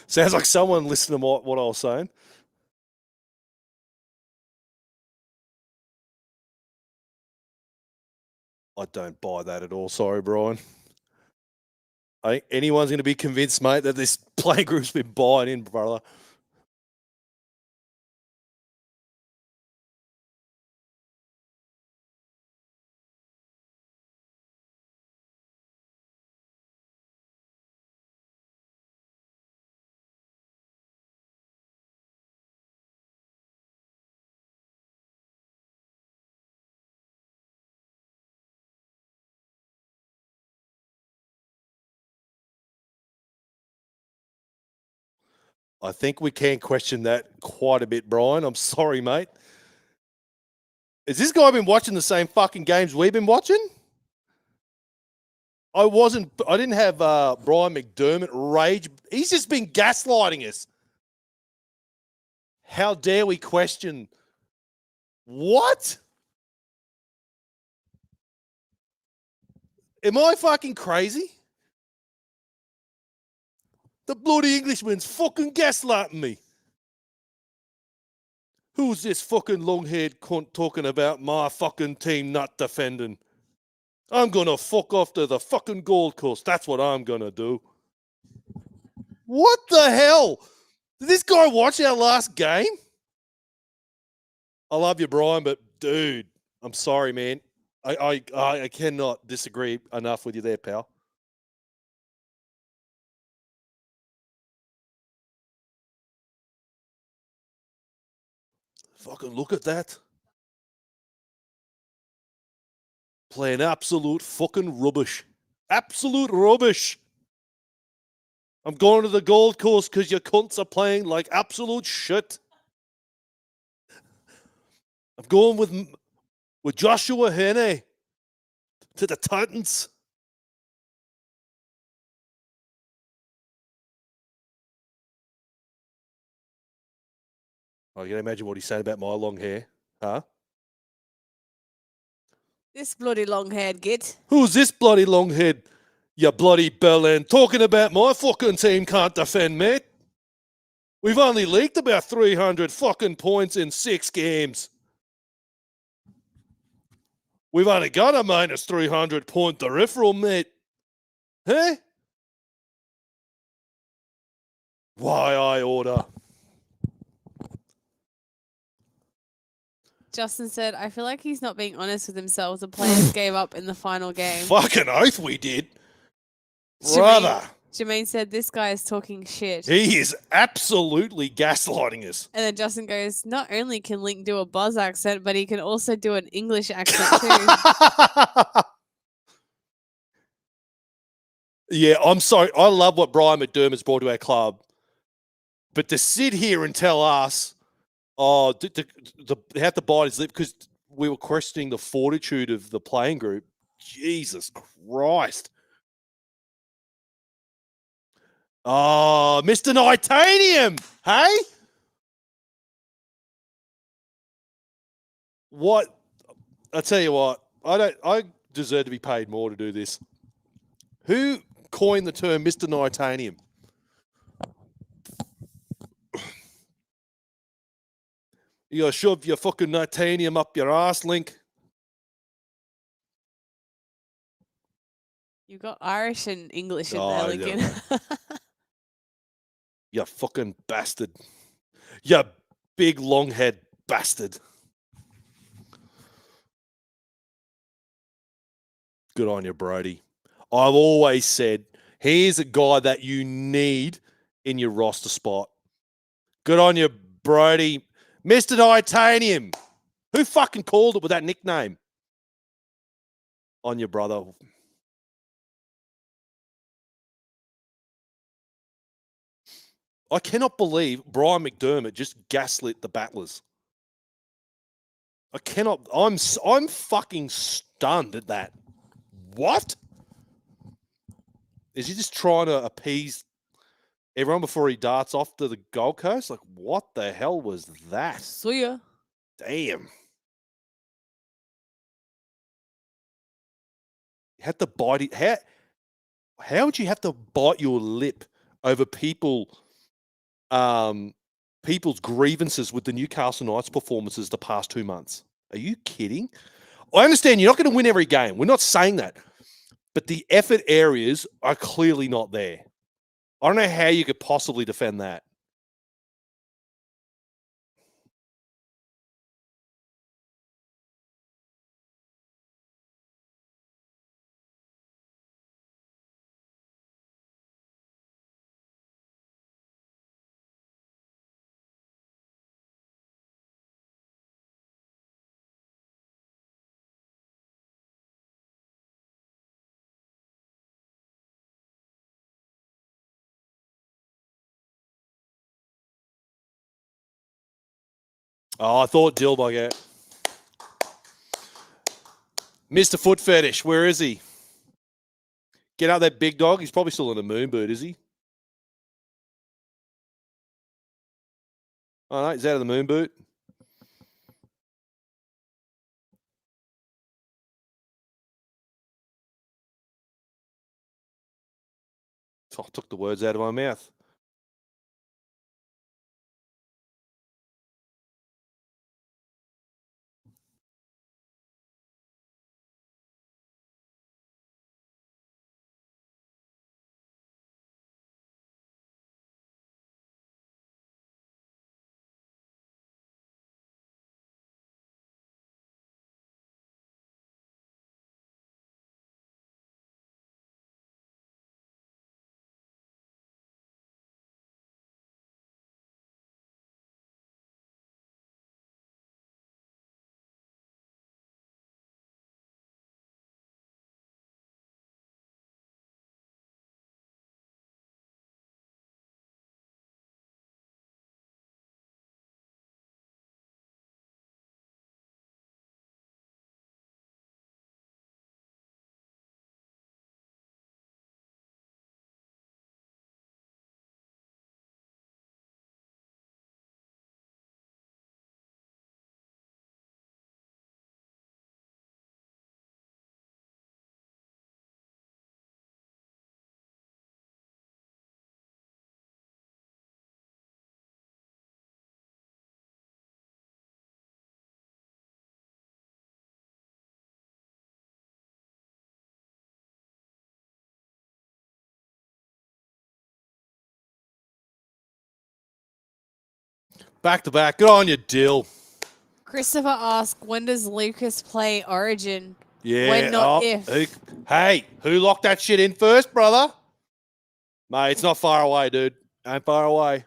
Sounds like someone listened to what I was saying. I don't buy that at all. Sorry, Brian. I think anyone's going to be convinced, mate, that this play group's been buying in, brother. I think we can question that quite a bit, Brian. I'm sorry, mate. Has this guy been watching the same fucking games we've been watching? I didn't have Brian McDermott rage. He's just been gaslighting us. How dare we question? What? Am I fucking crazy? The bloody Englishman's fucking gaslighting me. Who's this fucking long-haired cunt talking about my fucking team not defending? I'm going to fuck off to the fucking Gold Coast. That's what I'm going to do. What the hell? Did this guy watch our last game? I love you, Brian, but dude, I'm sorry, man. I cannot disagree enough with you there, pal. Fucking look at that. Playing absolute fucking rubbish. Absolute rubbish. I'm going to the Gold Coast because your cunts are playing like absolute shit. I'm going with Joshua Henne to the Titans. Oh, you can imagine what he's saying about my long hair, huh? This bloody long-haired git. Who's this bloody long-head, you bloody bellend, talking about my fucking team can't defend, mate? We've only leaked about 300 fucking points in 6 games. We've only got a minus 300 point peripheral, mate. Huh? Why I order? Justin said, I feel like he's not being honest with himself. The players gave up in the final game. Fucking oath we did. Brother. Jermaine said, this guy is talking shit. He is absolutely gaslighting us. And then Justin goes, not only can Linc do a Buzz accent, but he can also do an English accent too. Yeah, I'm sorry. I love what Brian McDermott's brought to our club. But to sit here and tell us, oh, they have to bite his lip because we were questioning the fortitude of the playing group. Jesus Christ. Oh, Mr. Titanium. Hey? What? I tell you what, I deserve to be paid more to do this. Who coined the term Mr. Titanium? You gotta shove your fucking titanium up your ass, Linc. You got Irish and English in there, Lincoln. Yeah. You fucking bastard. You big long head bastard. Good on you, Brody. I've always said he's a guy that you need in your roster spot. Good on you, Brody. Mr. Titanium. Who fucking called it with that nickname? On your brother. I cannot believe Brian McDermott just gaslit the Battlers. I cannot. I'm fucking stunned at that. What? Is he just trying to appease everyone before he darts off to the Gold Coast? Like, what the hell was that? See ya. Damn. You had to bite it. How would you have to bite your lip over people people's grievances with the Newcastle Knights performances the past 2 months. Are you kidding? I understand you're not going to win every game. We're not saying that. But the effort areas are clearly not there. I don't know how you could possibly defend that. Oh, I thought Dilbog out. Mr. Foot Fetish, where is he? Get out that big dog. He's probably still in a moon boot, is he? Oh, no, he's out of the moon boot. Oh, I took the words out of my mouth. Back to back. Good on you, Dill. Christopher asked, when does Lucas play Origin? Yeah. When, not if. Who locked that shit in first, brother? Mate, it's not far away, dude. Ain't far away.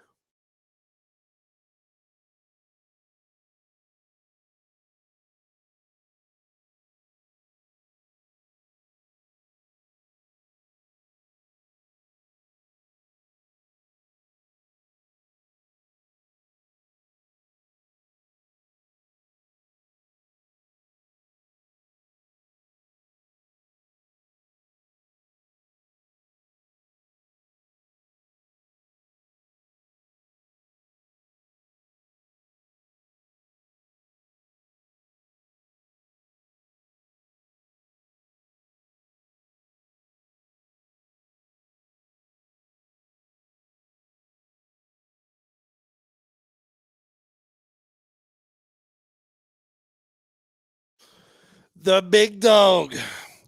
The big dog.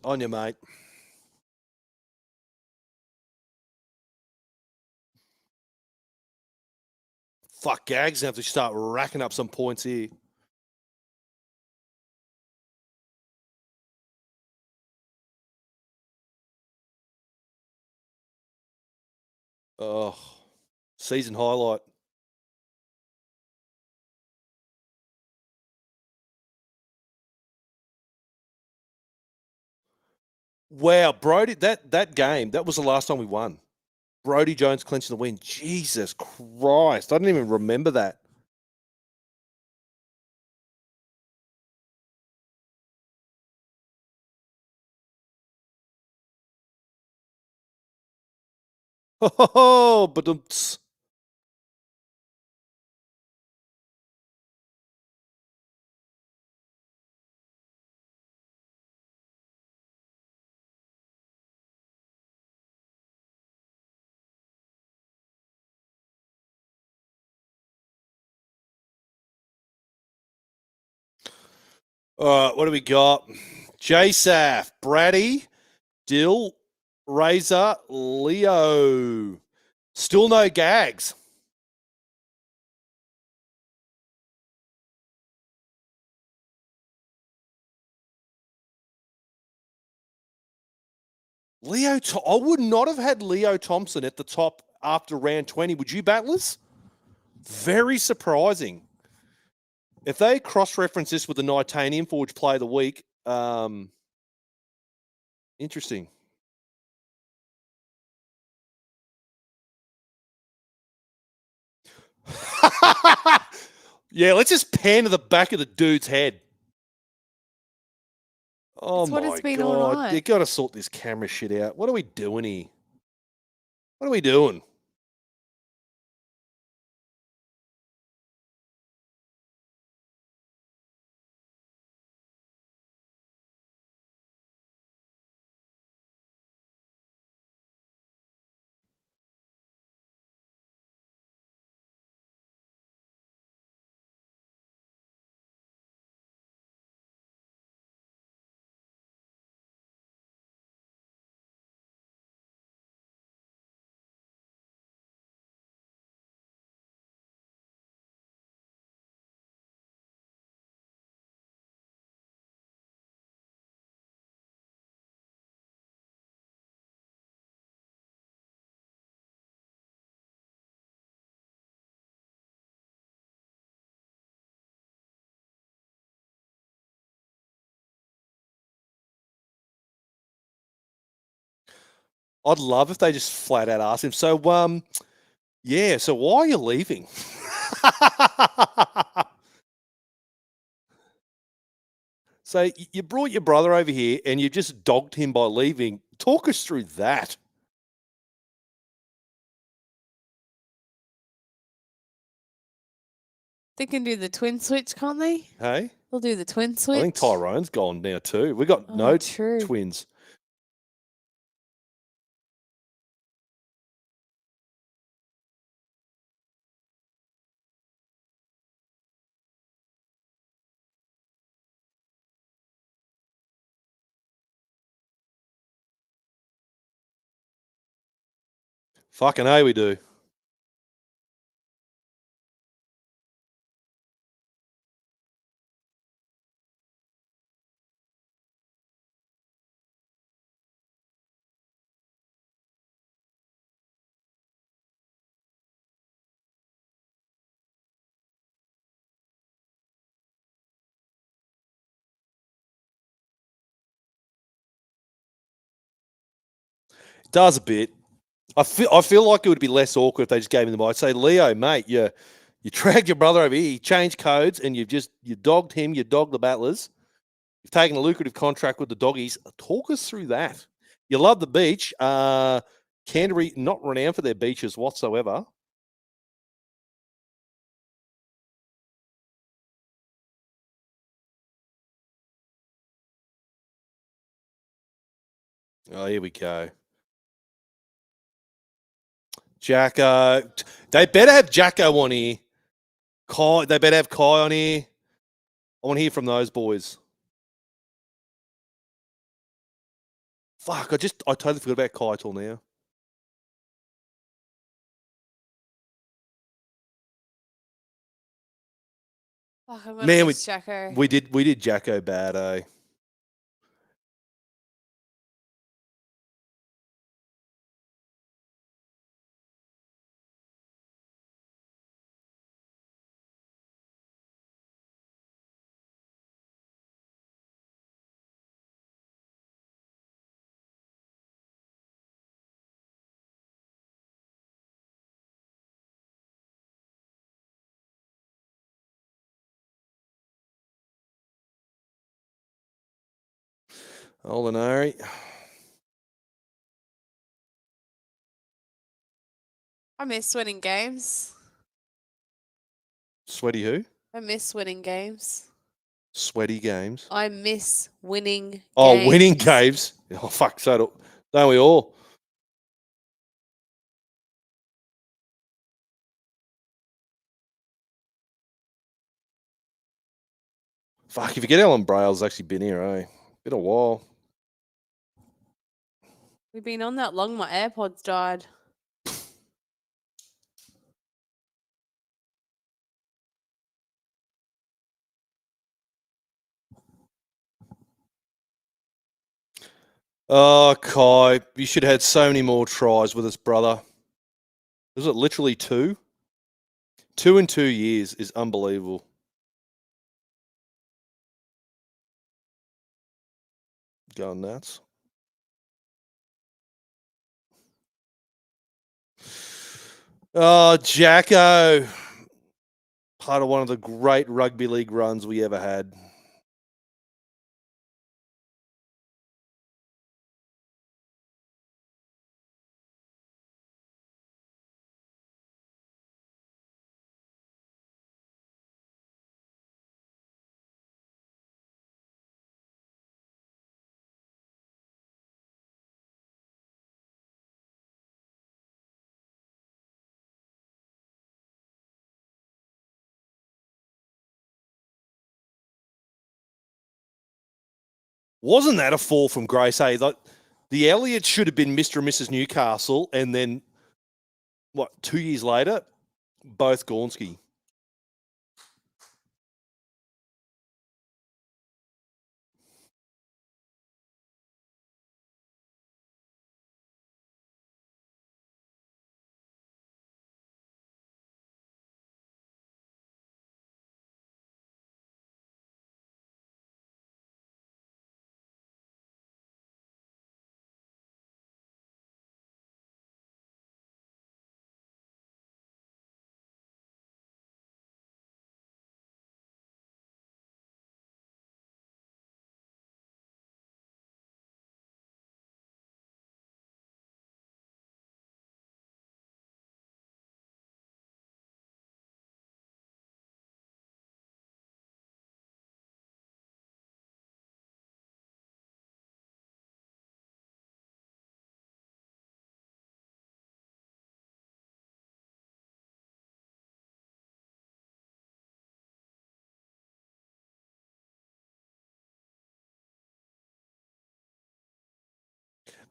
On you, mate. Fuck, Gags have to start racking up some points here. Oh, season highlight. Wow, Brody, that game, that was the last time we won. Brody Jones clinching the win. Jesus Christ. I didn't even remember that. Oh, but All right, what do we got? JSAF, Braddy, Dill, Razor, Leo. Still no gags. I would not have had Leo Thompson at the top after round 20. Would you, Battlers? Very surprising. If they cross-reference this with the Nitanium Forge Play of the Week, interesting. Yeah, let's just pan to the back of the dude's head. Oh It's what it's my been all God. night. You got to sort this camera shit out. What are we doing here? What are we doing? I'd love if they just flat out asked him. So, yeah, so why are you leaving? So you brought your brother over here and you just dogged him by leaving. Talk us through that. They can do the twin switch, can't they? Hey? They'll do the twin switch. I think Tyrone's gone now too. We got Oh, no true. twins. Fucking A, we do. It does a bit. I feel like it would be less awkward if they just gave him the mic. I'd say, Leo, mate, you dragged your brother over here, you changed codes, and you dogged him, you dogged the Battlers. You've taken a lucrative contract with the doggies. Talk us through that. You love the beach. Canterbury, not renowned for their beaches whatsoever. Oh, here we go. Jacko. They better have Jacko on here. Kai, they better have Kai on here. I want to hear from those boys. Fuck, I totally forgot about Kai till now. Fuck, I'm gonna Man, miss Jacko. we did Jacko bad, eh? Olinari. I miss winning games. Sweaty who? I miss winning games. Sweaty games. I miss winning Oh, games. winning games. Oh, fuck, so don't we all? Fuck, if you get Alan Braille's actually been here, eh? Been a while. We've been on that long, my AirPods died. Oh, Kai, you should have had so many more tries with us, brother. Was it literally 2? 2 in 2 years is unbelievable. Going nuts. Oh, Jacko. Part of one of the great rugby league runs we ever had. Wasn't that a fall from grace, hey? The Elliots should have been Mr. and Mrs. Newcastle, and then, 2 years later, both Gornsky.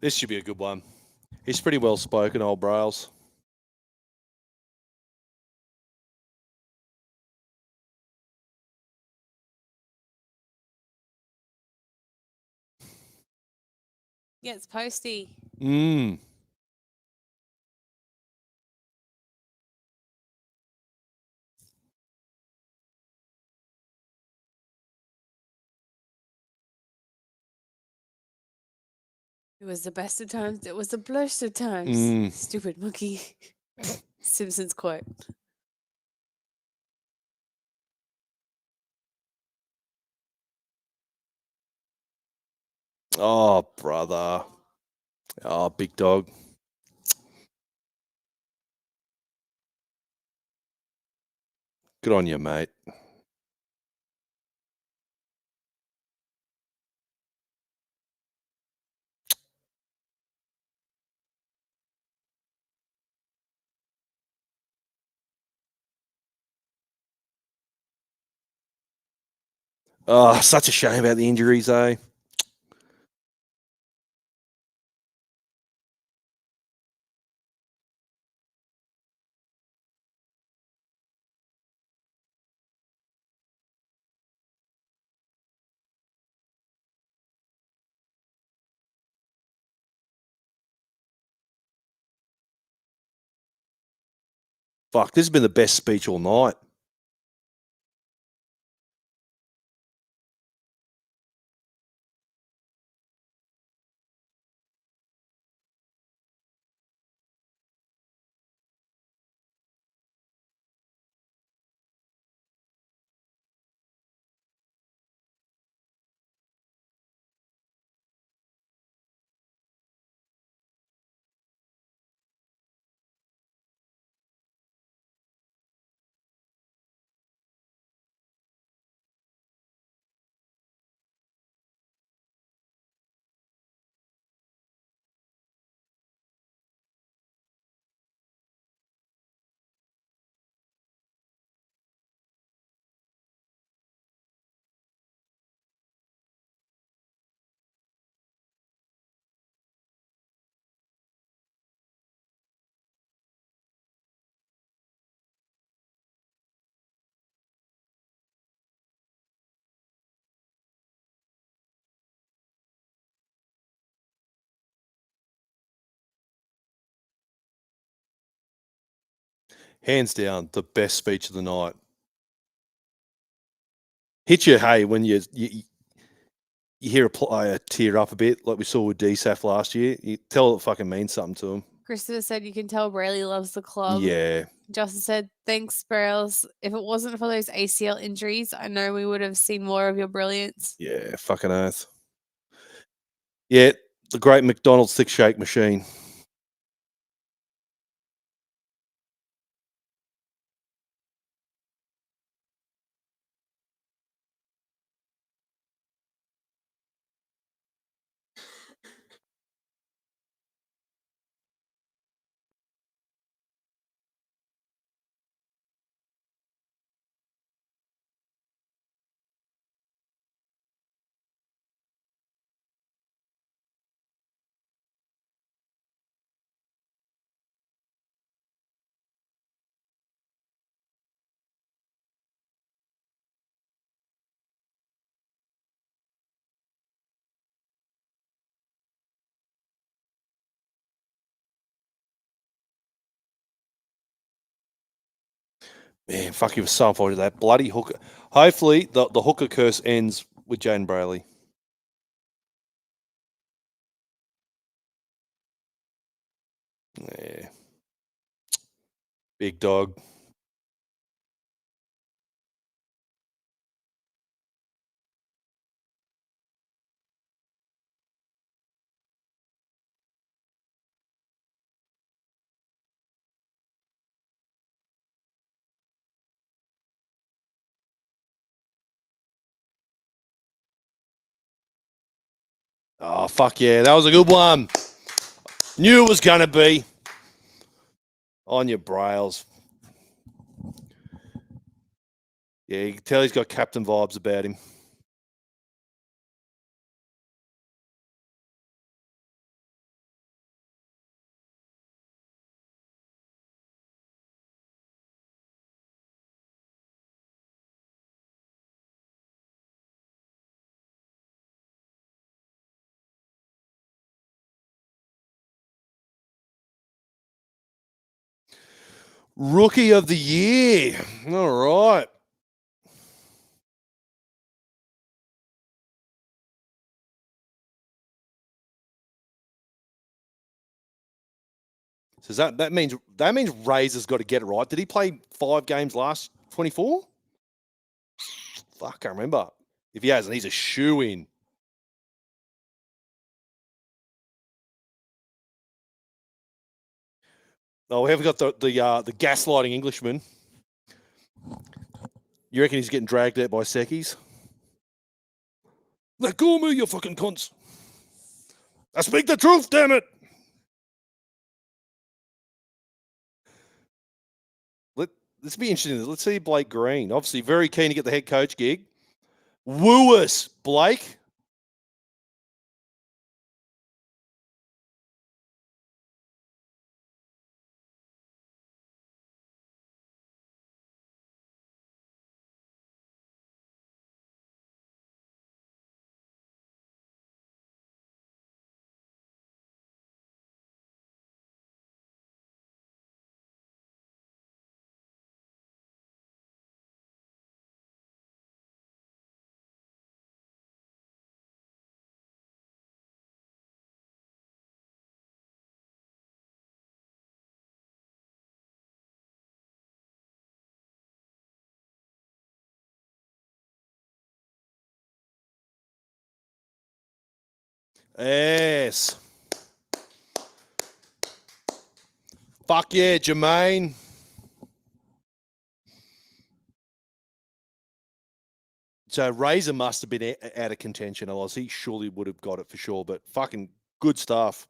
This should be a good one. He's pretty well spoken, old Brails. Yeah, it's posty. Mm. It was the best of times. It was the blurst of times. Mm. Stupid monkey. Simpsons quote. Oh, brother. Oh, big dog. Good on you, mate. Oh, such a shame about the injuries, eh? Fuck, this has been the best speech all night. Hands down, the best speech of the night. Hit you, hey, when you hear a player tear up a bit, like we saw with DSAF last year. You tell it fucking means something to him. Christopher said you can tell Brayley loves the club. Yeah. Justin said, thanks, Sparrows. If it wasn't for those ACL injuries, I know we would have seen more of your brilliance. Yeah, fucking earth. Yeah, the great McDonald's thick shake machine. Man, fuck, he was so unfortunate. That bloody hooker. Hopefully, the hooker curse ends with Jane Brayley. Yeah. Big dog. Oh, fuck yeah. That was a good one. Knew it was going to be. On your brails. Yeah, you can tell he's got captain vibes about him. Rookie of the year. All right. So that means Razor's got to get it right. Did he play 5 games last 24? Fuck, I can't remember. If he hasn't, he's a shoe-in. Oh, we haven't got the gaslighting Englishman. You reckon he's getting dragged out by Secchies? Let go of me, you fucking cunts. I speak the truth, damn it. Let's be interesting. Let's see Blake Green. Obviously, very keen to get the head coach gig. Woo us, Blake. Yes. Fuck yeah, Jermaine. So Razor must have been out of contention, otherwise he surely would have got it for sure. But fucking good stuff.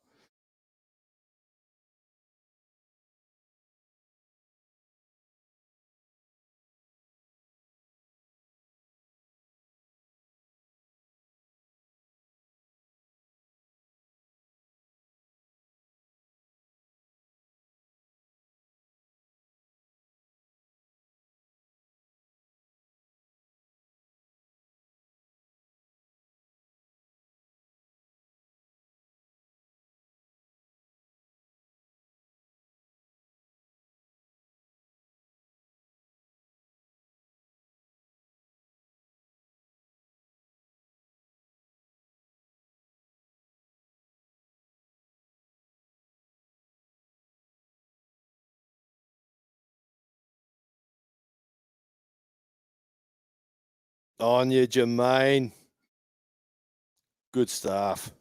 On you, Jermaine. Good stuff.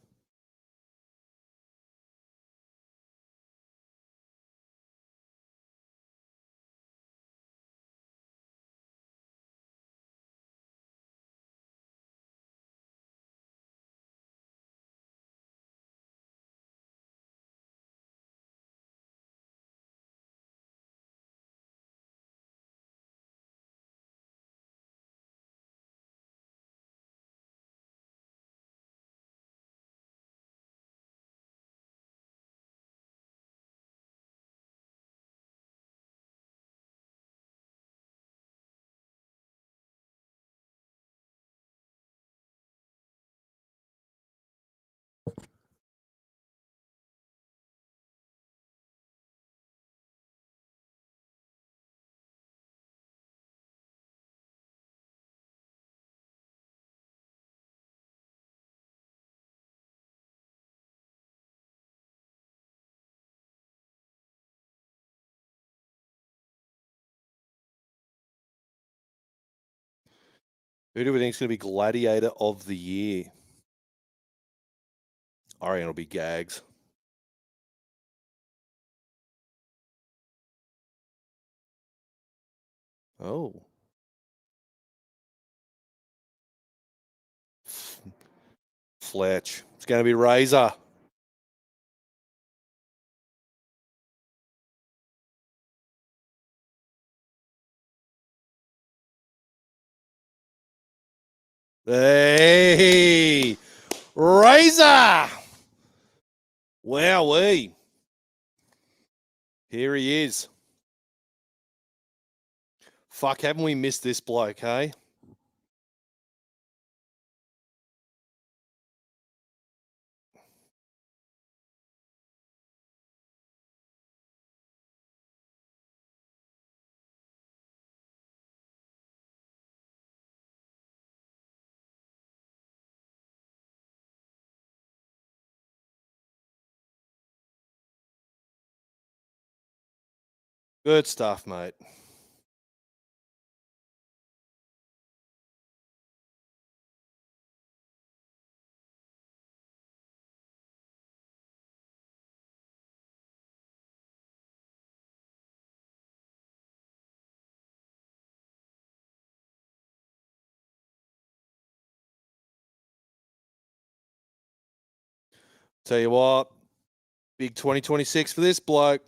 Who do we think is going to be Gladiator of the Year? I reckon it'll be Gags. Oh. Fletch. It's going to be Razor. Hey, Razor. Wowee. Here he is. Fuck, haven't we missed this bloke, hey? Good stuff, mate. Tell you what, big 2026 for this bloke.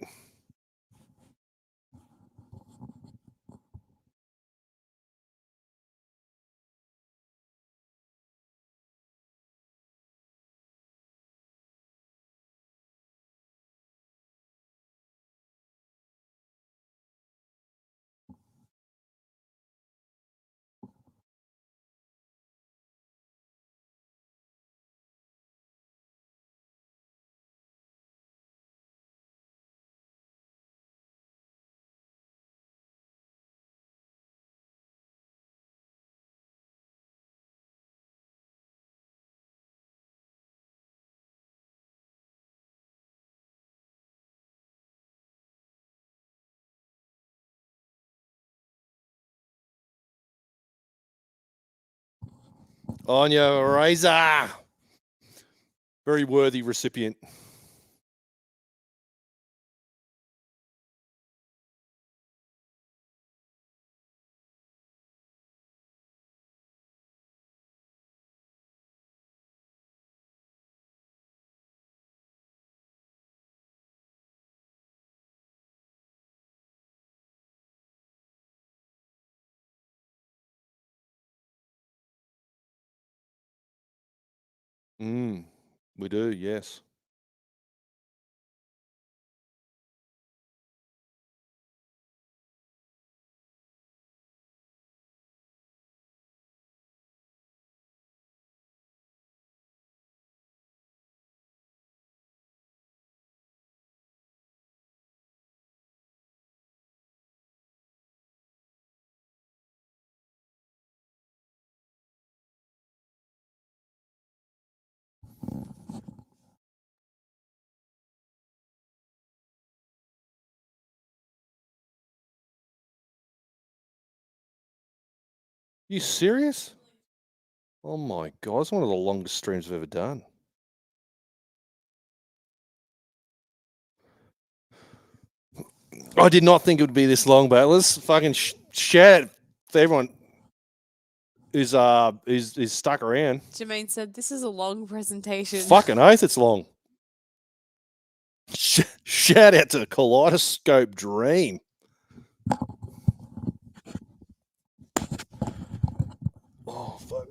On your Razor. Very worthy recipient. We do, yes. You serious? Oh my God, it's one of the longest streams I've ever done. I did not think it would be this long, but let's fucking shout out to everyone who's stuck around. Jermaine said, "This is a long presentation." Fucking oath, it's long. Shout out to Kaleidoscope Dream. Oh fuck.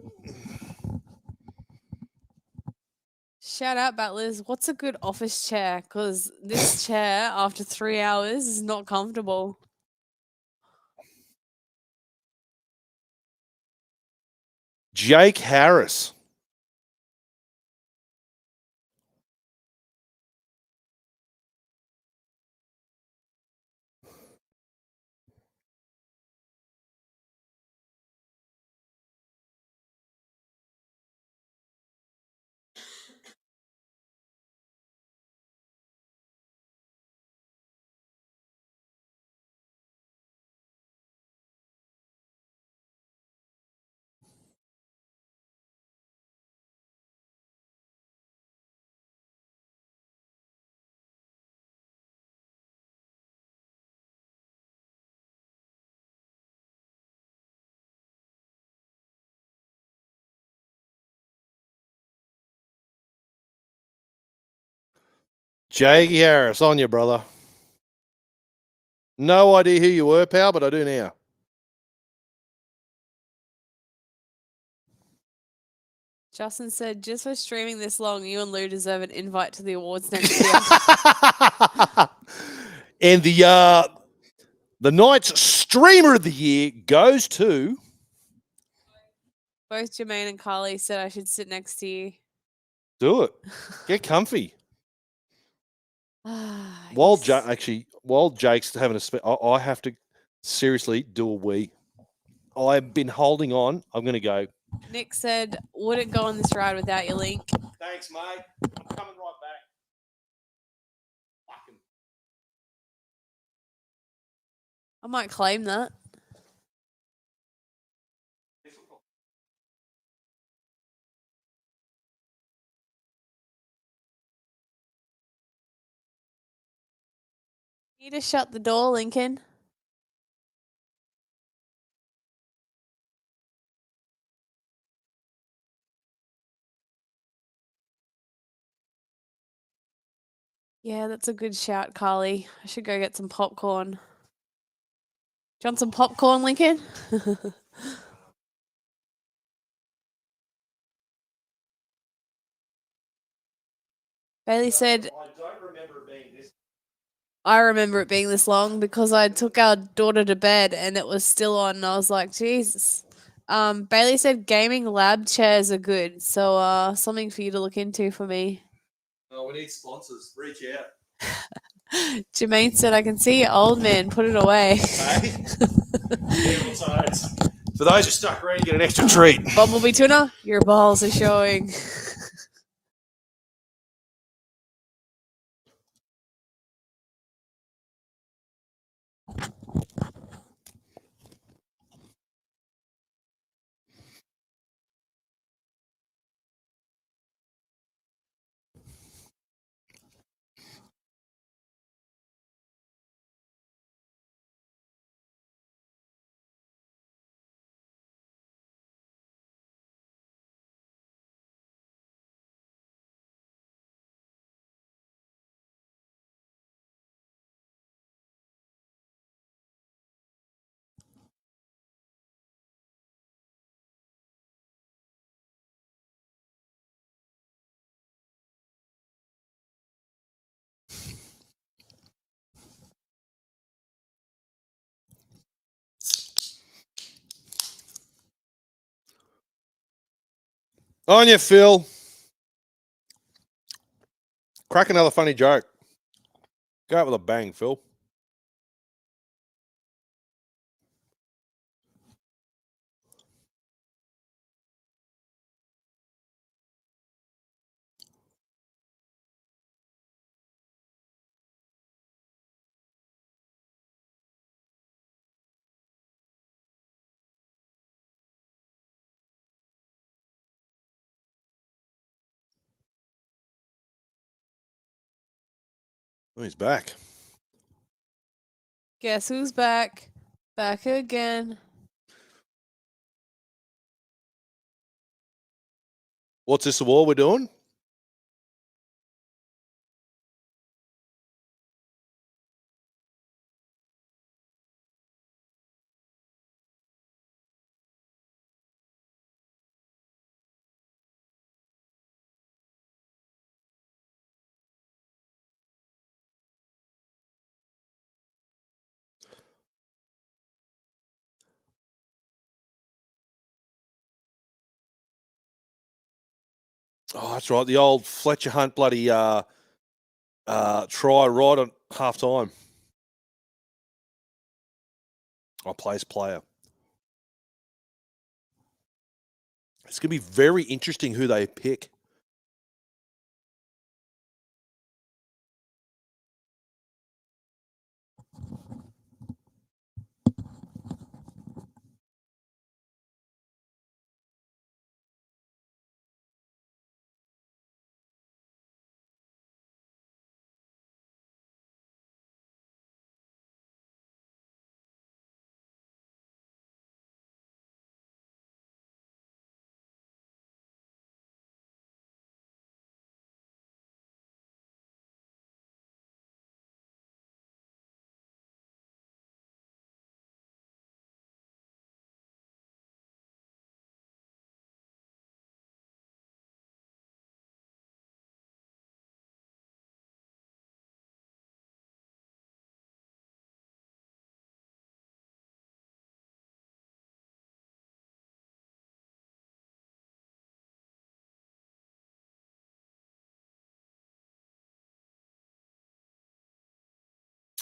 Shout out, Battlers. What's a good office chair? Because this chair, after 3 hours, is not comfortable. Jake Harris. Jake Harris, on you, brother. No idea who you were, pal, but I do now. Justin said, "Just for streaming this long, you and Lou deserve an invite to the awards next year." And the night's streamer of the year goes to Both Jermaine and Carly said I should sit next to you. do it. Get comfy. Ah, While yes. while Jake's having I have to seriously do a wee. I've been holding on. I'm going to go. Nick said, "Wouldn't go on this ride without your Linc." Thanks, mate. I'm coming right back. Fucking. I might claim that. Need to shut the door, Lincoln. Yeah, that's a good shout, Carly. I should go get some popcorn. Do you want some popcorn, Lincoln? Bailey said, I don't remember it being this. "I remember it being this long because I took our daughter to bed and it was still on, and I was like, Jesus." Bailey said gaming lab chairs are good, so something for you to look into for me. Oh, we need sponsors. Reach out. Jermaine said, "I can see your old man. Put it away." Hey? For those who stuck around, you get an extra treat. Bumblebee tuna, your balls are showing. On you, Phil. Crack another funny joke. Go out with a bang, Phil. Oh, he's back. Guess who's back? Back again. What's this award we're doing? Oh, that's right. The old Fletcher Hunt bloody try right on half time. Oh, player's player. It's going to be very interesting who they pick.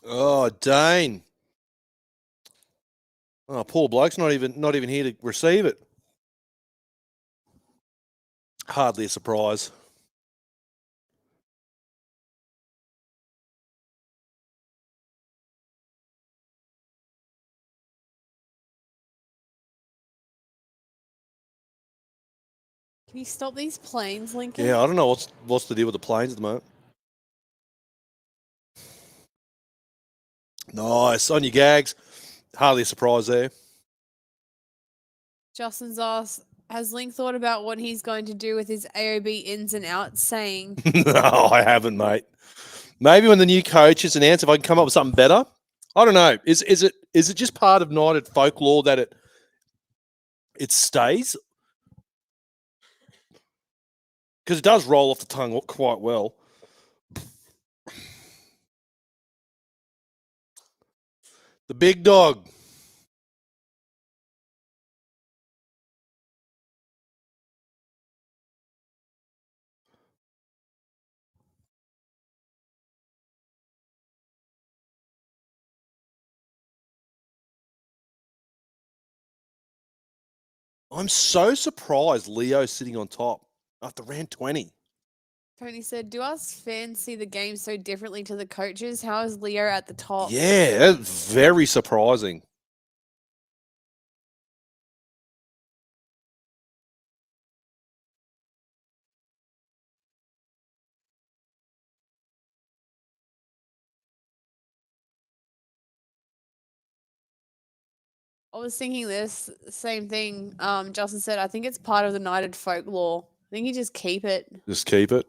Oh, Dane. Oh, poor bloke's not even here to receive it. Hardly a surprise. Can you stop these planes, Lincoln? Yeah, I don't know what's the deal with the planes at the moment. Nice. On your gags. Hardly a surprise there. Justin's asked, has Linc thought about what he's going to do with his AOB ins and outs, saying, No, I haven't, mate. Maybe when the new coach is announced, if I can come up with something better. I don't know. Is it just part of United folklore that it stays? Because it does roll off the tongue quite well. The big dog. I'm so surprised Leo's sitting on top after round 20. Tony said, do us fans see the game so differently to the coaches? How is Leo at the top? Yeah, that's very surprising. I was thinking this same thing. Justin said, I think it's part of the United folklore. I think you just keep it. Just keep it.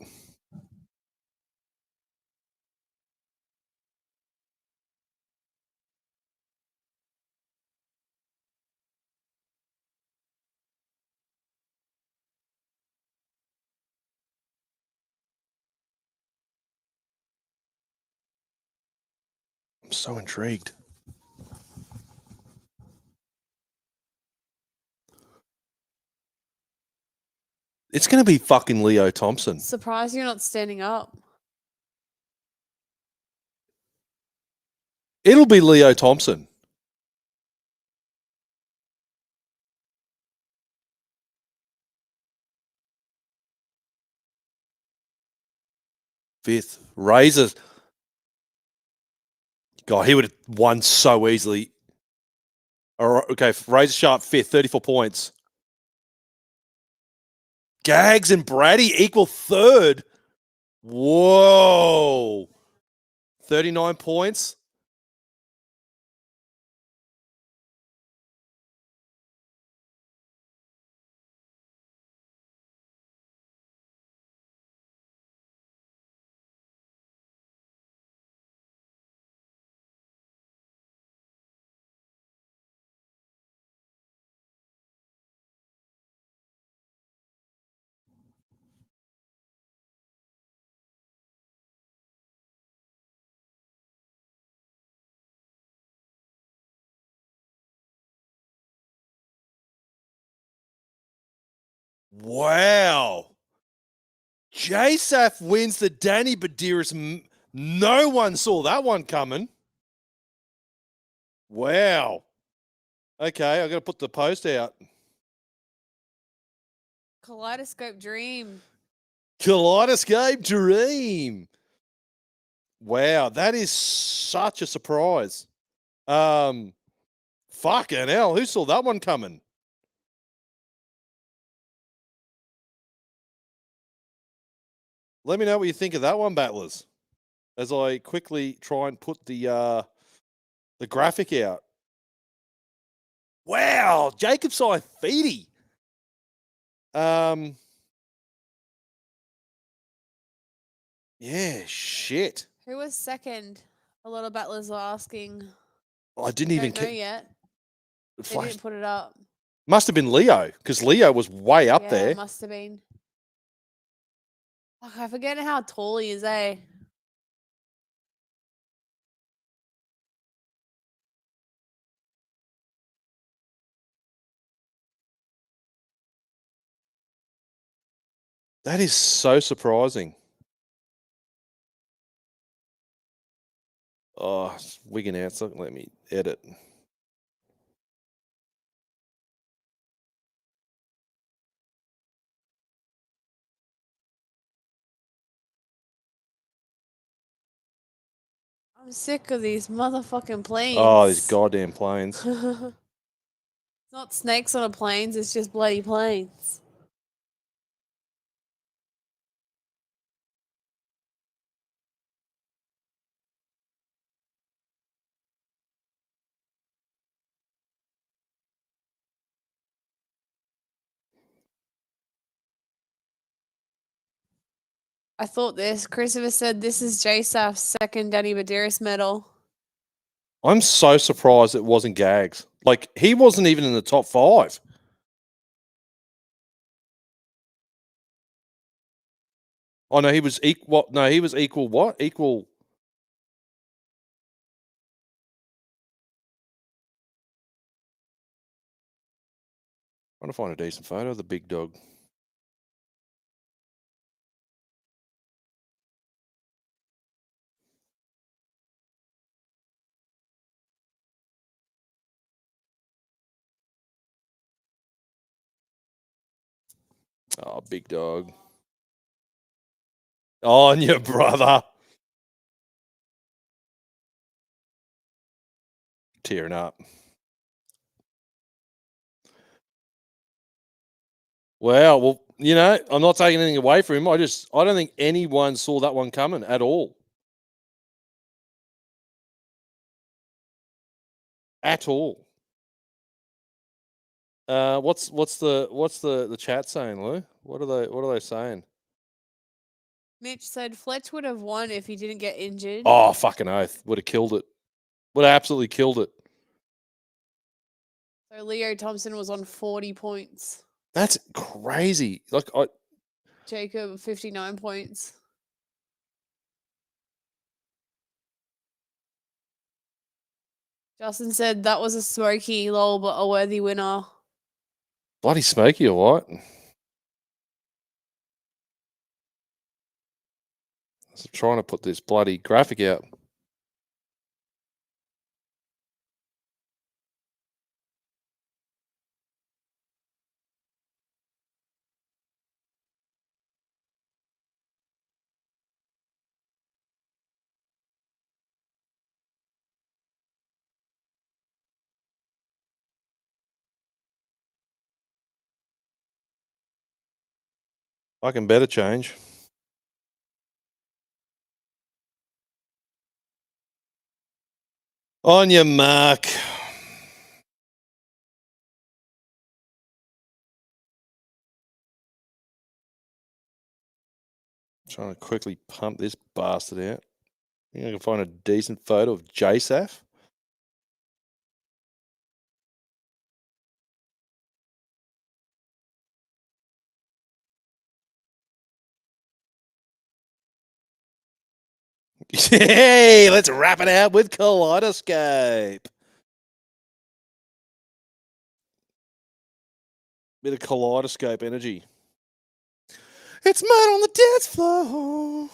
I'm so intrigued. It's going to be fucking Leo Thompson. Surprised you're not standing up. It'll be Leo Thompson. Fifth. Razor. God, he would have won so easily. All right, okay, Razor Sharp fifth, 34 points. Gags and Brady equal third. Whoa. 39 points. Wow. JSAF wins the Danny Buderus. No one saw that one coming. Wow. Okay, I got to put the post out. Kaleidoscope Dream. Kaleidoscope Dream. Wow, that is such a surprise. Fucking hell, who saw that one coming? Let me know what you think of that one, battlers, as I quickly try and put the graphic out. Wow, Jacob Saifidi. Yeah, shit. Who was second? A lot of battlers are asking. I didn't even know yet. They didn't put it up. Must have been Leo, because Leo was way up there. Must have been. I forget how tall he is, eh? That is so surprising. Oh, Wigan answer. Let me edit. I'm sick of these motherfucking planes. Oh, these goddamn planes. It's not snakes on a planes, it's just bloody planes. I thought this. Christopher said this is JSAF's second Danny Buderus medal. I'm so surprised it wasn't Gags. Like, he wasn't even in the top 5. Oh, no, he was equal. No, he was equal what? Equal. Trying to find a decent photo of the big dog. Oh, big dog. On your brother. Tearing up. Well, you know, I'm not taking anything away from him. I don't think anyone saw that one coming at all. At all. What's the chat saying, Lou? What are they saying? Mitch said Fletch would have won if he didn't get injured. Oh, fucking oath. Would have killed it. Would have absolutely killed it. So Leo Thompson was on 40 points. That's crazy. Like Jacob 59 points. Justin said that was a smoky lol, but a worthy winner. bloody smoky or what? I'm trying to put this bloody graphic out. I can better change. On your mark. Trying to quickly pump this bastard out. I think I can find a decent photo of JSAF. Hey, let's wrap it out with Kaleidoscope. Bit of Kaleidoscope energy. It's mud on the dance floor.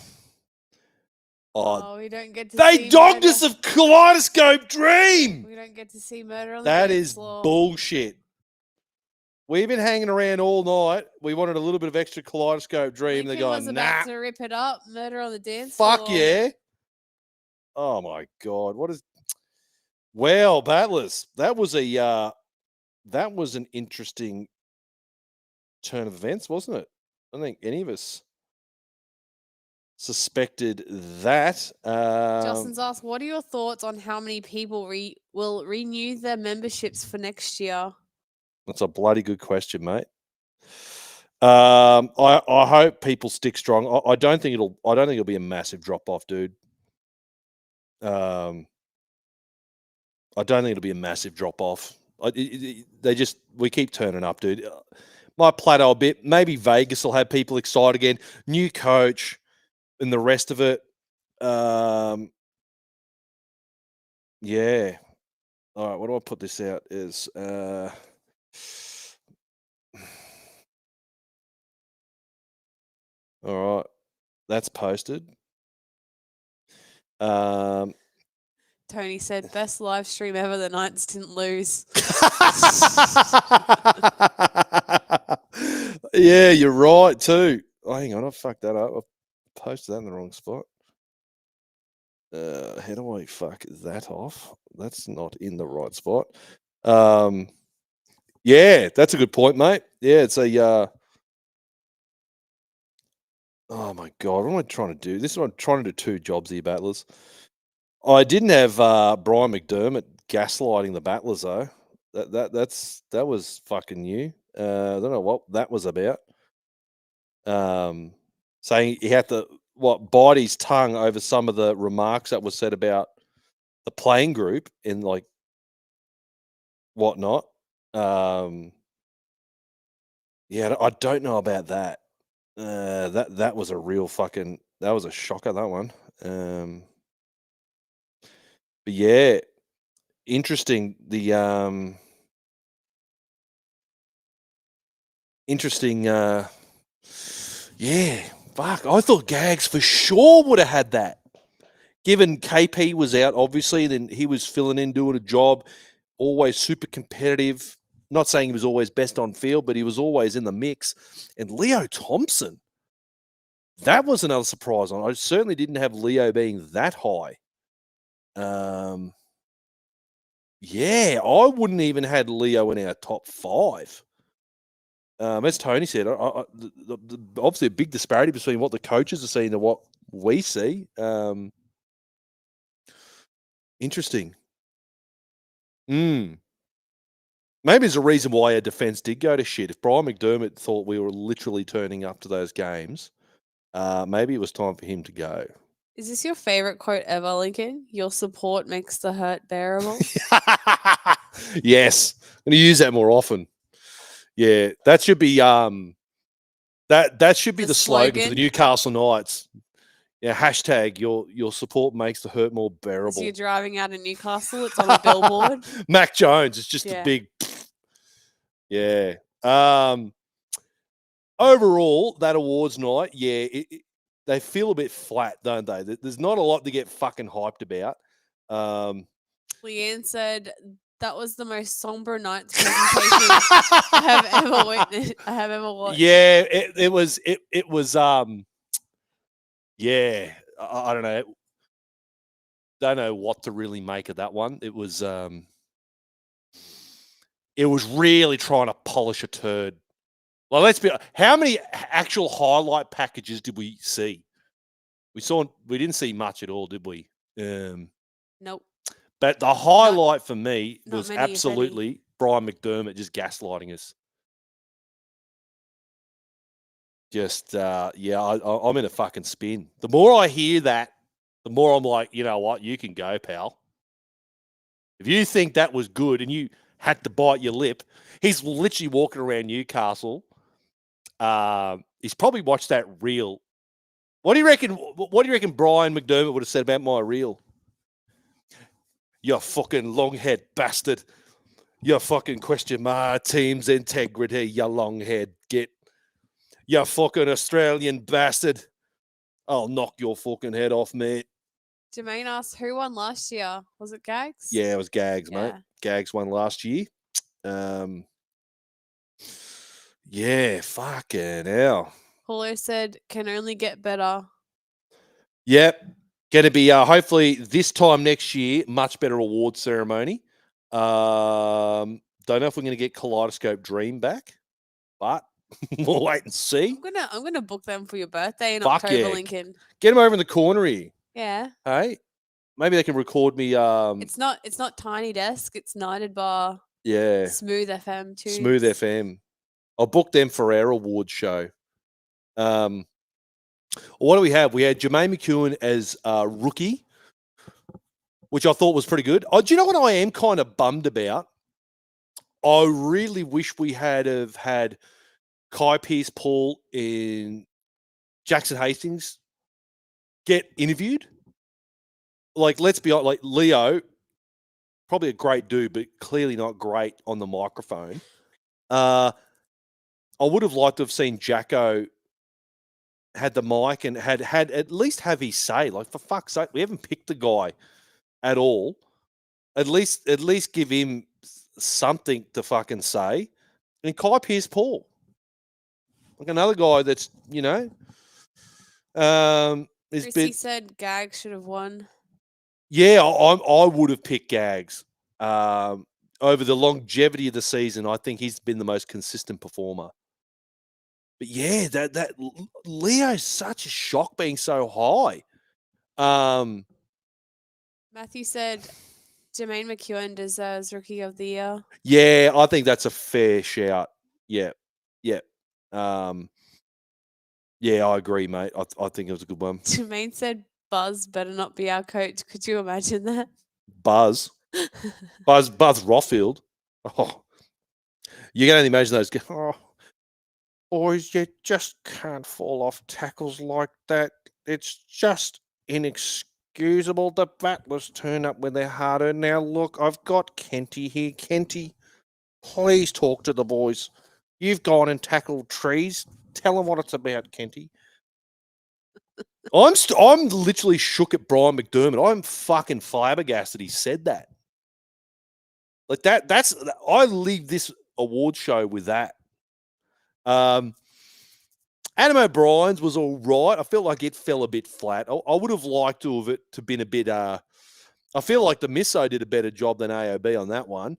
Oh, we don't get to they see dogged murder. us a Kaleidoscope dream. We don't get to see murder on the That dance is floor. bullshit. We've been hanging around all night. We wanted a little bit of extra Kaleidoscope dream. They Lincoln go, was about nah. to rip it up. Murder on the dance floor. Fuck yeah. Oh my God. What is well, Battlers. That was an interesting turn of events, wasn't it? I don't think any of us suspected that. Justin's asked, what are your thoughts on how many people will renew their memberships for next year? That's a bloody good question, mate. I hope people stick strong. I don't think it'll be a massive drop off, dude. I don't think it'll be a massive drop off. We keep turning up, dude. Might plateau a bit. Maybe Vegas will have people excited again. New coach and the rest of it. Yeah. All right. What do I put this out? Is all right. That's posted. Tony said, best live stream ever. The Knights didn't lose. Yeah, you're right too. Oh, hang on, I fucked that up. I posted that in the wrong spot. How do I fuck that off? That's not in the right spot. Yeah, that's a good point, mate. Yeah, it's a oh my God, what am I trying to do? This is what I'm trying to do 2 jobs here, Battlers. I didn't have Brian McDermott gaslighting the Battlers though. That was fucking new. I don't know what that was about. Saying he had to bite his tongue over some of the remarks that was said about the playing group and like whatnot. Yeah, I don't know about that. That was a real fucking that was a shocker, that one. But yeah, interesting. Interesting. Yeah, fuck. I thought Gags for sure would have had that. Given KP was out, obviously, then he was filling in, doing a job, always super competitive. Not saying he was always best on field, but he was always in the mix. And Leo Thompson, that was another surprise. I certainly didn't have Leo being that high. Yeah, I wouldn't even had Leo in our top 5. As Tony said, obviously a big disparity between what the coaches are seeing and what we see. Interesting. Maybe there's a reason why our defense did go to shit. If Brian McDermott thought we were literally turning up to those games, maybe it was time for him to go. Is this your favorite quote ever, Lincoln? Your support makes the hurt bearable. Yes, I'm going to use that more often. Yeah, that should be that should be the slogan for the Newcastle Knights. Yeah, hashtag your support makes the hurt more bearable. As you're driving out of Newcastle, it's on a billboard. Mac Jones, it's just a big yeah. Overall, that awards night, yeah, they feel a bit flat, don't they? There's not a lot to get fucking hyped about. Leanne said that was the most somber Knights presentation I have ever witnessed. I have ever watched. Yeah, it was. Yeah, I don't know. Don't know what to really make of that one. It was really trying to polish a turd. Well, let's be. How many actual highlight packages did we see? We didn't see much at all, did we? Nope. But the highlight for me not was many, if any. absolutely Brian McDermott just gaslighting us. Just, I'm in a fucking spin. The more I hear that, the more I'm like, you know what? You can go, pal. If you think that was good and you had to bite your lip, he's literally walking around Newcastle. He's probably watched that reel. What do you reckon? What do you reckon Brian McDermott would have said about my reel? You fucking long-head bastard. You fucking question my team's integrity, you long-head git. You fucking Australian bastard. I'll knock your fucking head off, mate. Jermaine asked, who won last year? Was it Gags? Yeah, it was Gags, mate. Yeah. Gags won last year. Yeah, fucking hell. Paulo said, can only get better. Yep. Going to be, hopefully, this time next year, much better award ceremony. Don't know if we're going to get Kaleidoscope Dream back, but we'll wait and see. I'm gonna book them for your birthday in Fuck October, yeah. Lincoln. Get them over in the corner here. Yeah. Hey, maybe they can record me. It's not Tiny Desk. It's Knighted Bar. Yeah. Smooth FM too. Smooth FM. I'll book them for our award show. What do we have? We had Jermaine McEwen as rookie, which I thought was pretty good. Do you know what I am kind of bummed about? I really wish we had Kai Pearce-Paul and Jackson Hastings get interviewed. Like, let's be honest, like Leo, probably a great dude, but clearly not great on the microphone. I would have liked to have seen Jacko had the mic and had at least have his say. Like, for fuck's sake, we haven't picked the guy at all. At least give him something to fucking say. And Kai Pearce-Paul, like another guy that's, you know, Chrissy said Gags should have won. Yeah, I would have picked Gags. Over the longevity of the season, I think he's been the most consistent performer. But yeah, that Leo's such a shock being so high. Matthew said Jermaine McEwen deserves Rookie of the Year. Yeah, I think that's a fair shout. Yeah. Yeah, I agree, mate. I think it was a good one. Jermaine said Buzz better not be our coach. Could you imagine that? Buzz Rothfield. Oh, you can only imagine those. Boys, you just can't fall off tackles like that. It's just inexcusable. The Battlers turn up when they're harder. Now, look, I've got Kenty here. Kenty, please talk to the boys. You've gone and tackled trees. Tell them what it's about, Kenty. I'm literally shook at Brian McDermott. I'm fucking flabbergasted he said that. Like that's I leave this award show with that. Adam O'Brien's was all right. I felt like it fell a bit flat. I would have liked to have it to been a bit. I feel like the Misso did a better job than AOB on that one.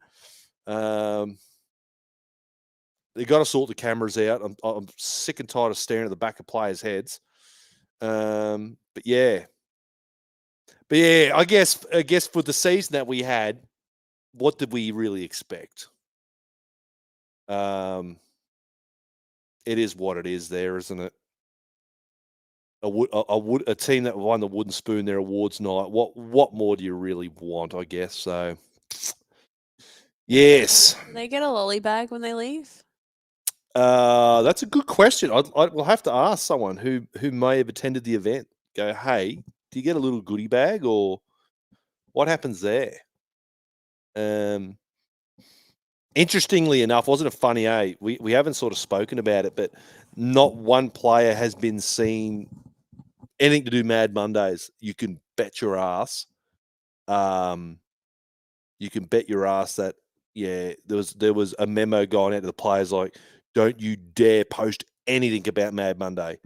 They got to sort the cameras out. I'm sick and tired of staring at the back of players' heads. But yeah, I guess for the season that we had, what did we really expect? It is what it is there, isn't it? A team that won the Wooden Spoon their awards night. What more do you really want, I guess? So, yes. Do they get a lolly bag when they leave? That's a good question. We'll have to ask someone who may have attended the event. Go, hey, do you get a little goodie bag or what happens there? Interestingly enough, wasn't it funny, eh? We haven't sort of spoken about it, but not one player has been seen anything to do Mad Mondays. You can bet your ass. You can bet your ass that, yeah, there was a memo going out to the players like, don't you dare post anything about Mad Monday.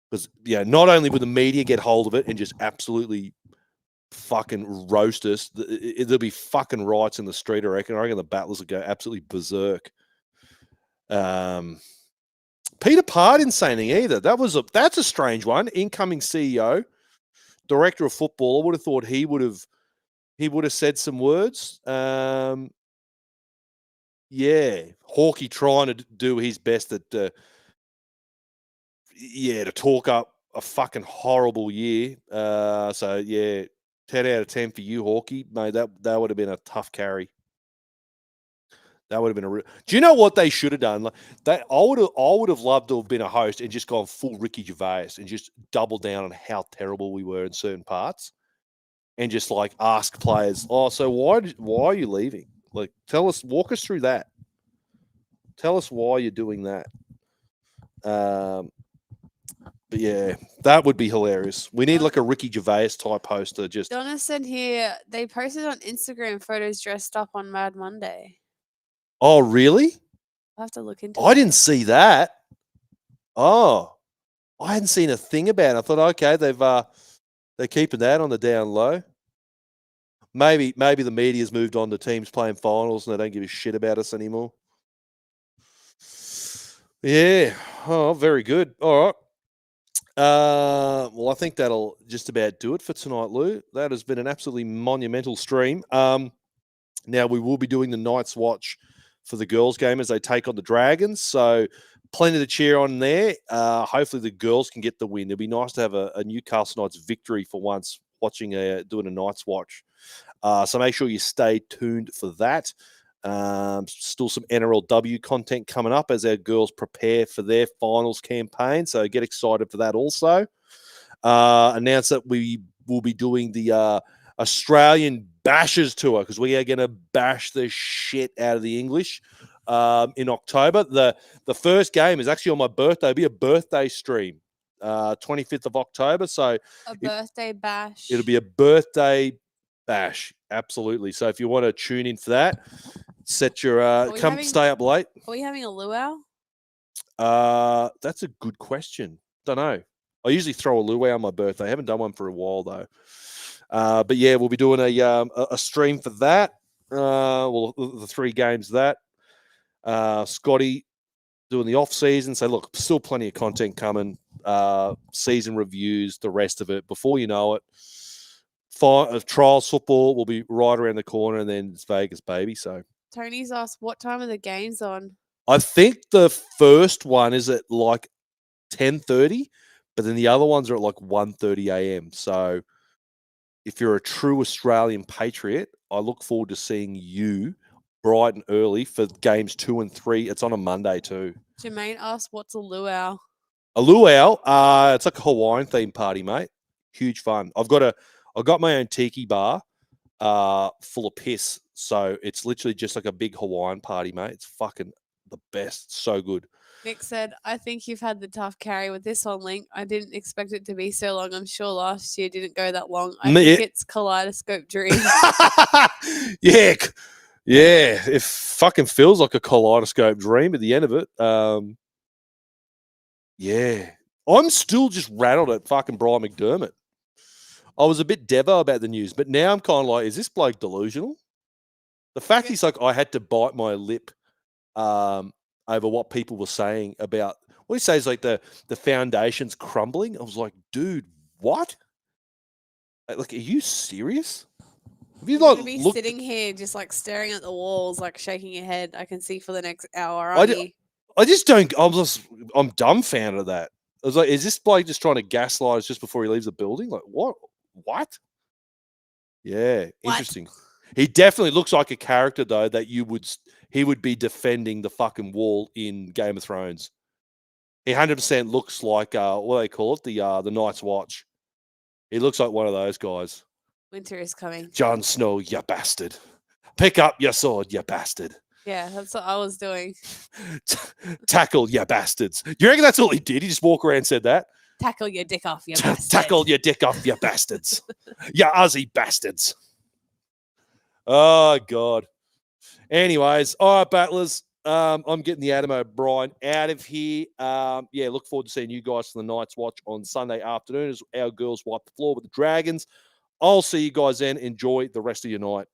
Because, yeah, not only will the media get hold of it and just absolutely fucking roast us, there'll be fucking riots in the street, I reckon. I reckon the Battlers will go absolutely berserk. Peter Parr didn't say anything either. That's a strange one. Incoming CEO, director of football. I would have thought he would have he would have said some words. Yeah, Hawkey trying to do his best to talk up a fucking horrible year. So yeah, 10 out of 10 for you, Hawkey, mate. That would have been a tough carry. That would have been a real. Do you know what they should have done? Like I would have loved to have been a host and just gone full Ricky Gervais and just double down on how terrible we were in certain parts, and just like ask players, oh, so why are you leaving? Like, walk us through that. Tell us why you're doing that. But yeah, that would be hilarious. We need like a Ricky Gervais type poster. Just Donna said here they posted on Instagram photos dressed up on Mad Monday. Oh, really? I'll have to look into I didn't see that. Oh, I hadn't seen a thing about it. I thought, okay, they're keeping that on the down low. Maybe the media's moved on to teams playing finals and they don't give a shit about us anymore. Yeah. Oh, very good. All right. Well, I think that'll just about do it for tonight, Lou. That has been an absolutely monumental stream. Now we will be doing the Night's Watch for the girls' game as they take on the Dragons. So plenty to cheer on there. Hopefully the girls can get the win. It'd be nice to have a Newcastle Knights victory for once, doing a Night's Watch. So make sure you stay tuned for that. Still some NRLW content coming up as our girls prepare for their finals campaign. So get excited for that also. Announce that we will be doing the Australian Bashers tour because we are going to bash the shit out of the English in October. The first game is actually on my birthday. It'll be a birthday stream, 25th of October. So a birthday bash. It'll be a birthday bash. Absolutely. So if you want to tune in for that, set your stay up late. Are we having a luau? That's a good question. Don't know. I usually throw a luau on my birthday. I haven't done one for a while though. But yeah, we'll be doing a stream for that. Well, the 3 games of that. Scotty doing the off season. So look, still plenty of content coming. Season reviews, the rest of it. Before you know it, trials football will be right around the corner, and then it's Vegas, baby. So Tony's asked, what time are the games on? I think the first one is at like 10:30, but then the other ones are at like 1:30 a.m. So if you're a true Australian patriot, I look forward to seeing you bright and early for games 2 and 3. It's on a Monday too. Jermaine asked, what's a luau? A luau, it's like a Hawaiian themed party, mate. Huge fun. I've got my own tiki bar full of piss. So it's literally just like a big Hawaiian party, mate. It's fucking the best. So good. Nick said, I think you've had the tough carry with this one, Linc. I didn't expect it to be so long. I'm sure last year didn't go that long. I think it's Kaleidoscope Dream. Yeah. It fucking feels like a Kaleidoscope Dream at the end of it. Yeah. I'm still just rattled at fucking Brian McDermott. I was a bit devo about the news, but now I'm kind of like, is this bloke delusional? The fact he's like, I had to bite my lip over what people were saying about what he says, like the foundation's crumbling. I was like, dude, what? Like, are you serious? Have you not sitting here just like staring at the walls, like shaking your head? I can see for the next hour. I just don't. I'm dumbfounded at that. I was like, is this bloke just trying to gaslight us just before he leaves the building? Like, what? Yeah, interesting. He definitely looks like a character though that he would be defending the fucking wall in Game of Thrones. He 100% looks like what do they call it? The Night's Watch. He looks like one of those guys. Winter is coming. Jon Snow, you bastard. Pick up your sword, you bastard. Yeah, that's what I was doing. Tackle, you bastards. You reckon that's all he did? He just walked around and said that? Tackle your dick off, you bastards. Tackle your dick off, you bastards. You Aussie bastards. Oh, God. Anyways, all right, battlers. I'm getting the Adam O'Brien out of here. Look forward to seeing you guys for the Night's Watch on Sunday afternoon as our girls wipe the floor with the Dragons. I'll see you guys then. Enjoy the rest of your night.